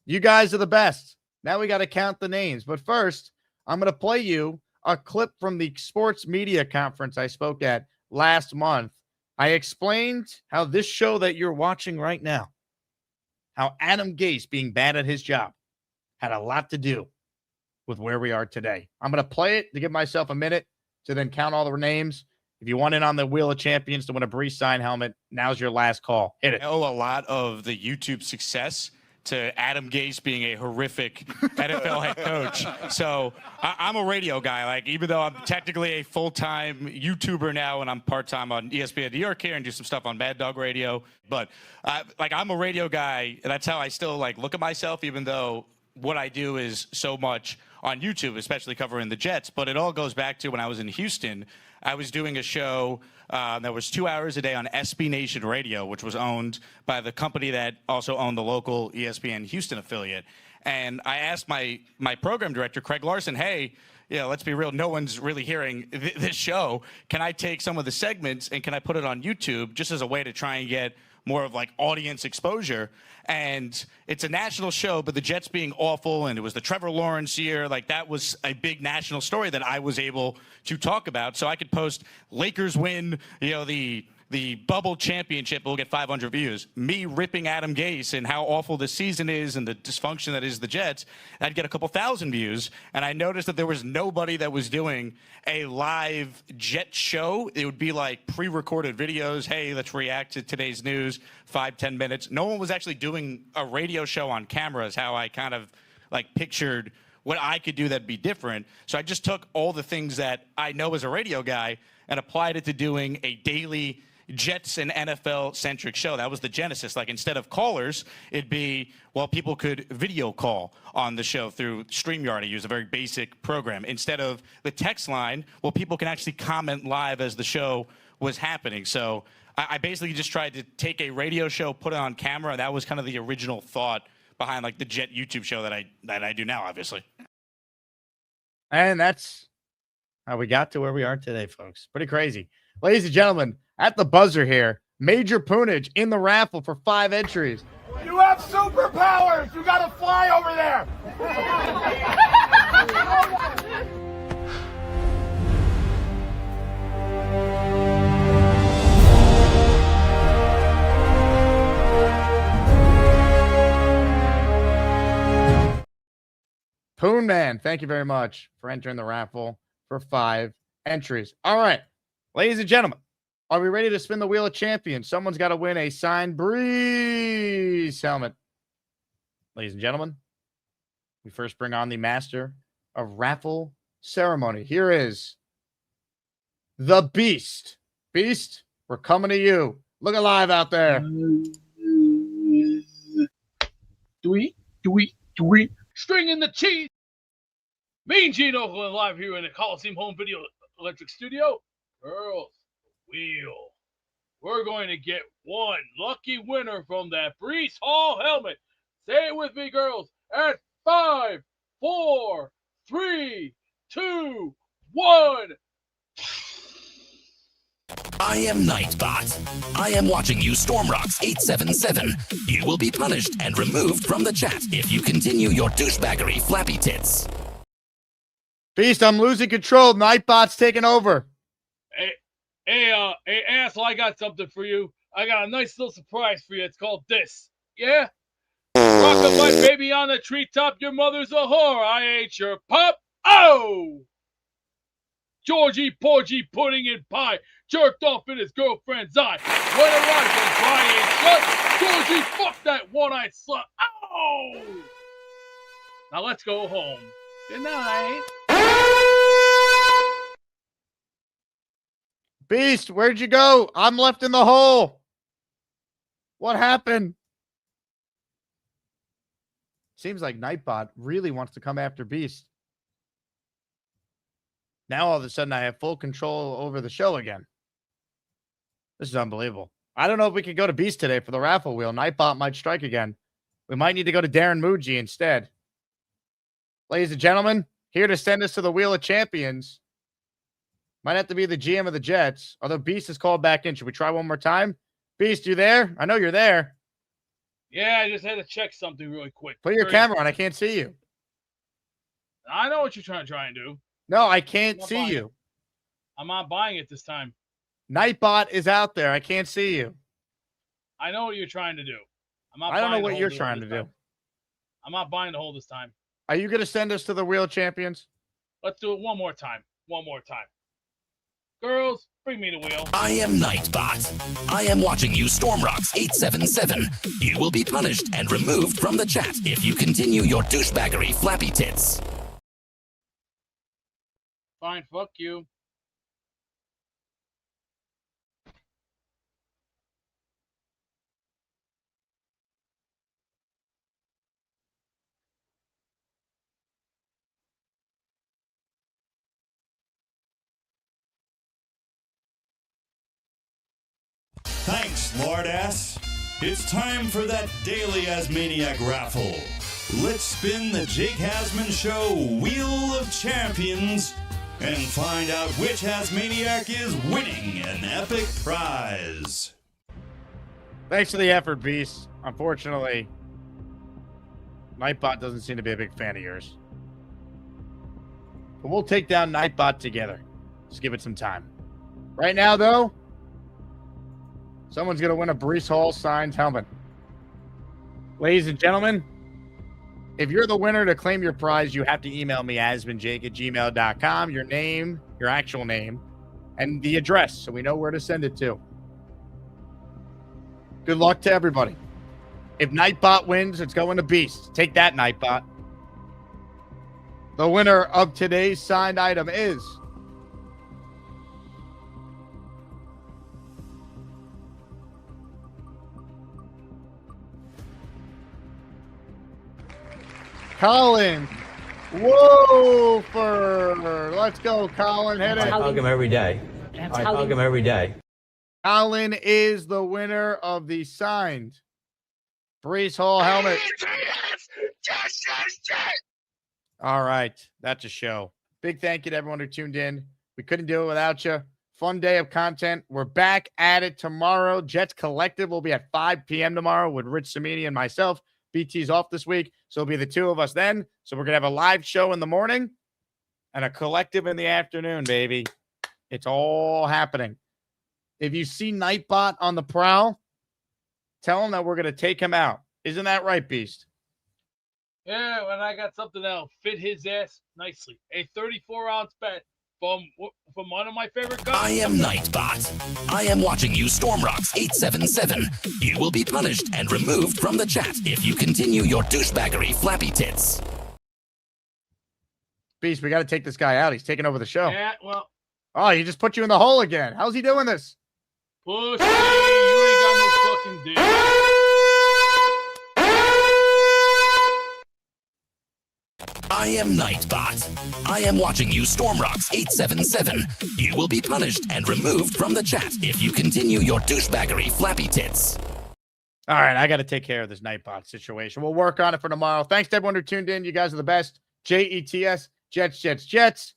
You guys are the best. Now we got to count the names. But first, I'm going to play you a clip from the sports media conference I spoke at last month. I explained how this show that you're watching right now, how Adam Gase being bad at his job had a lot to do with where we are today. I'm going to play it to give myself a minute to then count all the names. If you want in on the Wheel of Champions to win a Breece sign helmet, now's your last call. Hit it. I owe a lot of the YouTube success to Adam Gase being a horrific NFL head coach. So I'm a radio guy. Like, even though I'm technically a full-time YouTuber now and I'm part-time on ESPN New York here and do some stuff on Mad Dog Radio, but I'm a radio guy, and that's how I still look at myself, even though what I do is so much on YouTube, especially covering the Jets. But it all goes back to when I was in Houston. I was doing a show that was 2 hours a day on SB Nation Radio, which was owned by the company that also owned the local ESPN Houston affiliate. And I asked my program director, Craig Larson, hey, let's be real, no one's really hearing this show. Can I take some of the segments and can I put it on YouTube just as a way to try and get more of audience exposure? And it's a national show, but the Jets being awful, and it was the Trevor Lawrence year, that was a big national story that I was able to talk about. So I could post Lakers win, the bubble championship, will get 500 views. Me ripping Adam Gase and how awful the season is and the dysfunction that is the Jets, I'd get a couple thousand views. And I noticed that there was nobody that was doing a live Jet show. It would be pre-recorded videos. Hey, let's react to today's news, 5-10 minutes. No one was actually doing a radio show on camera, is how I kind of pictured what I could do that'd be different. So I just took all the things that I know as a radio guy and applied it to doing a daily Jets and NFL-centric show. That was the genesis. Instead of callers, it'd be, people could video call on the show through StreamYard. I use a very basic program. Instead of the text line, people can actually comment live as the show was happening. So I basically just tried to take a radio show, put it on camera. That was kind of the original thought behind like the Jet YouTube show that I do now, obviously. And that's how we got to where we are today, folks. Pretty crazy. Ladies and gentlemen, at the buzzer here, Major Poonage in the raffle for 5 entries. You have superpowers! You gotta fly over there! Poon Man, thank you very much for entering the raffle for 5 entries. All right, ladies and gentlemen, are we ready to spin the wheel of champions? Someone's got to win a signed Breeze helmet. Ladies and gentlemen, we first bring on the master of raffle ceremony. Here is the Beast. Beast, we're coming to you. Look alive out there. Tweet. Stringing the cheese. Mean Gene Oakland live here in the Coliseum Home Video Electric Studio. Girls, wheel. We're going to get one lucky winner from that Brees Hall helmet. Say it with me, girls. At 5, 4, 3, 2, 1. I am Nightbot. I am watching you, Stormrocks 877. You will be punished and removed from the chat if you continue your douchebaggery, flappy tits. Beast, I'm losing control. Nightbot's taking over. Hey, asshole, I got something for you. I got a nice little surprise for you. It's called this. Yeah? Rockin' my baby on the treetop. Your mother's a whore. I ain't your pup. Oh! Georgie Porgy pudding in pie. Jerked off in his girlfriend's eye. When a rifle crying slut. Georgie, fuck that one-eyed slut. Oh! Now let's go home. Good night. Beast, where'd you go? I'm left in the hole. What happened? Seems like Nightbot really wants to come after Beast. Now all of a sudden I have full control over the show again. This is unbelievable. I don't know if we could go to Beast today for the raffle wheel. Nightbot might strike again. We might need to go to Darren Muji instead. Ladies and gentlemen, here to send us to the Wheel of Champions might have to be the GM of the Jets. Although Beast is called back in. Should we try one more time? Beast, you there? I know you're there. Yeah, I just had to check something really quick. Put your camera on. I can't see you. I know what you're trying to try and do. No, I can't see you. I'm not buying it this time. Nightbot is out there. I can't see you. I know what you're trying to do. I don't know what you're trying to do. I'm not buying the hole this time. Are you going to send us to the Wheel of Champions? Let's do it one more time. One more time. Girls, bring me the wheel. I am Nightbot. I am watching you, Stormrocks 877. You will be punished and removed from the chat if you continue your douchebaggery, flappy tits. Fine, fuck you. Thanks, Lord Ass. It's time for that daily Asmaniac raffle. Let's spin the Jake Asman Show Wheel of Champions and find out which Asmaniac is winning an epic prize. Thanks for the effort, Beast. Unfortunately, Nightbot doesn't seem to be a big fan of yours. But we'll take down Nightbot together. Just give it some time. Right now, though, someone's going to win a Brees Hall signed helmet. Ladies and gentlemen, if you're the winner to claim your prize, you have to email me, asmanjake@gmail.com, your name, your actual name, and the address so we know where to send it to. Good luck to everybody. If Nightbot wins, it's going to Beast. Take that, Nightbot. The winner of today's signed item is Colin Wofer. Let's go, Colin. Hit it. I hug him every day. I hug him every day. Colin is the winner of the signed Brees Hall helmet. All right. That's a show. Big thank you to everyone who tuned in. We couldn't do it without you. Fun day of content. We're back at it tomorrow. Jets Collective will be at 5 p.m. tomorrow with Rich Samini and myself. BT's off this week, so it'll be the two of us then. So we're going to have a live show in the morning and a collective in the afternoon, baby. It's all happening. If you see Nightbot on the prowl, tell him that we're going to take him out. Isn't that right, Beast? Yeah, when I got something that'll fit his ass nicely. A 34-ounce bet from one of my favorite guys. I am Nightbot. I am watching you, Stormrocks 877. You will be punished and removed from the chat if you continue your douchebaggery, flappy tits. Beast, we got to take this guy out. He's taking over the show. Yeah, well. Oh, he just put you in the hole again. How's he doing this? Pussy, you ain't got no fucking dick. I am Nightbot. I am watching you, Stormrocks 877. You will be punished and removed from the chat if you continue your douchebaggery, flappy tits. All right, I got to take care of this Nightbot situation. We'll work on it for tomorrow. Thanks to everyone who tuned in. You guys are the best. JETS, Jets, Jets, Jets.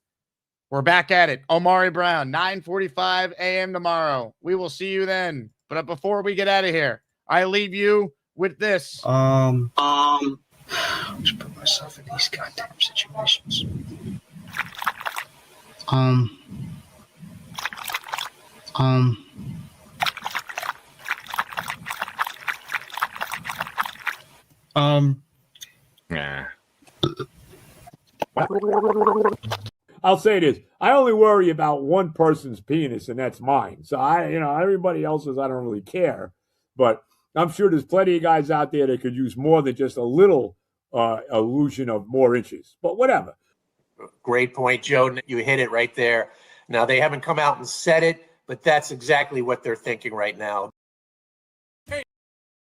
We're back at it. Omari Brown, 9:45 a.m. tomorrow. We will see you then. But before we get out of here, I leave you with this. Just put myself in these goddamn situations. Nah. I'll say this. I only worry about one person's penis, and that's mine. So everybody else's, I don't really care. But I'm sure there's plenty of guys out there that could use more than just a little illusion of more inches. But whatever. Great point, Joe. You hit it right there. Now, they haven't come out and said it, but that's exactly what they're thinking right now.